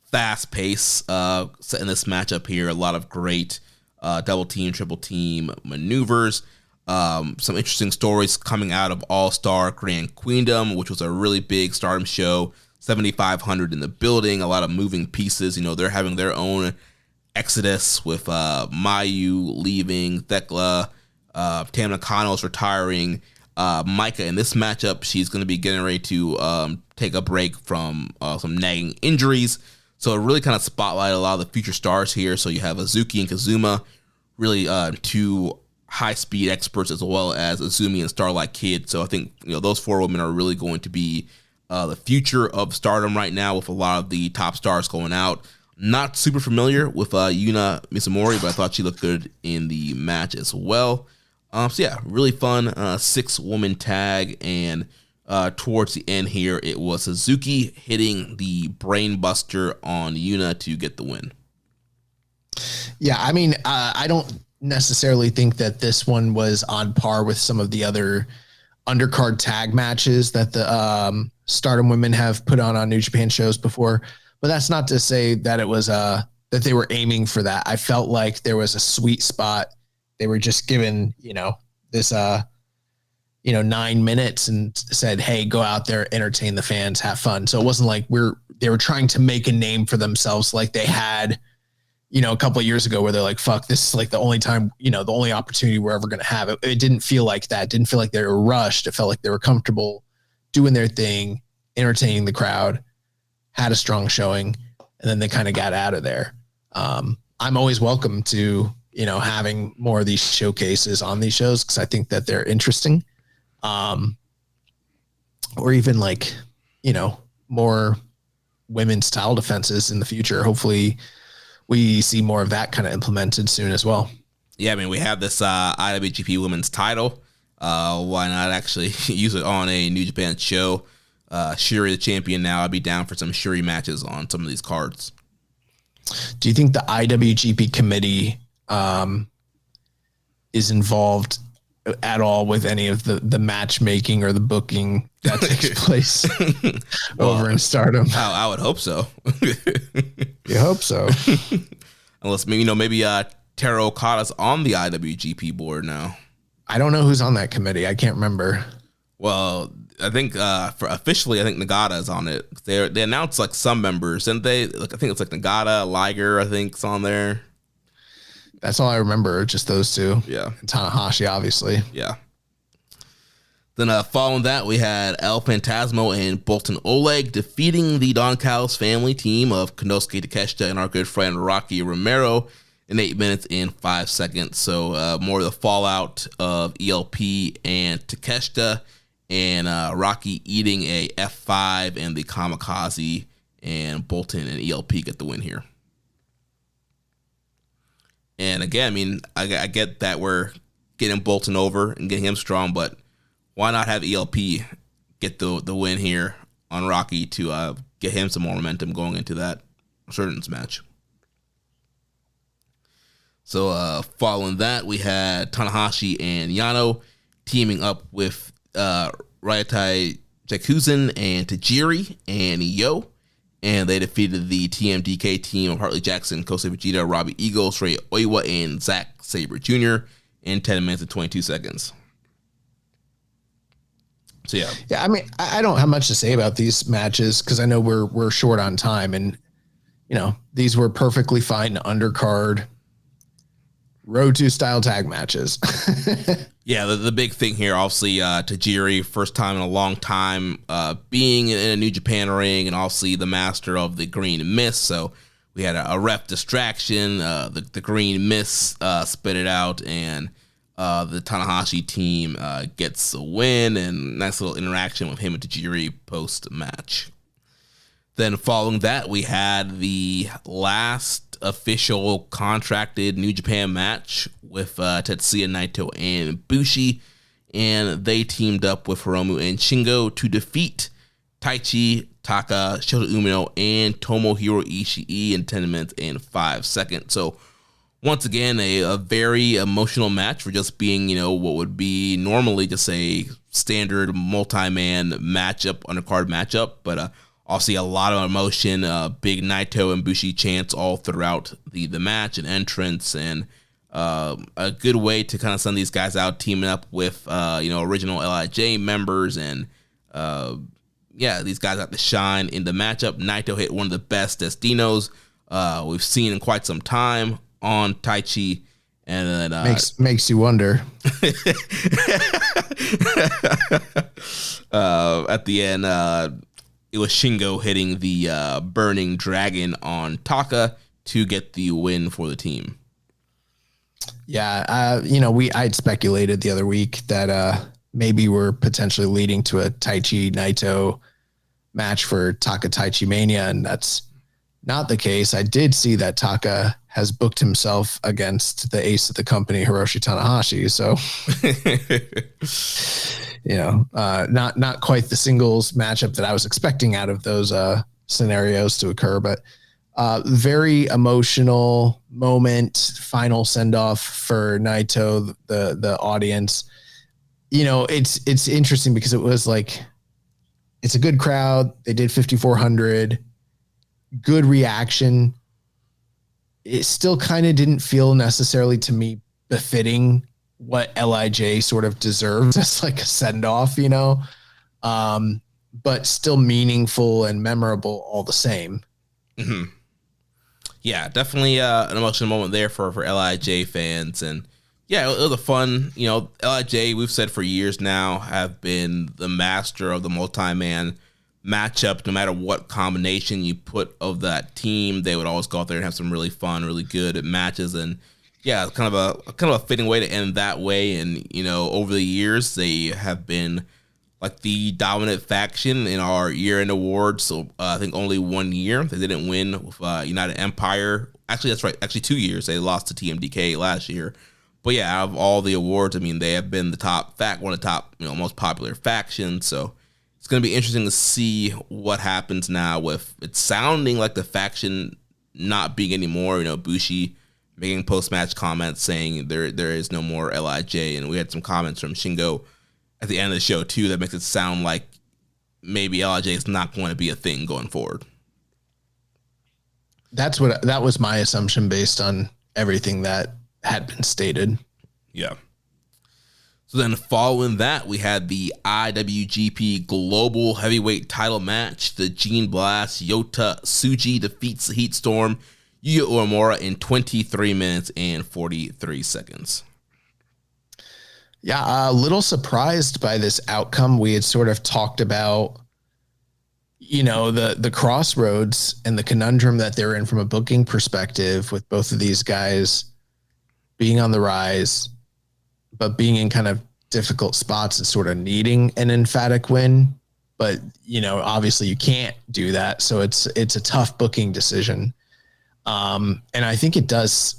fast pace in this matchup here. A lot of great double team, triple team maneuvers. Some interesting stories coming out of All-Star Grand Queendom, which was a really big Stardom show. 7,500 in the building, a lot of moving pieces. They're having their own exodus with Mayu leaving, Thekla, Tam Nakano's retiring. Micah, in this matchup, she's going to be getting ready to take a break from some nagging injuries. So it really kind of spotlighted a lot of the future stars here. So you have Azuki and Kazuma, really two high-speed experts, as well as Azumi and Starlight Kid. So I think those four women are really going to be the future of Stardom right now, with a lot of the top stars going out. Not super familiar with Yuna Mizumori, but I thought she looked good in the match as well. So yeah, really fun 6-woman tag, and towards the end here, it was Suzuki hitting the Brain Buster on Yuna to get the win. Yeah, I mean, I don't necessarily think that this one was on par with some of the other undercard tag matches that the Stardom women have put on New Japan shows before. But that's not to say that it was that they were aiming for that. I felt like there was a sweet spot. They were just given, this 9 minutes and said, "Hey, go out there, entertain the fans, have fun." So it wasn't like they were trying to make a name for themselves like they had, a couple of years ago, where they're like, "Fuck, this is like the only time, the only opportunity we're ever going to have." It didn't feel like that. It didn't feel like they were rushed. It felt like they were comfortable doing their thing, entertaining the crowd, had a strong showing, and then they kind of got out of there. I'm always welcome to, having more of these showcases on these shows, because I think that they're interesting. Or even like, more women's title defenses in the future. Hopefully we see more of that kind of implemented soon as well. Yeah, I mean, we have this IWGP women's title. Why not actually use it on a New Japan show? Shuri the champion now. I'd be down for some Shuri matches on some of these cards. Do you think the IWGP committee is involved at all with any of the matchmaking or the booking that takes place over in Stardom? I would hope so. You hope so. Unless maybe Taro Okada's on the IWGP board now. I don't know who's on that committee. I can't remember. Well, I think officially, I think Nagata is on it. They announced like some members, and I think it's like Nagata, Liger, I think is on there. That's all I remember, just those two. Yeah. And Tanahashi, obviously. Yeah. Then following that, we had El Phantasmo and Bolton Oleg defeating the Don Callis family team of Konosuke Takeshita and our good friend Rocky Romero in 8 minutes and 5 seconds. So more of the fallout of ELP and Takeshita, and Rocky eating a F5 and the Kamikaze, and Bolton and ELP get the win here. And again, I mean, I get that we're getting Bolton over and getting him strong, but why not have ELP get the win here on Rocky to get him some more momentum going into that Resurgence match? So following that, we had Tanahashi and Yano teaming up with Ryotai Jakuzan and Tajiri and Yo, and they defeated the TMDK team of Hartley Jackson, Kosei Vegeta, Robbie Eagles, Ray Oiwa, and Zack Sabre Jr. in 10 minutes and 22 seconds. So yeah. Yeah, I mean, I don't have much to say about these matches because I know we're short on time, and these were perfectly fine undercard Road to style tag matches. Yeah, the big thing here, obviously, Tajiri, first time in a long time being in a New Japan ring, and obviously the master of the green mist. So we had a ref distraction. The green mist spit it out, and the Tanahashi team gets a win, and nice little interaction with him and Tajiri post-match. Then following that, we had the last official contracted New Japan match with Tetsuya Naito and Bushi, and they teamed up with Hiromu and Shingo to defeat Taichi, Taka, Shota Umino, and Tomohiro Ishii in 10 minutes and 5 seconds. So once again, a very emotional match for just being, what would be normally just a standard multi-man matchup, undercard matchup, but obviously a lot of emotion, big Naito and Bushi chants all throughout the match and entrance, and a good way to kind of send these guys out, teaming up with, original LIJ members, and these guys have to shine in the matchup. Naito hit one of the best Destinos we've seen in quite some time on Taichi, and then makes you wonder. At the end, it was Shingo hitting the Burning Dragon on Taka to get the win for the team. Yeah, I'd speculated the other week that maybe we're potentially leading to a Taichi Naito match for Taka Taichi Mania, and that's not the case. I did see that Taka has booked himself against the ace of the company, Hiroshi Tanahashi. So, not quite the singles matchup that I was expecting out of those scenarios to occur, but very emotional moment, final send off for Naito, the audience. It's interesting because it was like, it's a good crowd. They did 5,400, good reaction. It still kind of didn't feel necessarily to me befitting what LIJ sort of deserves as like a send off, but still meaningful and memorable all the same. Mm-hmm. Yeah, definitely an emotional moment there for LIJ fans. And yeah, it was a fun, LIJ, we've said for years now, have been the master of the multi-man matchup. No matter what combination you put of that team, they would always go out there and have some really fun, really good matches. And yeah, kind of a fitting way to end that way. And, over the years, they have been like the dominant faction in our year-end awards. So I think only 1 year they didn't win with United Empire. Actually, that's right. Actually, 2 years. They lost to TMDK last year. But yeah, out of all the awards, I mean, they have been one of the top, most popular factions. So it's going to be interesting to see what happens now with it sounding like the faction not being anymore. Bushi making post-match comments saying there is no more LIJ, and we had some comments from Shingo at the end of the show too that makes it sound like maybe LIJ is not going to be a thing going forward. That was my assumption based on everything that had been stated. Yeah. So then following that, we had the IWGP Global Heavyweight title match. The Gene Blast Yota Tsuji defeats the Heat Storm Yuya Uemura in 23 minutes and 43 seconds. Yeah, a little surprised by this outcome. We had sort of talked about, the crossroads and the conundrum that they're in from a booking perspective with both of these guys being on the rise, but being in kind of difficult spots and sort of needing an emphatic win. But, obviously you can't do that. So it's a tough booking decision. And I think it does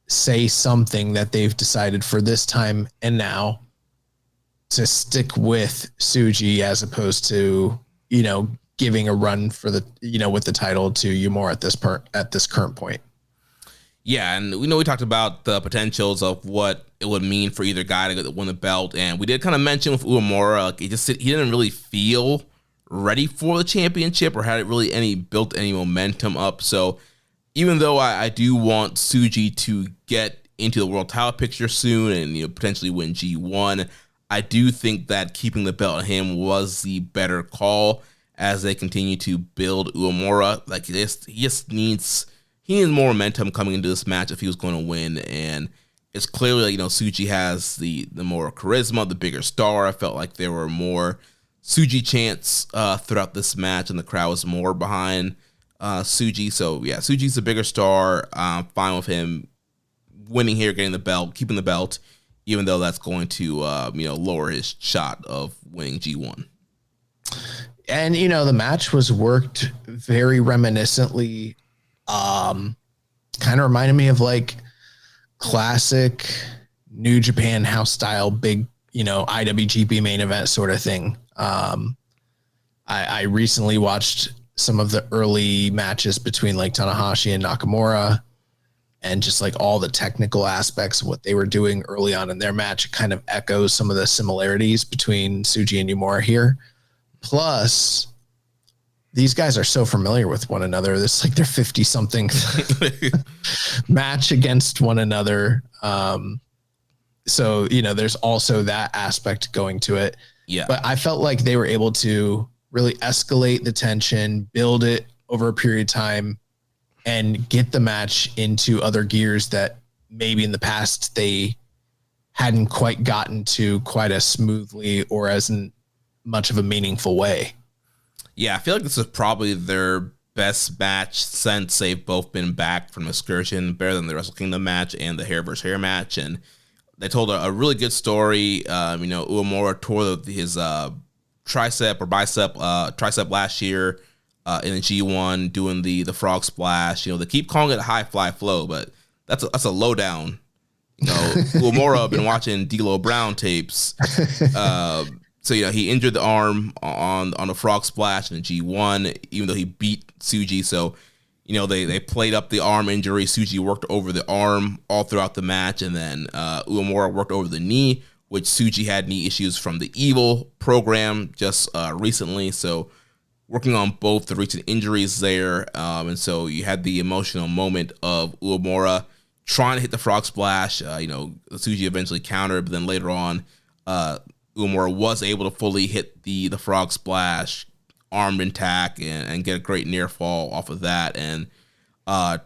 say something that they've decided for this time and now to stick with Tsuji as opposed to, giving a run for the, with the title to Uemura at this current point. Yeah, and we talked about the potentials of what it would mean for either guy to win the belt, and we did kind of mention with Uemura, like he didn't really feel ready for the championship or had it really built any momentum up. So even though I do want Tsuji to get into the world title picture soon and potentially win G1, I do think that keeping the belt on him was the better call as they continue to build Uemura. Like he needs more momentum coming into this match if he was going to win, and it's clearly Tsuji has the more charisma, the bigger star. I felt like there were more Tsuji chants throughout this match, and the crowd was more behind Tsuji. So yeah, Tsuji's the bigger star. Fine with him winning here, getting the belt, keeping the belt, even though that's going to lower his shot of winning G1. And the match was worked very reminiscently. Kind of reminded me of like classic New Japan house style, big, IWGP main event sort of thing. I recently watched some of the early matches between like Tanahashi and Nakamura, and just like all the technical aspects of what they were doing early on in their match. It kind of echoes some of the similarities between Tsuji and Uemura here. Plus, these guys are so familiar with one another. It's like they're 50-something match against one another. So, there's also that aspect going to it. Yeah. But I felt like they were able to really escalate the tension, build it over a period of time, and get the match into other gears that maybe in the past they hadn't quite gotten to quite as smoothly or as much of a meaningful way. Yeah, I feel like this is probably their best match since they've both been back from excursion, better than the Wrestle Kingdom match and the hair versus hair match. And they told a really good story. Uemura tore his tricep or tricep last year in the G1 doing the frog splash. They keep calling it a high fly flow, but that's a lowdown. Uemura been watching D'Lo Brown tapes. So he injured the arm on a frog splash in the G1, even though he beat Tsuji. So they played up the arm injury. Tsuji worked over the arm all throughout the match, and then Uemura worked over the knee, which Tsuji had knee issues from the Evil program just recently. So working on both the recent injuries there, and so you had the emotional moment of Uemura trying to hit the frog splash. Tsuji eventually countered, but then later on, Uemura was able to fully hit the frog splash, armed intact, and get a great near fall off of that. And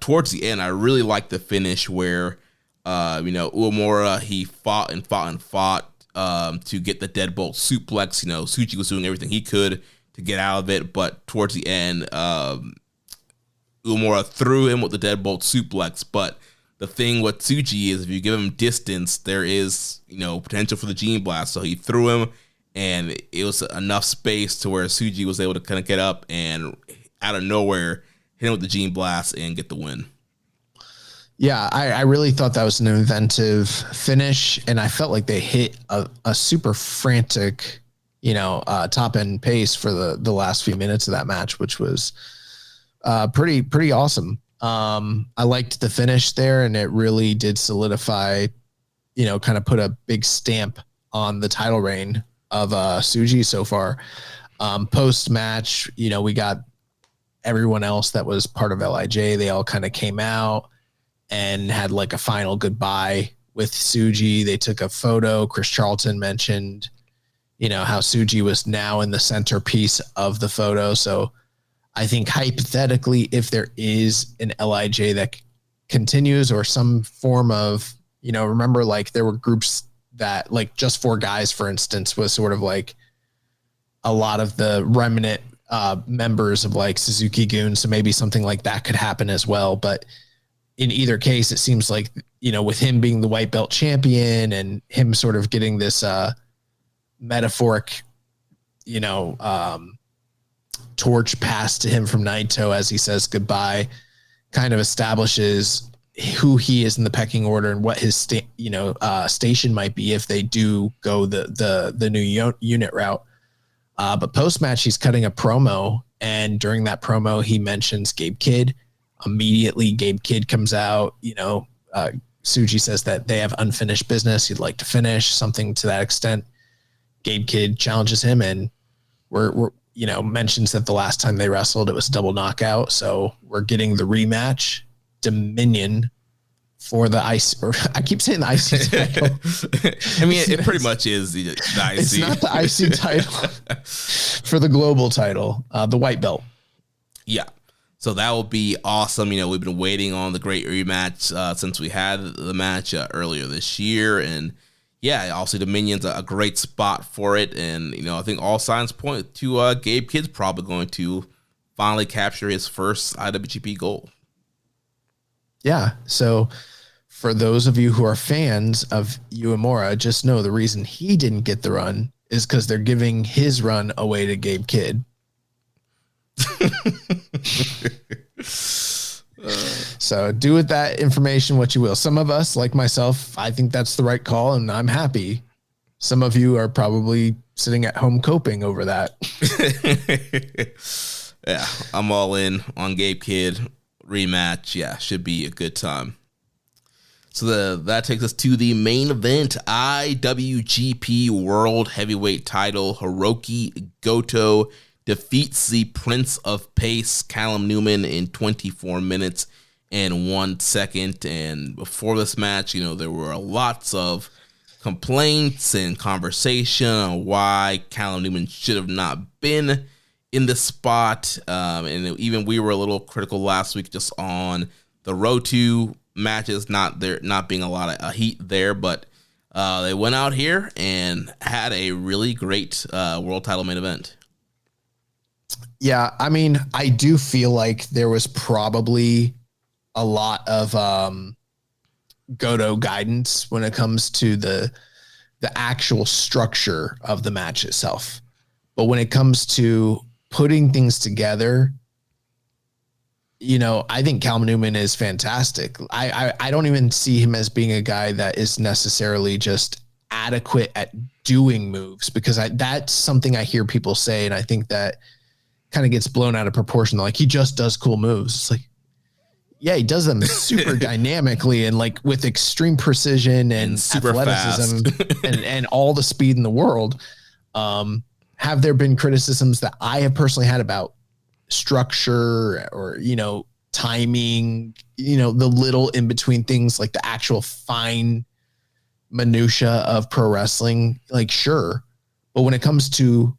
towards the end, I really liked the finish where, Uemura, he fought to get the deadbolt suplex. Tsuji was doing everything he could to get out of it, but towards the end, Uemura threw him with the deadbolt suplex. But the thing with Tsuji is if you give him distance, there is, potential for the Gene Blast. So he threw him, and it was enough space to where Tsuji was able to kind of get up and out of nowhere hit him with the Gene Blast and get the win. Yeah, I really thought that was an inventive finish, and I felt like they hit a super frantic, top end pace for the last few minutes of that match, which was pretty awesome. I liked the finish there, and it really did solidify, kind of put a big stamp on the title reign of Tsuji so far. Post match, we got everyone else that was part of LIJ. They all kind of came out and had like a final goodbye with Tsuji. They took a photo. Chris Charlton mentioned, how Tsuji was now in the centerpiece of the photo. So I think hypothetically, if there is an LIJ that continues or some form of, remember like there were groups that like Just Four Guys, for instance, was sort of like a lot of the remnant members of like Suzuki Gun. So maybe something like that could happen as well. But in either case, it seems like, with him being the white belt champion and him sort of getting this metaphoric, torch passed to him from Naito as he says goodbye, kind of establishes who he is in the pecking order and what his station might be if they do go the new unit route. But post match, he's cutting a promo, and during that promo, he mentions Gabe Kidd. Immediately, Gabe Kidd comes out. Tsuji says that they have unfinished business. He'd like to finish something to that extent. Gabe Kidd challenges him, and we're mentions that the last time they wrestled, it was double knockout. So we're getting the rematch, Dominion, for the IC, or I keep saying the IC title. I mean, it pretty much is the IC. It's not the IC title for the global title, the white belt. Yeah. So that will be awesome. We've been waiting on the great rematch since we had the match earlier this year. And yeah, also Dominion's a great spot for it. And, I think all signs point to Gabe Kidd's probably going to finally capture his first IWGP gold. Yeah. So for those of you who are fans of Uemura, just know the reason he didn't get the run is because they're giving his run away to Gabe Kidd. So do with that information what you will. Some of us, like myself, I think that's the right call, and I'm happy. Some of you are probably sitting at home coping over that. Yeah, I'm all in on Gabe Kidd rematch. Yeah, should be a good time. So that takes us to the main event, IWGP World Heavyweight Title. Hirooki Goto defeats the Prince of Pace, Callum Newman, in 24 minutes and 1 second. And before this match, there were lots of complaints and conversation on why Callum Newman should have not been in the spot. And even we were a little critical last week just on the Road to matches, not being a lot of heat there. But they went out here and had a really great world title main event. Yeah, I mean, I do feel like there was probably a lot of Goto guidance when it comes to the actual structure of the match itself. But when it comes to putting things together, I think Callum Newman is fantastic. I don't even see him as being a guy that is necessarily just adequate at doing moves, because that's something I hear people say, and I think that kind of gets blown out of proportion. Like, he just does cool moves. It's like, yeah, he does them super dynamically and like with extreme precision and super athleticism and all the speed in the world. Have there been criticisms that I have personally had about structure or, timing, the little in between things, like the actual fine minutia of pro wrestling? Like, sure. But when it comes to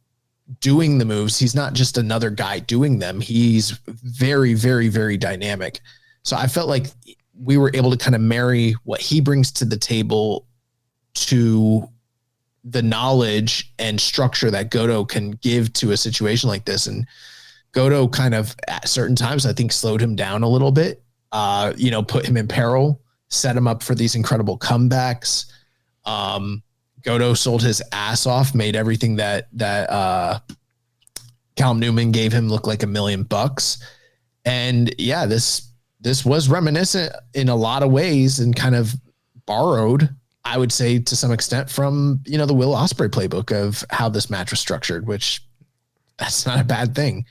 doing the moves, he's not just another guy doing them. He's very, very, very dynamic. So I felt like we were able to kind of marry what he brings to the table to the knowledge and structure that Goto can give to a situation like this. And Goto kind of at certain times, I think, slowed him down a little bit, put him in peril, set him up for these incredible comebacks. Goto sold his ass off, made everything that Callum Newman gave him look like $1 million. And yeah, this was reminiscent in a lot of ways and kind of borrowed, I would say, to some extent from, the Will Ospreay playbook of how this match was structured, which that's not a bad thing.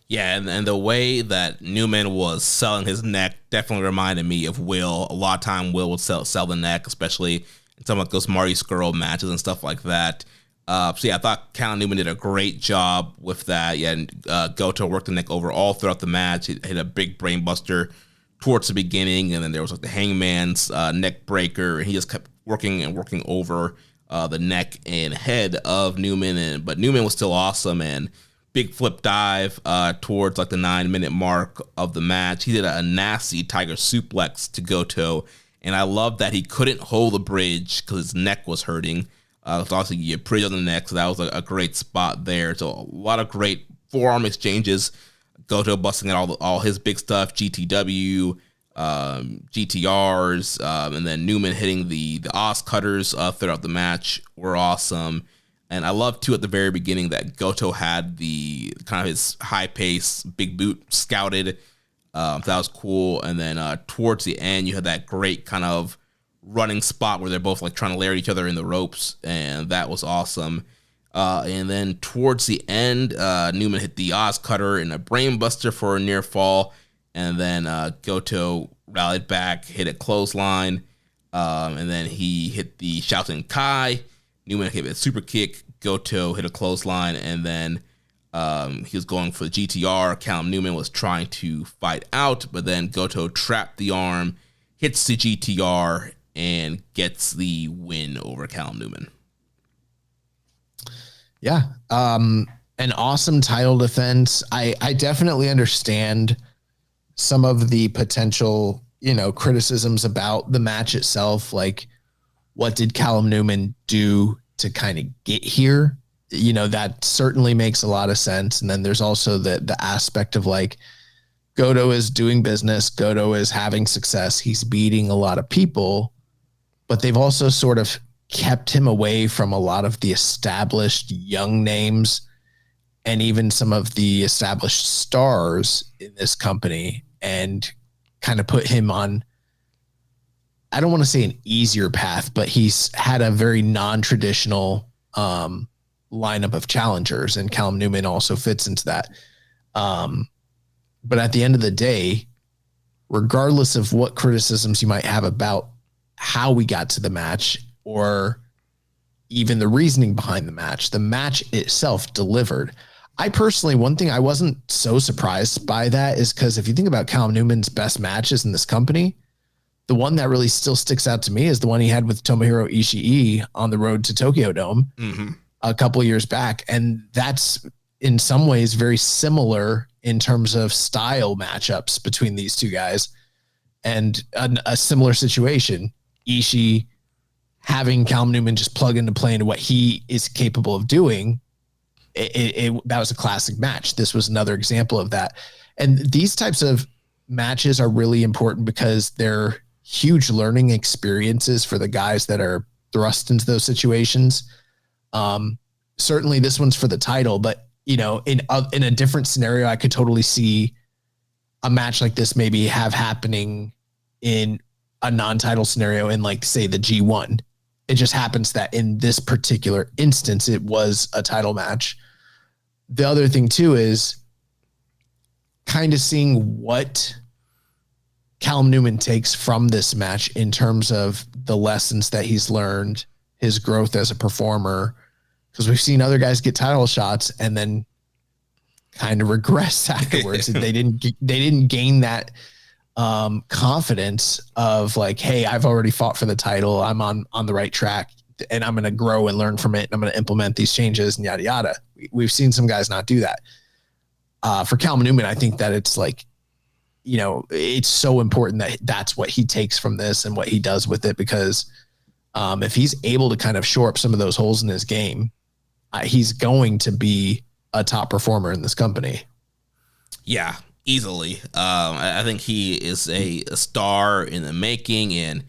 Yeah, and the way that Newman was selling his neck definitely reminded me of Will. A lot of time Will would sell the neck, especially in some of those Marty Scurll matches and stuff like that. So yeah, I thought Callum Newman did a great job with that. Yeah, and Goto worked the neck over all throughout the match. He hit a big brain buster towards the beginning, and then there was like the Hangman's neck breaker, and he just kept working over the neck and head of Newman. But Newman was still awesome, and big flip dive towards like the 9-minute mark of the match. He did a nasty tiger suplex to Goto, and I love that he couldn't hold the bridge because his neck was hurting. So obviously you bridge on the neck, so that was a great spot there. So a lot of great forearm exchanges. Goto busting out all his big stuff, GTW, GTRs, and then Newman hitting the Oz cutters throughout the match were awesome. And I love too at the very beginning that Goto had the kind of his high pace big boot scouted. That was cool. And then towards the end, you had that great kind of running spot where they're both like trying to layer each other in the ropes, and that was awesome. And then towards the end, Newman hit the Oz cutter and a brain buster for a near fall, and then Goto rallied back, hit a clothesline, and then he hit the Shouting Kai. Newman hit a super kick. Goto hit a clothesline, and then he was going for the GTR. Callum Newman was trying to fight out, but then Goto trapped the arm, hits the GTR, and gets the win over Callum Newman. Yeah. An awesome title defense. I definitely understand some of the potential, criticisms about the match itself. Like, what did Callum Newman do to kind of get here? That certainly makes a lot of sense. And then there's also the aspect of like, Goto is doing business. Goto is having success. He's beating a lot of people, but they've also sort of kept him away from a lot of the established young names and even some of the established stars in this company, and kind of put him on, I don't want to say an easier path, but he's had a very non-traditional lineup of challengers, and Callum Newman also fits into that. But at the end of the day, regardless of what criticisms you might have about how we got to the match or even the reasoning behind the match itself delivered. I personally, one thing I wasn't so surprised by that is because if you think about Callum Newman's best matches in this company, the one that really still sticks out to me is the one he had with Tomohiro Ishii on the road to Tokyo Dome a couple of years back. And that's in some ways very similar in terms of style matchups between these two guys, and a similar situation. Ishii having Callum Newman just plug into play into what he is capable of doing that was a classic match. This was another example of that. And these types of matches are really important because they're huge learning experiences for the guys that are thrust into those situations. Certainly this one's for the title, but in a different scenario, I could totally see a match like this maybe have happening in a non-title scenario in, like, say, the G1. It just happens that in this particular instance, it was a title match. The other thing too is kind of seeing what Callum Newman takes from this match in terms of the lessons that he's learned, his growth as a performer, because we've seen other guys get title shots and then kind of regress afterwards. They didn't gain that confidence of, like, hey, I've already fought for the title. I'm on the right track and I'm going to grow and learn from it. And I'm going to implement these changes and yada, yada. We've seen some guys not do that. For Callum Newman, I think that it's like, it's so important that that's what he takes from this and what he does with it, because if he's able to kind of shore up some of those holes in his game, he's going to be a top performer in this company. Yeah, easily. I think he is a star in the making, and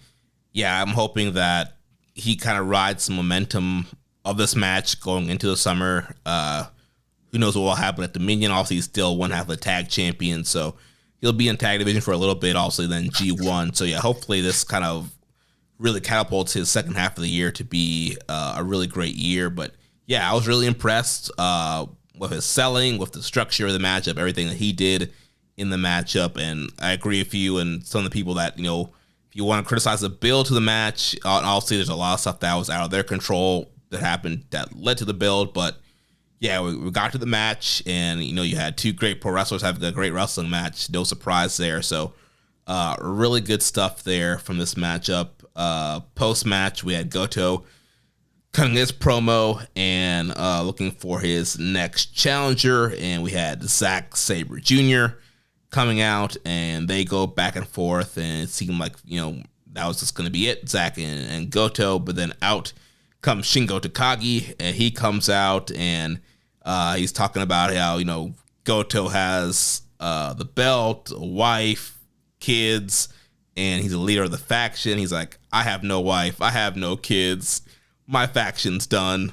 yeah, I'm hoping that he kind of rides some momentum of this match going into the summer. Who knows what will happen at Dominion? Obviously, he's still one half of the tag champion, so he'll be in tag division for a little bit, obviously, then G1. So yeah, hopefully this kind of really catapults his second half of the year to be a really great year. But yeah, I was really impressed with his selling, with the structure of the matchup, everything that he did in the matchup. And I agree with you and some of the people that, if you want to criticize the build to the match, obviously there's a lot of stuff that was out of their control that happened that led to the build. But yeah, we got to the match, and you had two great pro wrestlers having a great wrestling match. No surprise there. So really good stuff there from this matchup. Post match, we had Goto cutting his promo and looking for his next challenger, and we had Zack Sabre Jr. coming out, and they go back and forth, and it seemed like that was just going to be it, Zack and Goto. But then out comes Shingo Takagi, and he comes out, and he's talking about how Goto has the belt, a wife, kids, and he's a leader of the faction. He's like, I have no wife, I have no kids, my faction's done.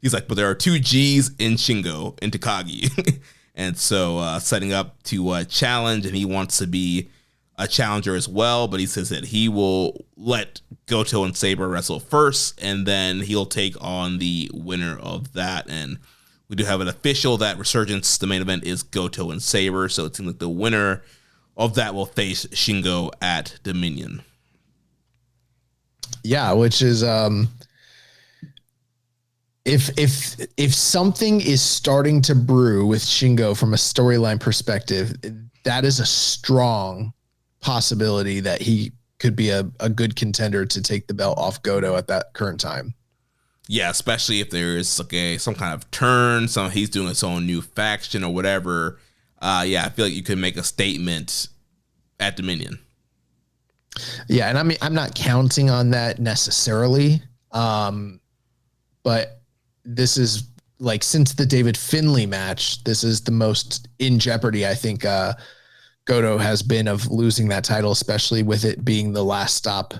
He's like, but there are two G's in Shingo and Takagi. And so setting up to challenge, and he wants to be a challenger as well, but he says that he will let Goto and Sabre wrestle first, and then he'll take on the winner of that. And we do have an official that Resurgence, the main event, is Goto and Sabre, so it seems like the winner of that will face Shingo at Dominion. Yeah, which is if something is starting to brew with Shingo from a storyline perspective, that is a strong possibility that he could be a good contender to take the belt off Goto at that current time. Yeah, especially if there is some kind of turn, he's doing his own new faction or whatever. Yeah, I feel like you could make a statement at Dominion. Yeah, and I mean, I'm not counting on that necessarily, but this is like, since the David Finlay match, this is the most in jeopardy I think Goto has been of losing that title, especially with it being the last stop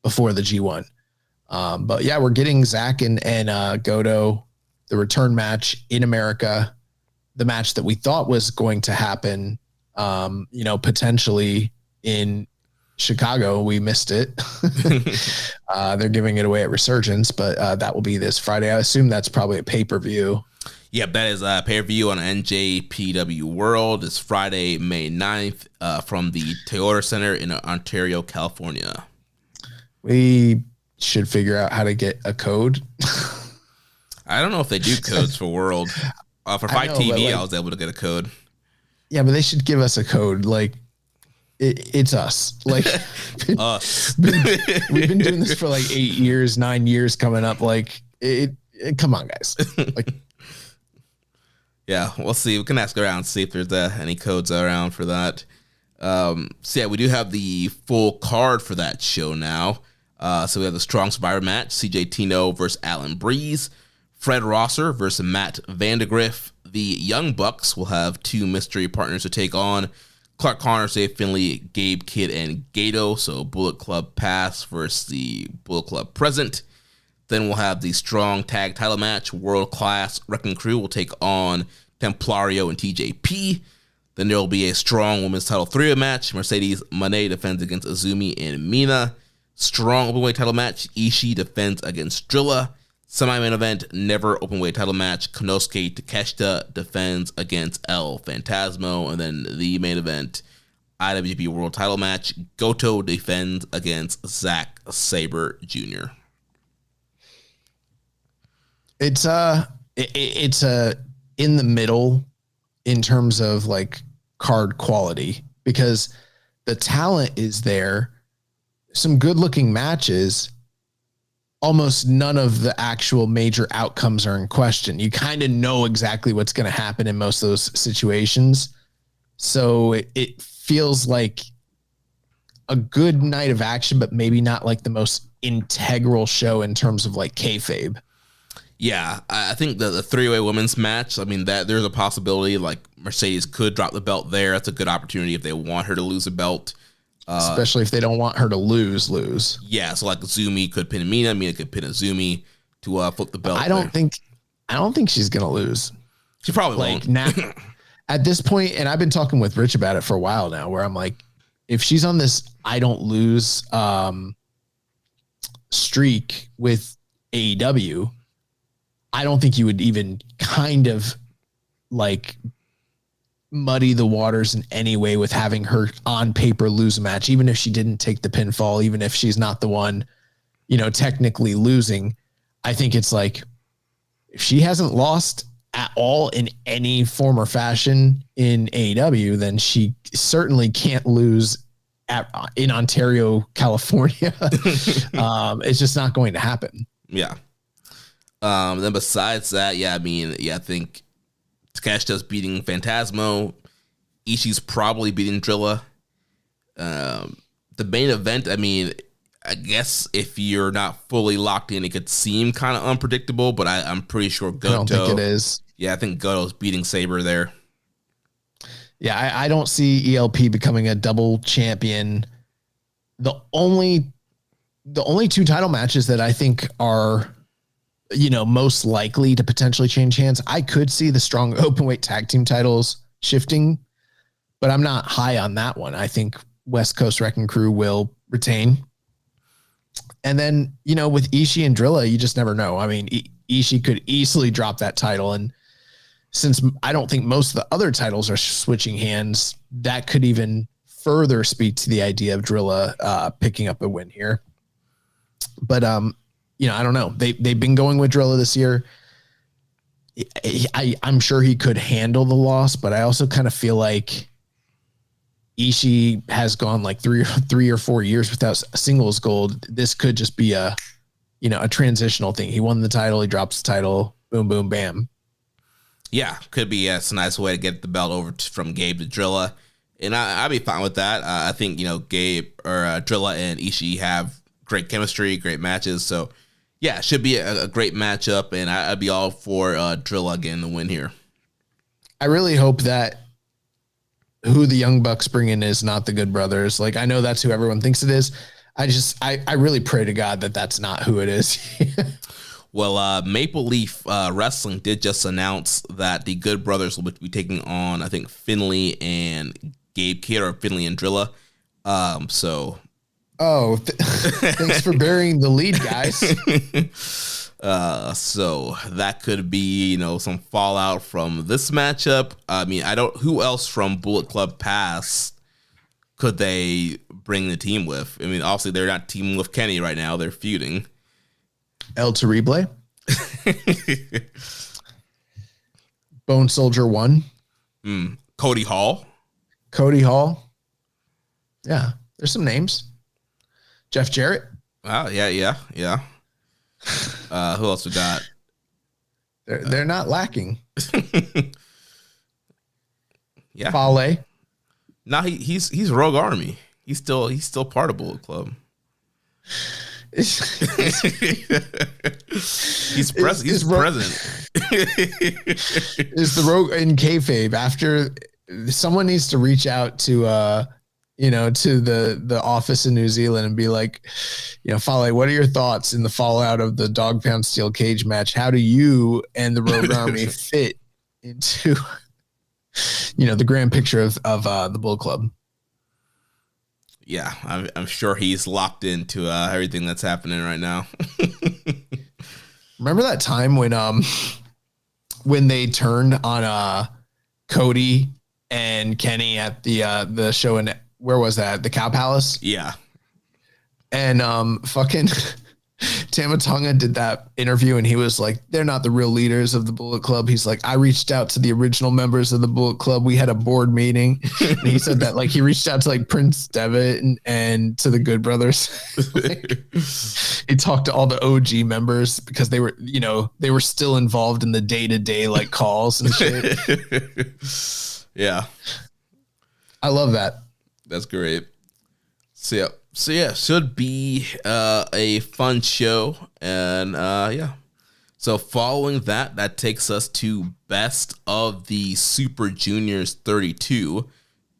before the G1. But yeah, we're getting Zack and Goto, the return match in America, the match that we thought was going to happen, potentially in Chicago. We missed it. They're giving it away at Resurgence, but that will be this Friday. I assume that's probably a pay-per-view. Yep, that is a pay-per-view on NJPW World. It's Friday, May 9th from the Toyota Center in Ontario, California. We should figure out how to get a code. I don't know if they do codes for World. For Fight TV, I was able to get a code. Yeah, but they should give us a code. Like, it's us. Like, us. We've been doing this for like 8 years, 9 years coming up. Like, come on, guys. Like, yeah, we'll see. We can ask around and see if there's any codes around for that. So yeah, we do have the full card for that show now. So we have the Strong Survivor match, CJ Tino versus Alan Breeze Fred Rosser versus Matt Vandegrift. The Young Bucks will have 2 mystery partners to take on. Clark Connors, Dave Finlay, Gabe Kidd, and Goto. So Bullet Club past versus the Bullet Club present. Then we'll have the strong tag title match. World Class Wrecking Crew will take on Templario and TJP. Then there will be a strong women's title 3-way match. Mercedes Moné defends against Azumi and Mina. Strong openweight title match. Ishii defends against Drilla. Semi-main event, never openweight title match. Konosuke Takeshita defends against El Phantasmo. And then the main event, IWGP World title match. Goto defends against Zack Sabre Jr. It's in the middle in terms of like card quality, because the talent is there. Some good looking matches. Almost none of the actual major outcomes are in question. You kind of know exactly what's going to happen in most of those situations. So it feels like a good night of action, but maybe not like the most integral show in terms of like kayfabe. Yeah, I think the 3-way women's match, I mean, that there's a possibility like Mercedes could drop the belt there. That's a good opportunity if they want her to lose a belt. Especially if they don't want her to lose. Yeah, so like Azumi could pin Mina, Mina could pin Azumi to flip the belt. I don't think she's gonna lose. She probably like won't. Now at this point, and I've been talking with Rich about it for a while now, where I'm like, if she's on this I don't lose streak with AEW, I don't think you would even kind of like muddy the waters in any way with having her on paper lose a match, even if she didn't take the pinfall, even if she's not the one, technically losing. I think it's like, if she hasn't lost at all in any form or fashion in AEW, then she certainly can't lose in Ontario, California. It's just not going to happen. Yeah. Then besides that, I think Takeshita's beating Phantasmo. Ishii's probably beating Drilla. The main event, I guess if you're not fully locked in, it could seem kind of unpredictable, but I'm pretty sure Goto. I don't think it is. Yeah, I think Goto's beating Sabre there. Yeah, I don't see ELP becoming a double champion. The only 2 title matches that I think are most likely to potentially change hands, I could see the strong openweight tag team titles shifting, but I'm not high on that one. I think West Coast Wrecking Crew will retain. And then, with Ishii and Drilla, you just never know. Ishii could easily drop that title. And since I don't think most of the other titles are switching hands, that could even further speak to the idea of Drilla picking up a win here. But, I don't know. They've been going with Drilla this year. I'm sure he could handle the loss, but I also kind of feel like Ishii has gone like 3 or 4 years without singles gold. This could just be a transitional thing. He won the title. He drops the title. Boom, boom, bam. Yeah, could be. It's a nice way to get the belt over from Gabe to Drilla. And I'd be fine with that. I think, Gabe or Drilla and Ishii have great chemistry, great matches. So, yeah, it should be a great matchup, and I'd be all for Drilla getting the win here. I really hope that who the Young Bucks bring in is not the Good Brothers. Like, I know that's who everyone thinks it is. I really pray to God that that's not who it is. Well, Maple Leaf Wrestling did just announce that the Good Brothers will be taking on, I think, Finlay and Gabe Kidd, or Finlay and Drilla. Thanks for burying the lead, guys. So that could be, some fallout from this matchup. Who else from Bullet Club past could they bring the team with? Obviously they're not teaming with Kenny right now. They're feuding. El Terrible. Bone Soldier 1. Cody Hall. Yeah, there's some names. Jeff Jarrett. Oh, yeah. Who else we got? They're not lacking. Yeah. Fale. No, he's Rogue Army. He's still part of Bullet Club. He's present. He's present. Is the Rogue in kayfabe? After someone needs to reach out to to the office in New Zealand and be like, Fale, what are your thoughts in the fallout of the Dog Pound Steel Cage match? How do you and the Rogue Army fit into the grand picture of the Bull Club? Yeah, I'm sure he's locked into everything that's happening right now. Remember that time when they turned on Cody and Kenny at the show in, where was that? The Cow Palace? Yeah. And fucking Tama Tonga did that interview and he was like, they're not the real leaders of the Bullet Club. He's like, I reached out to the original members of the Bullet Club. We had a board meeting. And he said that like he reached out to like Prince Devitt and to the Good Brothers. He talked to all the OG members because they were still involved in the day-to-day like calls and shit. Yeah. I love that. That's great. So yeah, should be a fun show. And so following that takes us to Best of the Super Juniors 32.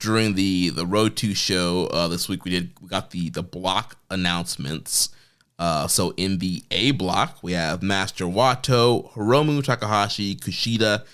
During the Road to show this week, we got the block announcements. So in the A block, we have Master Wato, Hiromu Takahashi, Kushida,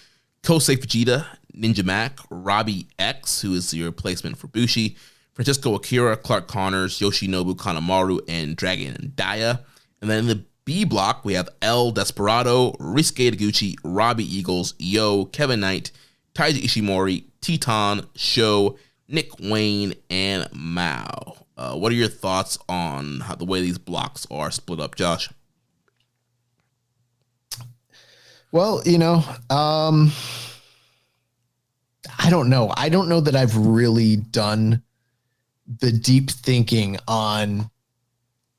Kosei Fujita, Ninja Mac, Robbie X, who is the replacement for Bushi, Francisco Akira, Clark Connors, Yoshinobu Kanemaru, and Dragon Daya. And then in the B block, we have El Desperado, Risuke Taguchi, Robbie Eagles, Yo, Kevin Knight, Taiji Ishimori, Teton, Sho, Nick Wayne, and Mao. What are your thoughts on the way these blocks are split up, Josh? Well, I don't know. I don't know that I've really done the deep thinking on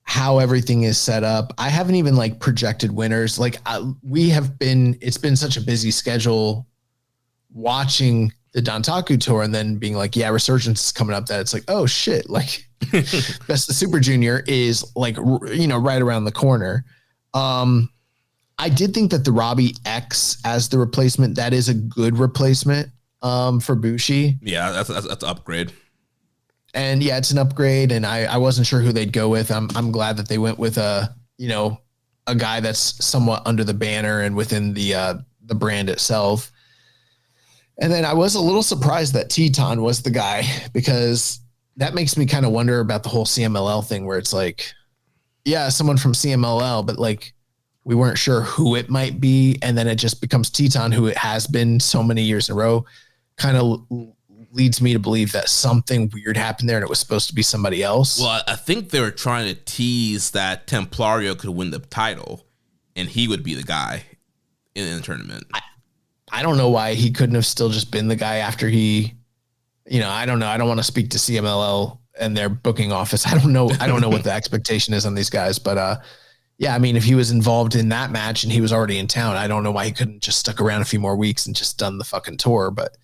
how everything is set up. I haven't even like projected winners. Like it's been such a busy schedule watching the Dontaku tour and then being like, yeah, Resurgence is coming up, that it's like, oh shit. Like Best of Super Junior is like, right around the corner. I did think that the Robbie X as the replacement, that is a good replacement for Bushi. Yeah, that's an upgrade. And yeah, it's an upgrade, and I wasn't sure who they'd go with. I'm glad that they went with a guy that's somewhat under the banner and within the brand itself. And then I was a little surprised that Teton was the guy, because that makes me kind of wonder about the whole CMLL thing, where it's like, yeah, someone from CMLL, but like we weren't sure who it might be, and then it just becomes Teton, who it has been so many years in a row. Kind of leads me to believe that something weird happened there and it was supposed to be somebody else. Well, I think they were trying to tease that Templario could win the title and he would be the guy in the tournament. I don't know why he couldn't have still just been the guy after he, I don't know. I don't want to speak to CMLL and their booking office. I don't know what the expectation is on these guys, but yeah, I mean, if he was involved in that match and he was already in town, I don't know why he couldn't just stuck around a few more weeks and just done the fucking tour. But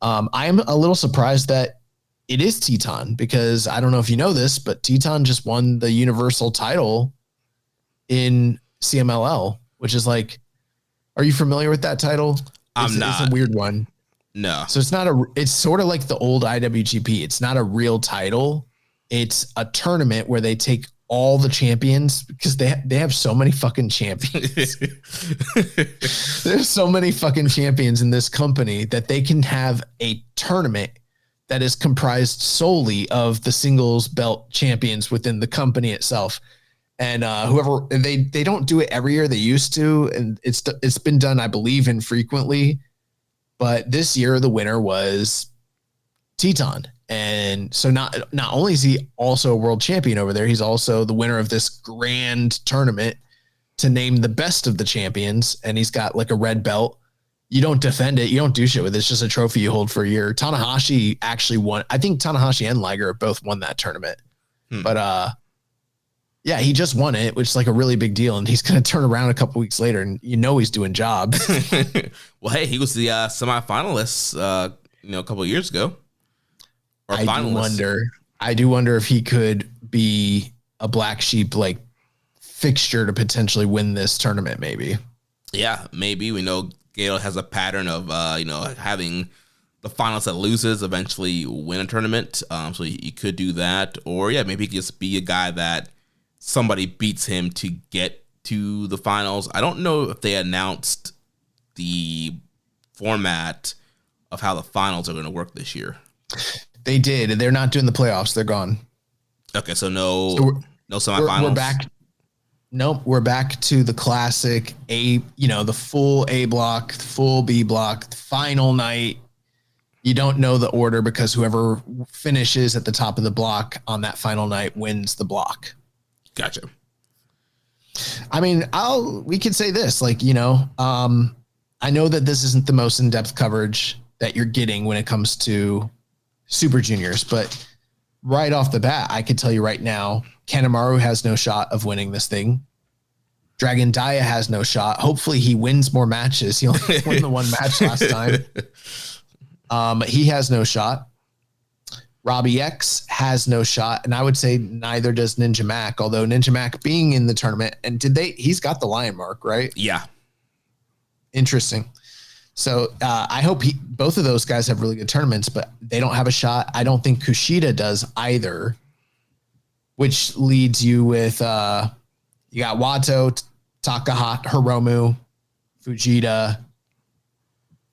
I'm a little surprised that it is Teton, because I don't know if you know this, but Teton just won the Universal title in CMLL, which is like, are you familiar with that title? I'm not. It's a weird one. No. So it's sort of like the old IWGP. It's not a real title. It's a tournament where they take all the champions, because they have so many fucking champions. There's so many fucking champions in this company that they can have a tournament that is comprised solely of the singles belt champions within the company itself. And whoever they don't do it every year. They used to, and it's been done, I believe, infrequently. But this year the winner was Teton. And so not only is he also a world champion over there, he's also the winner of this grand tournament to name the best of the champions. And he's got like a red belt. You don't defend it. You don't do shit with it. It's just a trophy you hold for a year. Tanahashi actually won. I think Tanahashi and Liger both won that tournament. But yeah, he just won it, which is like a really big deal. And he's going to turn around a couple weeks later and he's doing job. Well, hey, he was the semifinalist, a couple of years ago. I do wonder if he could be a black sheep like fixture to potentially win this tournament, maybe. Yeah, maybe. We know Gale has a pattern of, having the finals that loses eventually win a tournament. So he could do that. Or, yeah, maybe he could just be a guy that somebody beats him to get to the finals. I don't know if they announced the format of how the finals are going to work this year. They did. They're not doing the playoffs. They're gone. Okay, so no semifinals. We're back. Nope, we're back to the classic the full A block, full B block, final night. You don't know the order because whoever finishes at the top of the block on that final night wins the block. Gotcha. I mean, we could say this, I know that this isn't the most in-depth coverage that you're getting when it comes to Super Juniors, but right off the bat, I could tell you right now, Kanemaru has no shot of winning this thing. Dragon Dia has no shot. Hopefully he wins more matches. He only won the one match last time. He has no shot. Robbie X has no shot. And I would say neither does Ninja Mac, although Ninja Mac being in the tournament, and he's got the lion mark, right? Yeah. Interesting. So I hope both of those guys have really good tournaments, but they don't have a shot. I don't think Kushida does either, which leads you with you got Wato, Takahashi, Hiromu, Fujita,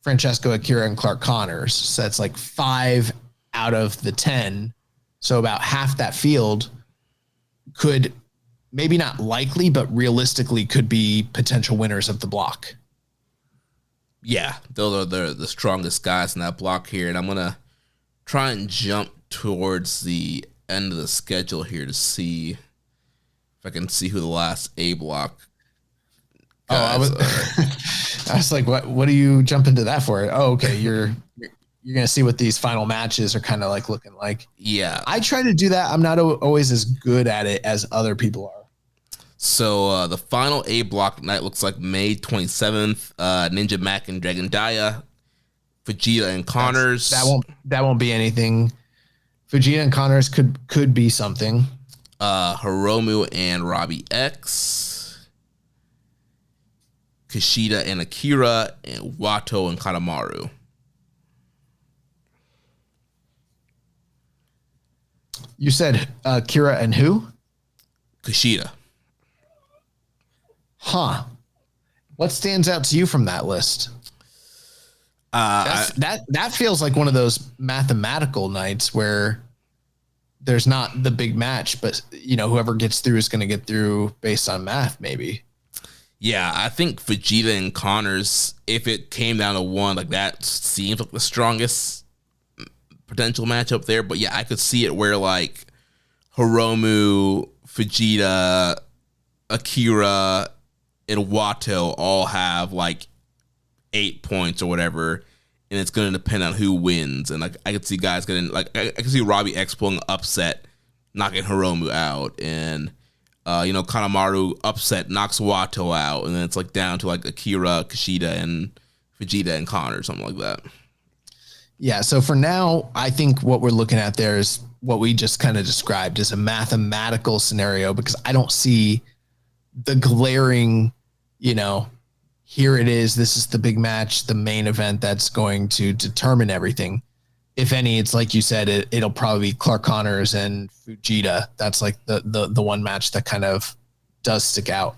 Francesco Akira, and Clark Connors. So that's like 5 out of the 10. So about half that field could, maybe not likely, but realistically could be potential winners of the block. Yeah, those are the strongest guys in that block here. And I'm going to try and jump towards the end of the schedule here to see if I can see who the last A block guys I was like, what do you jump into that for? Oh, okay. You're going to see what these final matches are kind of like looking like. Yeah. I try to do that. I'm not always as good at it as other people are. So the final A block night looks like May 27th. Ninja Mac and Dragon Dia, Fujita and Connors. That won't be anything. Fujita and Connors could be something. Hiromu and Robbie X, Kushida and Akira, and Wato and Kanemaru. You said Akira and who? Kushida. Huh. What stands out to you from that list? That feels like one of those mathematical nights where there's not the big match, but whoever gets through is going to get through based on math, maybe. Yeah, I think Vegeta and Connors, if it came down to one, like that seems like the strongest potential matchup there. But yeah, I could see it where like Hiromu, Vegeta, Akira, and Wato all have like 8 points or whatever, and it's going to depend on who wins. And like I could see guys getting like I could see Robbie X pulling an upset, knocking Hiromu out, and Kanemaru upset knocks Wato out, and then it's like down to like Akira, Kushida, and Vegeta and Connor, something like that. Yeah. So for now, I think what we're looking at there is what we just kind of described as a mathematical scenario, because I don't see the glaring, here it is. This is the big match, the main event that's going to determine everything. If any, it's like you said, it'll probably be Clark Connors and Fujita. That's like the one match that kind of does stick out.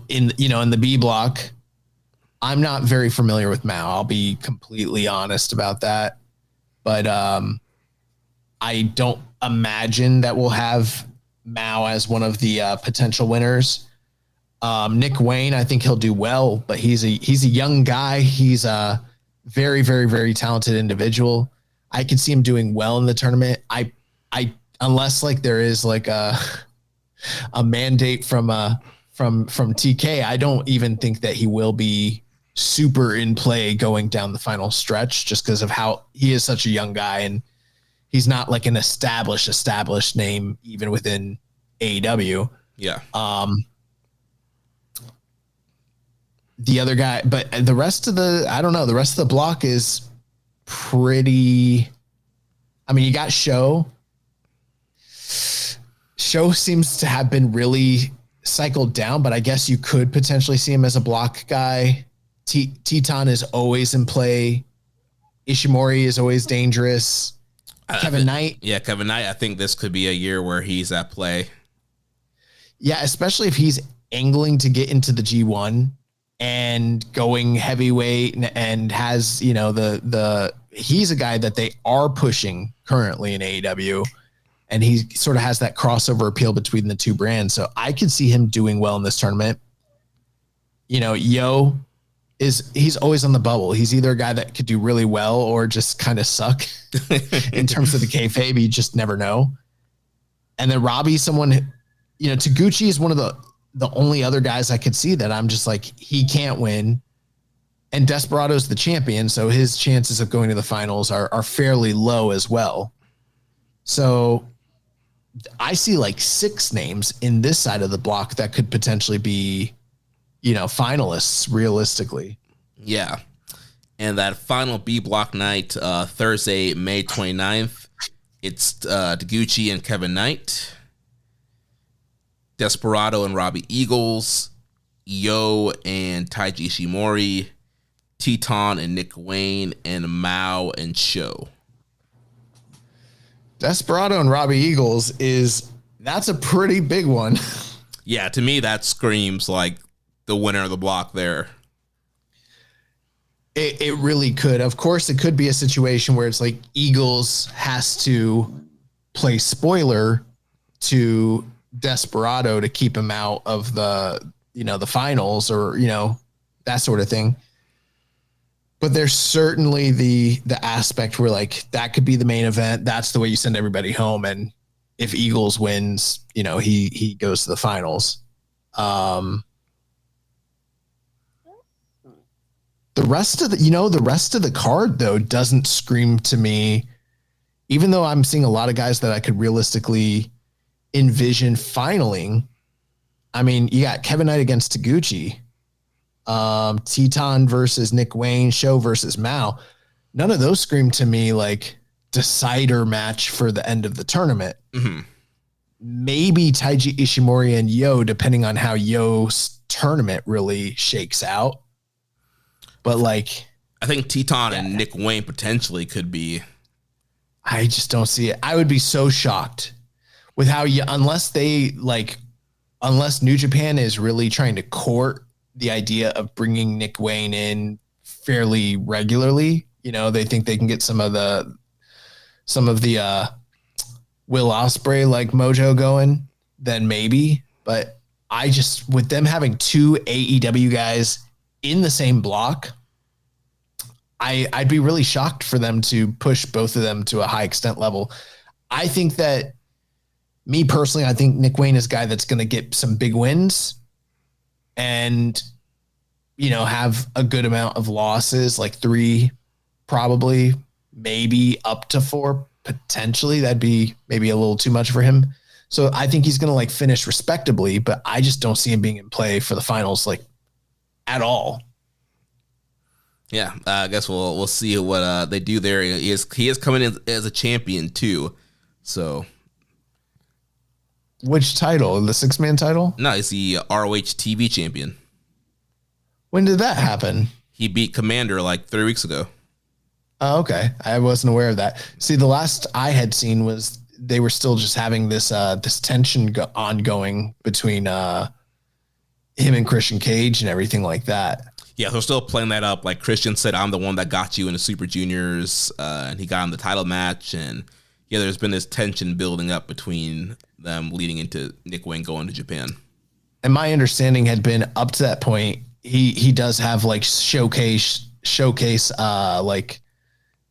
In the B block, I'm not very familiar with Mao. I'll be completely honest about that. But I don't imagine that we'll have Mao as one of the potential winners. Nick Wayne, I think he'll do well, but he's a young guy. He's a very, very, very talented individual. I could see him doing well in the tournament. I unless like there is like a mandate from TK, I don't even think that he will be super in play going down the final stretch, just because of how he is such a young guy and he's not like an established name even within AEW. Yeah. The other guy, but the rest of the rest of the block is pretty. I mean, you got Show. Show seems to have been really cycled down, but I guess you could potentially see him as a block guy. Teton is always in play. Ishimori is always dangerous. Kevin Knight. Yeah, Kevin Knight. I think this could be a year where he's at play. Yeah, especially if he's angling to get into the G1 and going heavyweight and has, you know, he's a guy that they are pushing currently in AEW, and he sort of has that crossover appeal between the two brands. So I could see him doing well in this tournament. You know, he's always on the bubble. He's either a guy that could do really well or just kind of suck in terms of the kayfabe. You just never know. And then Robbie's someone, you know, Taguchi is one of the only other guys I could see that I'm just like, he can't win. And Desperado's the champion, so his chances of going to the finals are fairly low as well. So I see like 6 names in this side of the block that could potentially be, you know, finalists realistically. Yeah. And that final B block night, Thursday, May 29th, it's Taguchi and Kevin Knight, Desperado and Robbie Eagles, Yo and Taiji Ishimori, Teton and Nick Wayne, and Mao and Sho. Desperado and Robbie Eagles that's a pretty big one. Yeah, to me, that screams like the winner of the block there. It really could. Of course, it could be a situation where it's like Eagles has to play spoiler to Desperado to keep him out of the finals, or, you know, that sort of thing. But there's certainly the aspect where like that could be the main event. That's the way you send everybody home. And if Eagles wins, you know, he goes to the finals. The rest of the card though doesn't scream to me, even though I'm seeing a lot of guys that I could realistically envision finaling. I mean, you got Kevin Knight against Taguchi, Teton versus Nick Wayne, Sho versus Mao. None of those scream to me like decider match for the end of the tournament. Mm-hmm. Maybe Taiji Ishimori and Yo, depending on how Yo's tournament really shakes out. But like, I think Teton and Nick Wayne potentially could be. I just don't see it. I would be so shocked with how unless New Japan is really trying to court the idea of bringing Nick Wayne in fairly regularly. You know, they think they can get some of the Will Ospreay like mojo going, then maybe. But I just, with them having 2 AEW guys in the same block, I'd be really shocked for them to push both of them to a high extent level. I think that, me personally, I think Nick Wayne is a guy that's going to get some big wins and, you know, have a good amount of losses, like 3, probably, maybe up to 4, potentially. That'd be maybe a little too much for him. So I think he's going to like finish respectably, but I just don't see him being in play for the finals, like at all. Yeah, I guess we'll see what they do there. He is coming in as a champion too. So, which title? The 6-man title? No, he's the ROH TV champion. When did that happen? He beat Commander like 3 weeks ago. Oh, okay. I wasn't aware of that. See, the last I had seen was they were still just having this tension ongoing between him and Christian Cage and everything like that. Yeah, they're still playing that up. Like Christian said, I'm the one that got you in the Super Juniors, and he got him the title match. And yeah, there's been this tension building up between them leading into Nick Wayne going to Japan. And my understanding had been up to that point, he does have like showcase like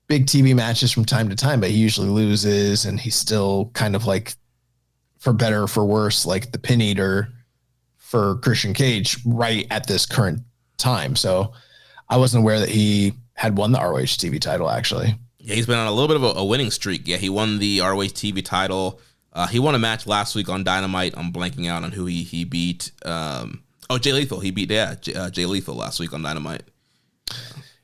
big TV matches from time to time, but he usually loses, and he's still kind of like, for better or for worse, like the pin eater for Christian Cage right at this current time. So I wasn't aware that he had won the ROH TV title, actually. Yeah, he's been on a little bit of a winning streak. Yeah, he won the ROH TV title. He won a match last week on Dynamite. I'm blanking out on who he beat. Jay Lethal. He beat Jay Lethal last week on Dynamite.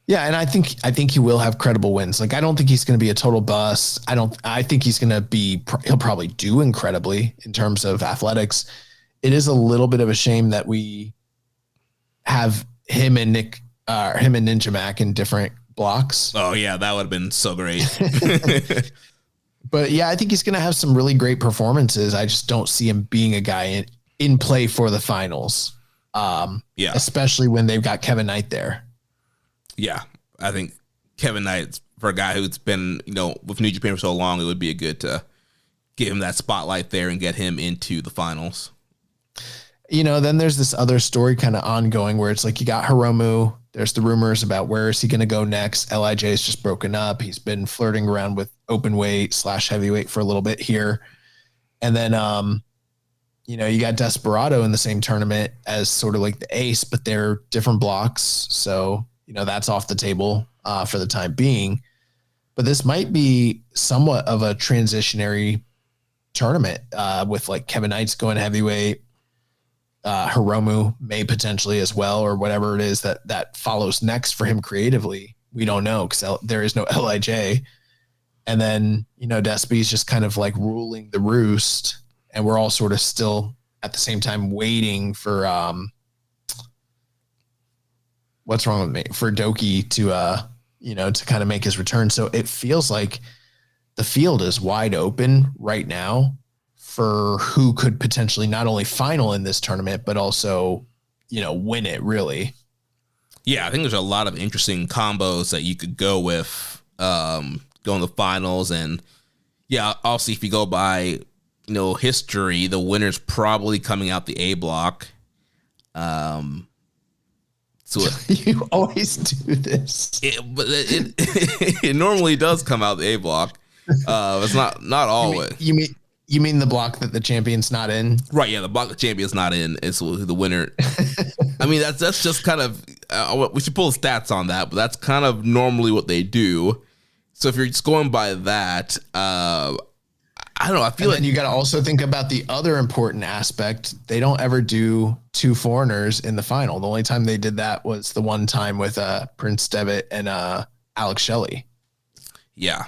Yeah, and I think he will have credible wins. Like, I don't think he's going to be a total bust. I think he's going to be. He'll probably do incredibly in terms of athletics. is a little bit of a shame that we have him and Ninja Mac in different blocks. Oh yeah, that would have been so great. But yeah, I think he's going to have some really great performances. I just don't see him being a guy in play for the finals. Especially when they've got Kevin Knight there. Yeah, I think Kevin Knight, for a guy who's been, with New Japan for so long, it would be good to give him that spotlight there and get him into the finals. Then there's this other story kind of ongoing where it's like you got Hiromu. There's the rumors about where is he going to go next. LIJ is just broken up. He's been flirting around with open weight / heavyweight for a little bit here. And then, you got Desperado in the same tournament as sort of like the ace, but they're different blocks. So, that's off the table for the time being. But this might be somewhat of a transitionary tournament with like Kevin Knight's going heavyweight. Hiromu may potentially as well, or whatever it is that follows next for him creatively. We don't know because there is no LIJ. And then, Despy's just kind of like ruling the roost. And we're all sort of still at the same time waiting for what's wrong with me? For Doki to kind of make his return. So it feels like the field is wide open right now for who could potentially not only final in this tournament, but also, win it really. Yeah, I think there's a lot of interesting combos that you could go with going to the finals. And yeah, also if you go by, history, the winner's probably coming out the A block. So you always do this. It normally does come out the A block. It's not always. You mean the block that the champion's not in? Right, yeah, the block the champion's not in is the winner. I mean, that's just kind of we should pull stats on that, but that's kind of normally what they do. So if you're just going by that, I don't know. I feel like you got to also think about the other important aspect. They don't ever do two foreigners in the final. The only time they did that was the one time with Prince Devitt and Alex Shelley. Yeah.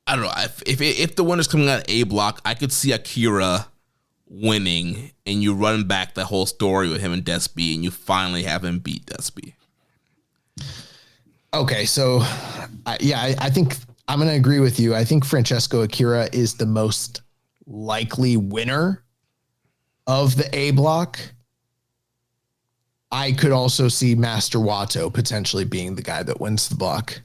I don't know. If the winner's coming out of A block, I could see Akira winning, and you run back the whole story with him and Despy, and you finally have him beat Despy. Okay, so I think I'm going to agree with you. I think Francesco Akira is the most likely winner of the A block. I could also see Master Wato potentially being the guy that wins the block.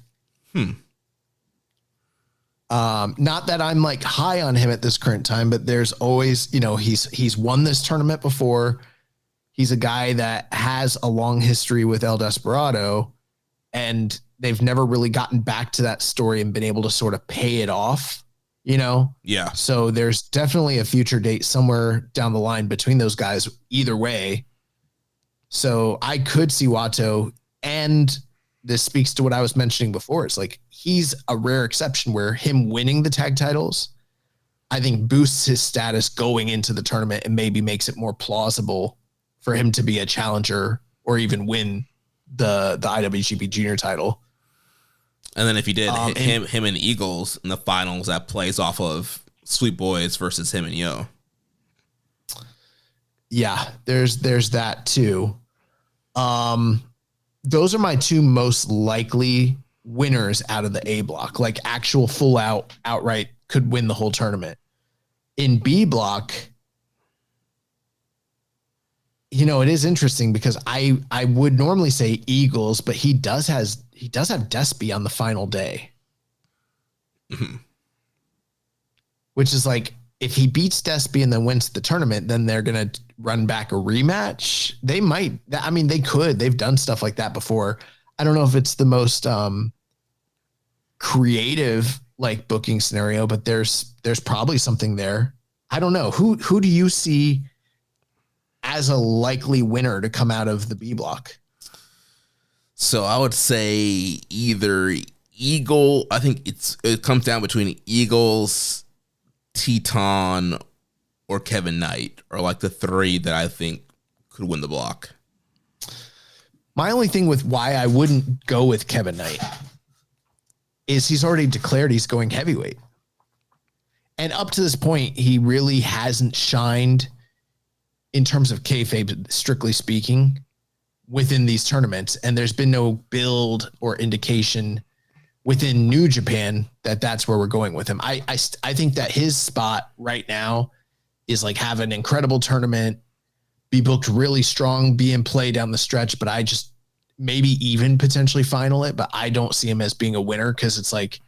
Not that I'm like high on him at this current time, but there's always, he's won this tournament before. He's a guy that has a long history with El Desperado, and they've never really gotten back to that story and been able to sort of pay it off, Yeah. So there's definitely a future date somewhere down the line between those guys either way. So I could see Wato, and this speaks to what I was mentioning before. It's like, he's a rare exception where him winning the tag titles, I think boosts his status going into the tournament and maybe makes it more plausible for him to be a challenger or even win the IWGP junior title. And then if you did him and Eagles in the finals, that plays off of Sweet Boys versus him and Yo. Yeah, there's that too. Those are my two most likely winners out of the A block, like actual full outright could win the whole tournament. In B block, it is interesting because I would normally say Eagles, but he does have Despy on the final day. Mm-hmm. Which is like, if he beats Despy and then wins the tournament, then they're going to run back a rematch. They might. I mean, they could. They've done stuff like that before. I don't know if it's the most creative like booking scenario, but there's probably something there. I don't know. Who do you see as a likely winner to come out of the B block? So I would say either Eagle. I think it comes down between Eagles, Teton, or Kevin Knight, or like the three that I think could win the block. My only thing with why I wouldn't go with Kevin Knight is he's already declared he's going heavyweight. And up to this point, he really hasn't shined in terms of kayfabe, strictly speaking, within these tournaments. And there's been no build or indication within New Japan that that's where we're going with him. I think that his spot right now is like have an incredible tournament, be booked really strong, be in play down the stretch, but I just maybe even potentially final it, but I don't see him as being a winner because it's like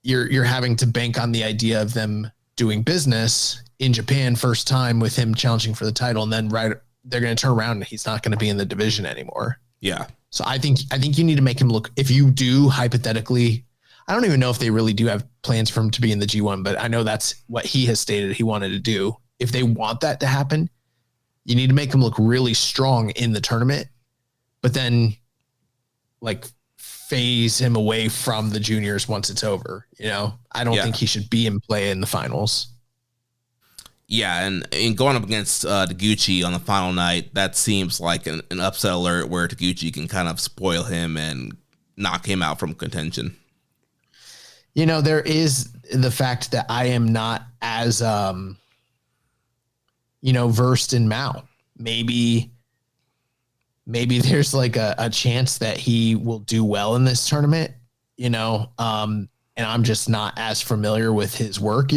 you're having to bank on the idea of them doing business in Japan first time with him challenging for the title, and then they're going to turn around and he's not going to be in the division anymore. Yeah. So I think you need to make him look, if you do hypothetically, I don't even know if they really do have plans for him to be in the G1, but I know that's what he has stated he wanted to do. If they want that to happen, you need to make him look really strong in the tournament, but then like phase him away from the juniors once it's over. You know, I don't think he should be in play in the finals. Yeah, and going up against Taguchi on the final night, that seems like an upset alert where Taguchi can kind of spoil him and knock him out from contention. You know, there is the fact that I am not as, versed in Mao. Maybe there's like a chance that he will do well in this tournament, and I'm just not as familiar with his work,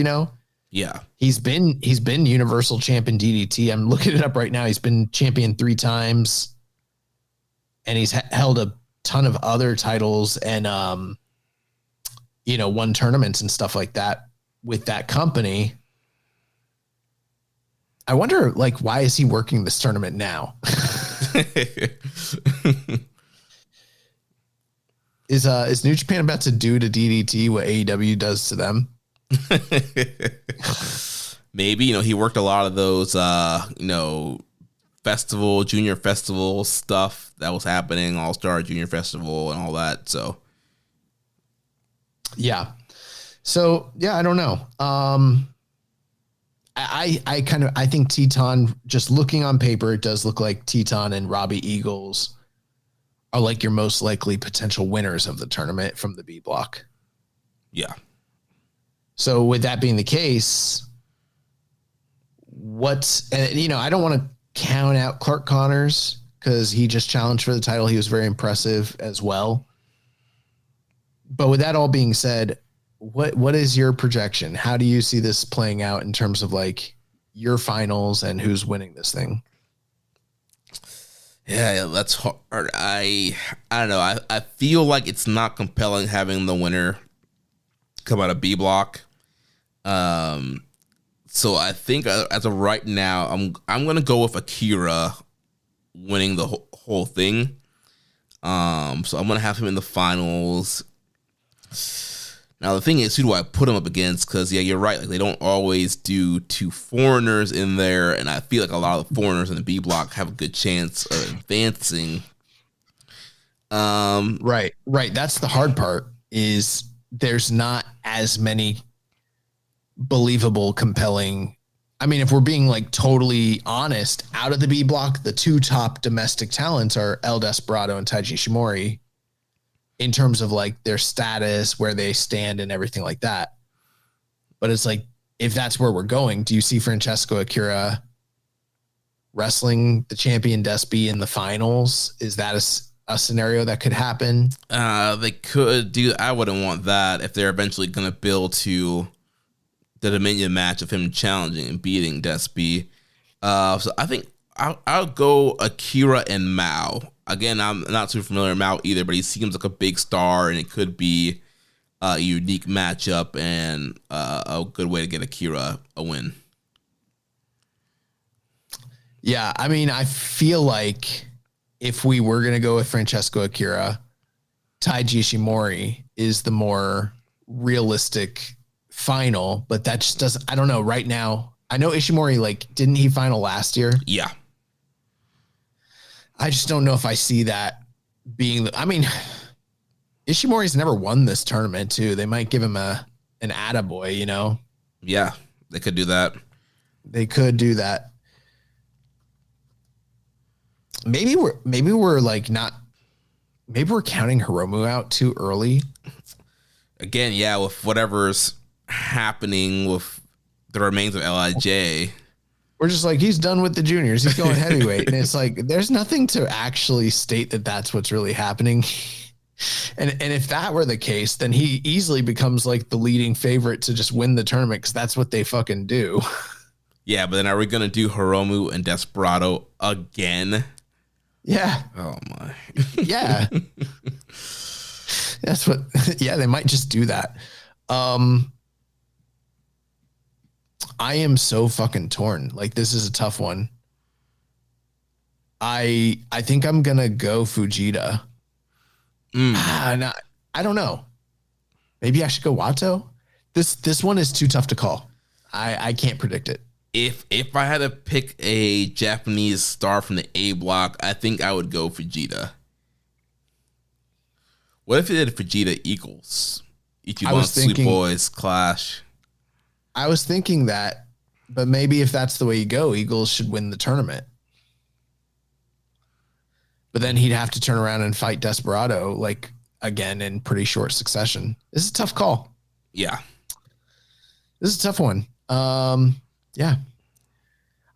Yeah. He's been Universal Champion DDT. I'm looking it up right now. He's been champion 3 times and he's held a ton of other titles and, won tournaments and stuff like that with that company. I wonder, like, why is he working this tournament now? Is New Japan about to do to DDT what AEW does to them? Maybe, he worked a lot of those, junior festival stuff that was happening, All-Star Junior Festival and all that. So, yeah. So, yeah, I don't know. I think Teton, just looking on paper, it does look like Teton and Robbie Eagles are like your most likely potential winners of the tournament from the B block. Yeah. So with that being the case, I don't want to count out Clark Connors because he just challenged for the title. He was very impressive as well. But with that all being said, what is your projection? How do you see this playing out in terms of like your finals and who's winning this thing? Yeah, that's hard. I don't know. I feel like it's not compelling having the winner come out of B block. So I think as of right now, I'm gonna go with Akira winning the whole thing. So I'm gonna have him in the finals. Now the thing is, who do I put him up against? Because you're right. Like they don't always do 2 foreigners in there, and I feel like a lot of the foreigners in the B block have a good chance of advancing. Right. That's the hard part. Is there's not as many believable, compelling. I mean, if we're being like totally honest, out of the B block, the 2 top domestic talents are El Desperado and Taiji Ishimori in terms of like their status, where they stand and everything like that. But it's like, if that's where we're going, do you see Francesco Akira wrestling the champion Despy in the finals? Is that a scenario that could happen? They could do. I wouldn't want that if they're eventually going to build to the Dominion match of him challenging and beating Despy. So I think I'll go Akira and Mao. Again, I'm not too familiar with Mao either, but he seems like a big star, and it could be a unique matchup and a good way to get Akira a win. Yeah, I mean, I feel like if we were going to go with Francesco Akira, Taiji Ishimori is the more realistic final, but that just doesn't, I don't know right now. I know Ishimori, like, didn't he final last year? Yeah. I just don't know if I see that being Ishimori's never won this tournament too. They might give him an attaboy, Yeah, they could do that. They could do that. Maybe we're like not, maybe we're counting Hiromu out too early. Again, yeah, with whatever's happening with the remains of LIJ. We're just like, he's done with the juniors. He's going heavyweight. And it's like, there's nothing to actually state that that's what's really happening. And if that were the case, then he easily becomes like the leading favorite to just win the tournament because that's what they fucking do. Yeah, but then are we going to do Hiromu and Desperado again? Yeah. Oh, my. Yeah. That's what, yeah, they might just do that. I am so fucking torn. Like, this is a tough one. I think I'm going to go Fujita. I don't know. Maybe I should go Wato. This one is too tough to call. I can't predict it. If I had to pick a Japanese star from the A block, I think I would go Fujita. What if it did Fujita Eagles? Ichiban Sweet Boys clash. I was thinking that, but maybe if that's the way you go, Eagles should win the tournament. But then he'd have to turn around and fight Desperado, like, again, in pretty short succession. This is a tough call. Yeah. This is a tough one. Yeah.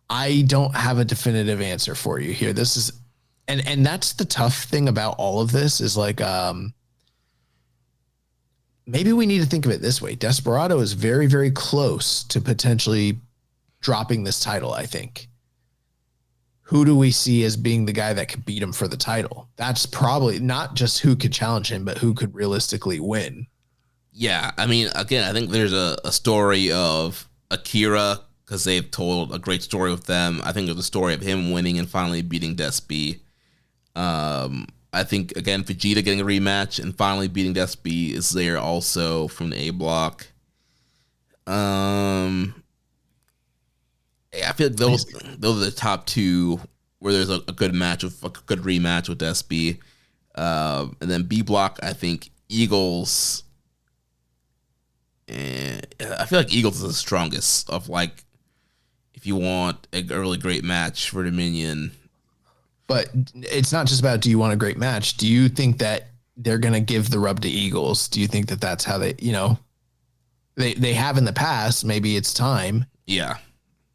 I don't have a definitive answer for you here. This is, and that's the tough thing about all of this is like, maybe we need to think of it this way. Desperado is very, very close to potentially dropping this title, I think. Who do we see as being the guy that could beat him for the title? That's probably not just who could challenge him, but who could realistically win. Yeah, I mean, again, I think there's a story of Akira, because they've told a great story with them. I think there's a story of him winning and finally beating Despi. I think, again, Vegeta getting a rematch and finally beating Despi is there also from the A block. I feel like those are the top two where there's a good match with a good rematch with Despi. And then B block, I think Eagles. And I feel like Eagles is the strongest of, like, if you want a really great match for Dominion. But it's not just about, do you want a great match? Do you think that they're going to give the rub to Eagles? Do you think that that's how they, they have in the past? Maybe it's time. Yeah.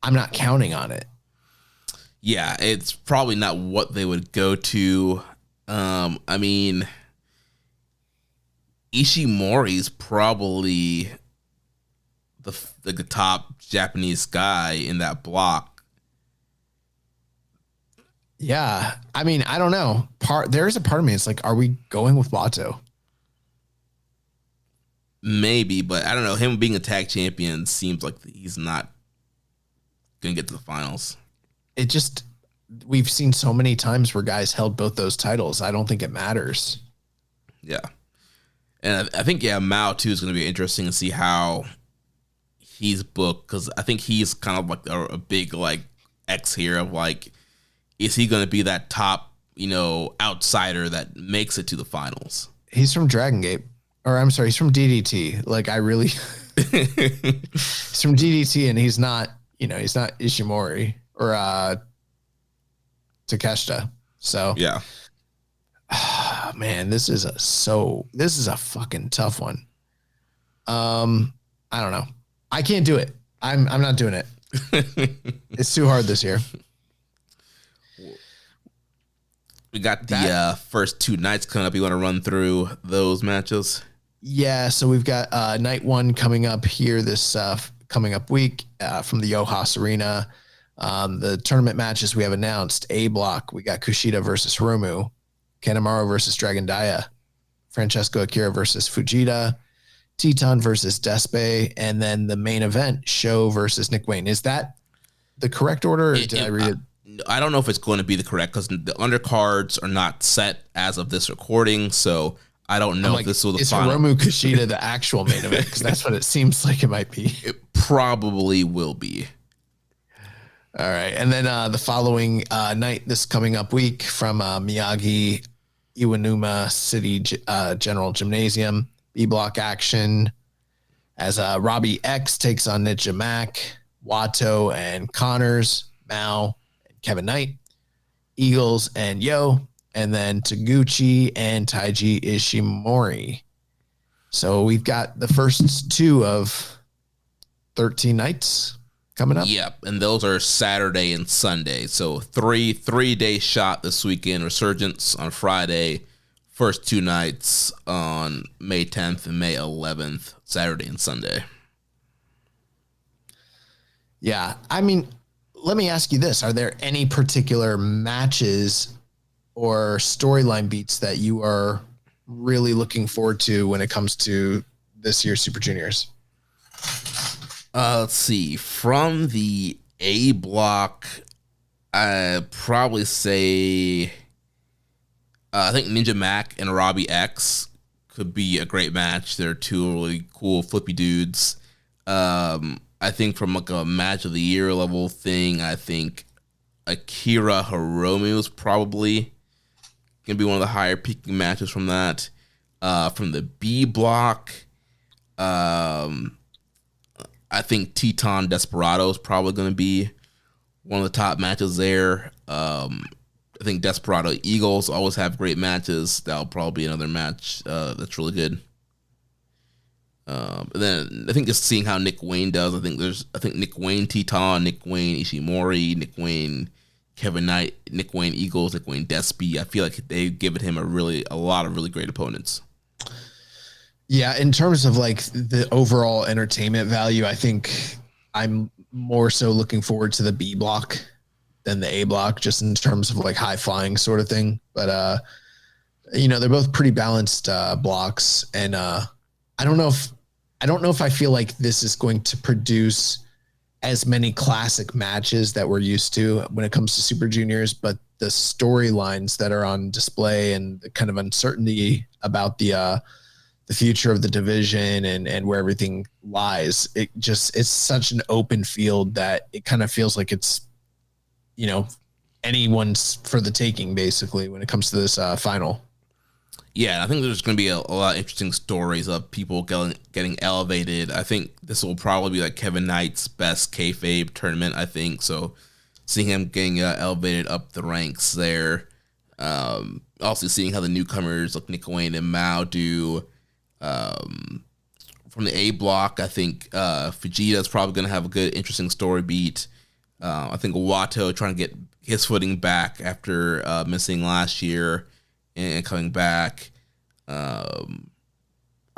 I'm not counting on it. Yeah, it's probably not what they would go to. I mean, Ishimori's probably the top Japanese guy in that block. Yeah, I mean, I don't know. There's a part of me. It's like, are we going with Wato? Maybe, but I don't know. Him being a tag champion seems like he's not gonna get to the finals. It just, we've seen so many times where guys held both those titles. I don't think it matters. Yeah. And I think, Mao too is going to be interesting to see how he's booked, because I think he's kind of like a big, like, X here of, like, is he going to be that top, outsider that makes it to the finals? He's from Dragon Gate, or I'm sorry, he's from DDT. Like, he's from DDT, and he's not, he's not Ishimori or Takeshita. So yeah. Man, this is a fucking tough one. I don't know. I can't do it. I'm not doing it. It's too hard this year. We got the first two nights coming up. You want to run through those matches? Yeah, so we've got night one coming up here this coming up week from the Yohas Arena. The tournament matches we have announced. A block, we got Kushida versus Hiromu, Kanemaru versus Dragon Dia, Francesco Akira versus Fujita, Teton versus Despe, and then the main event, Sho versus Nick Wayne. Is that the correct order, or did I read it? I don't know if it's going to be the correct, because the undercards are not set as of this recording, so I don't know if this will the final. Is Hiromu Kushida the actual main event? Because that's what it seems like it might be. It probably will be. All right. And then the following night, this coming up week, from Miyagi Iwanuma City General Gymnasium, B-block action as Robbie X takes on Ninja Mac, Wato and Connors, Mao and Kevin Knight, Eagles and Yo, and then Taguchi and Taiji Ishimori. So we've got the first two of 13 nights coming up. Yep, and those are Saturday and Sunday. So three-day shot this weekend. Resurgence on Friday. First 2 nights on May 10th and May 11th, Saturday and Sunday. Yeah, I mean, let me ask you this. Are there any particular matches or storyline beats that you are really looking forward to when it comes to this year's Super Juniors? Let's see. From the A block, I'd probably say I think Ninja Mac and Robbie X could be a great match. They're 2 really cool flippy dudes. I think from like a match of the year level thing, I think Akira Hiromu is probably going to be one of the higher peaking matches from that. From the B block, I think Teton Desperado is probably going to be one of the top matches there. I think Desperado Eagles always have great matches. That'll probably be another match that's really good. And then I think just seeing how Nick Wayne does. I think Nick Wayne Teton, Nick Wayne Ishimori, Nick Wayne Kevin Knight, Nick Wayne Eagles, Nick Wayne Despy. I feel like they've given him a lot of really great opponents. Yeah, in terms of like the overall entertainment value, I think I'm more so looking forward to the B block than the A block, just in terms of like high flying sort of thing. But they're both pretty balanced blocks, and I don't know if I feel like this is going to produce as many classic matches that we're used to when it comes to Super Juniors, but the storylines that are on display and the kind of uncertainty about the future of the division and where everything lies, it's such an open field that it kind of feels like it's, anyone's for the taking basically when it comes to this final. Yeah, I think there's going to be a lot of interesting stories of people getting elevated. I think this will probably be like Kevin Knight's best kayfabe tournament, I think. So seeing him getting elevated up the ranks there. Also seeing how the newcomers like Nick Wayne and Mao do. From the A block, I think Vegeta's probably going to have a good, interesting story beat. I think Wato trying to get his footing back after missing last year and coming back. I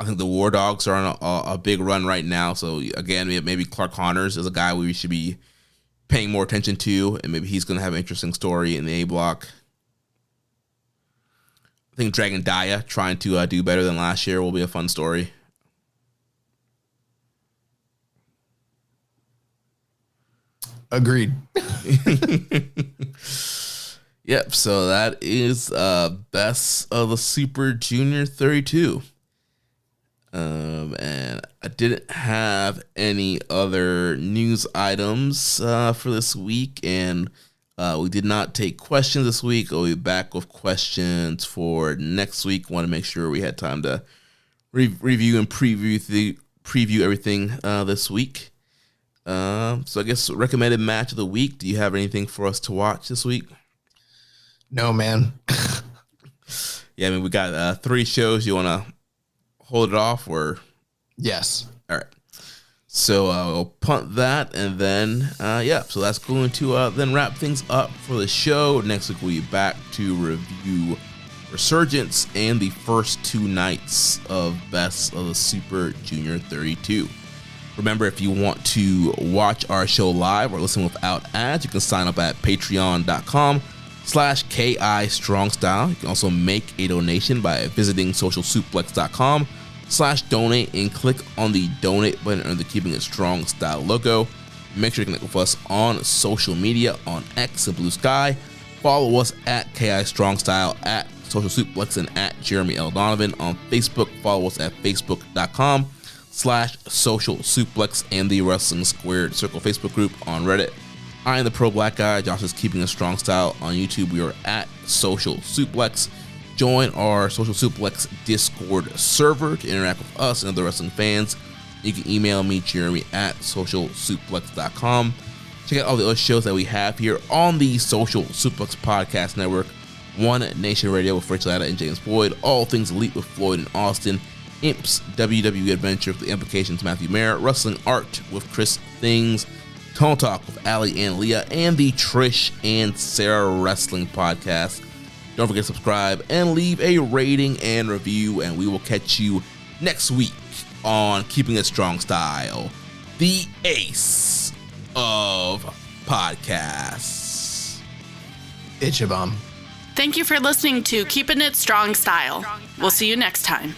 think the War Dogs are on a big run right now. So again, maybe Clark Connors is a guy we should be paying more attention to, and maybe he's going to have an interesting story in the A block. I think Dragon Dia trying to do better than last year will be a fun story. Agreed. Yep, so that is best of the Super Junior 32. And I didn't have any other news items for this week, and we did not take questions this week. We'll be back with questions for next week. Want to make sure we had time to review and preview everything this week. So I guess recommended match of the week. Do you have anything for us to watch this week? No, man. Yeah, I mean, we got 3 shows. You want to hold it off, or? Yes. All right. So we'll punt that, and then, so that's going to then wrap things up for the show. Next week, we'll be back to review Resurgence and the first 2 nights of Best of the Super Junior 32. Remember, if you want to watch our show live or listen without ads, you can sign up at patreon.com/KI Strong Style. You can also make a donation by visiting socialsuplex.com/donate and click on the donate button under the Keeping It Strong Style logo. Make sure to connect with us on social media on X and Blue Sky. Follow us at KI Strong Style, at Social Suplex, and at Jeremy L. Donovan on Facebook. Follow us at facebook.com/Social Suplex and the Wrestling Squared Circle Facebook group on Reddit. I am the Pro Black Guy. Josh is Keeping a Strong Style on YouTube. We are at Social Suplex. Join our Social Suplex Discord server to interact with us and other wrestling fans. You can email me, Jeremy, at socialsuplex.com. Check out all the other shows that we have here on the Social Suplex Podcast Network. One Nation Radio with Rachel Latta and James Boyd. All things elite with Floyd and Austin. Imp's WWE Adventure with the Implications, Matthew Merritt, Wrestling Art with Chris Things, Tone Talk with Ali and Leah, and the Trish and Sarah Wrestling Podcast. Don't forget to subscribe and leave a rating and review, and we will catch you next week on Keeping It Strong Style, the ace of podcasts. Itchabum. Thank you for listening to Keepin' It Strong Style. We'll see you next time.